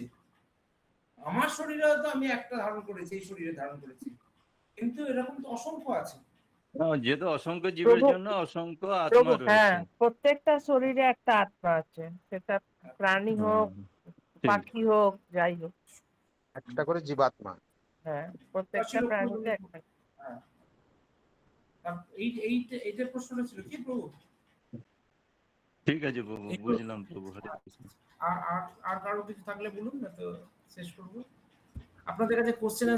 আমার শরীরে হয়তো আমি একটা ধারণ করেছি, এই শরীরে ধারণ করেছি, কিন্তু এরকম তো অসংখ্য আছে। যেহেতু অসংখ্য জীবের জন্য অসংখ্য আত্মা রয়েছে। হ্যাঁ, প্রত্যেকটা শরীরে একটা আত্মা আছে, সেটা প্রাণী হোক, পাখি হোক, যাই হোক, একটা করে জীবাত্মা। হ্যাঁ, প্রত্যেকটা প্রাণীতে একটা। এইটার প্রশ্নটা ছিল কি প্রভু? ঠিক আছে প্রভু, বুঝলাম প্রভু। হরে কৃষ্ণ। আর কারো কিছু থাকলে বলুন, না তো শেষ করবো। আপনাদের কাছে কোশ্চেন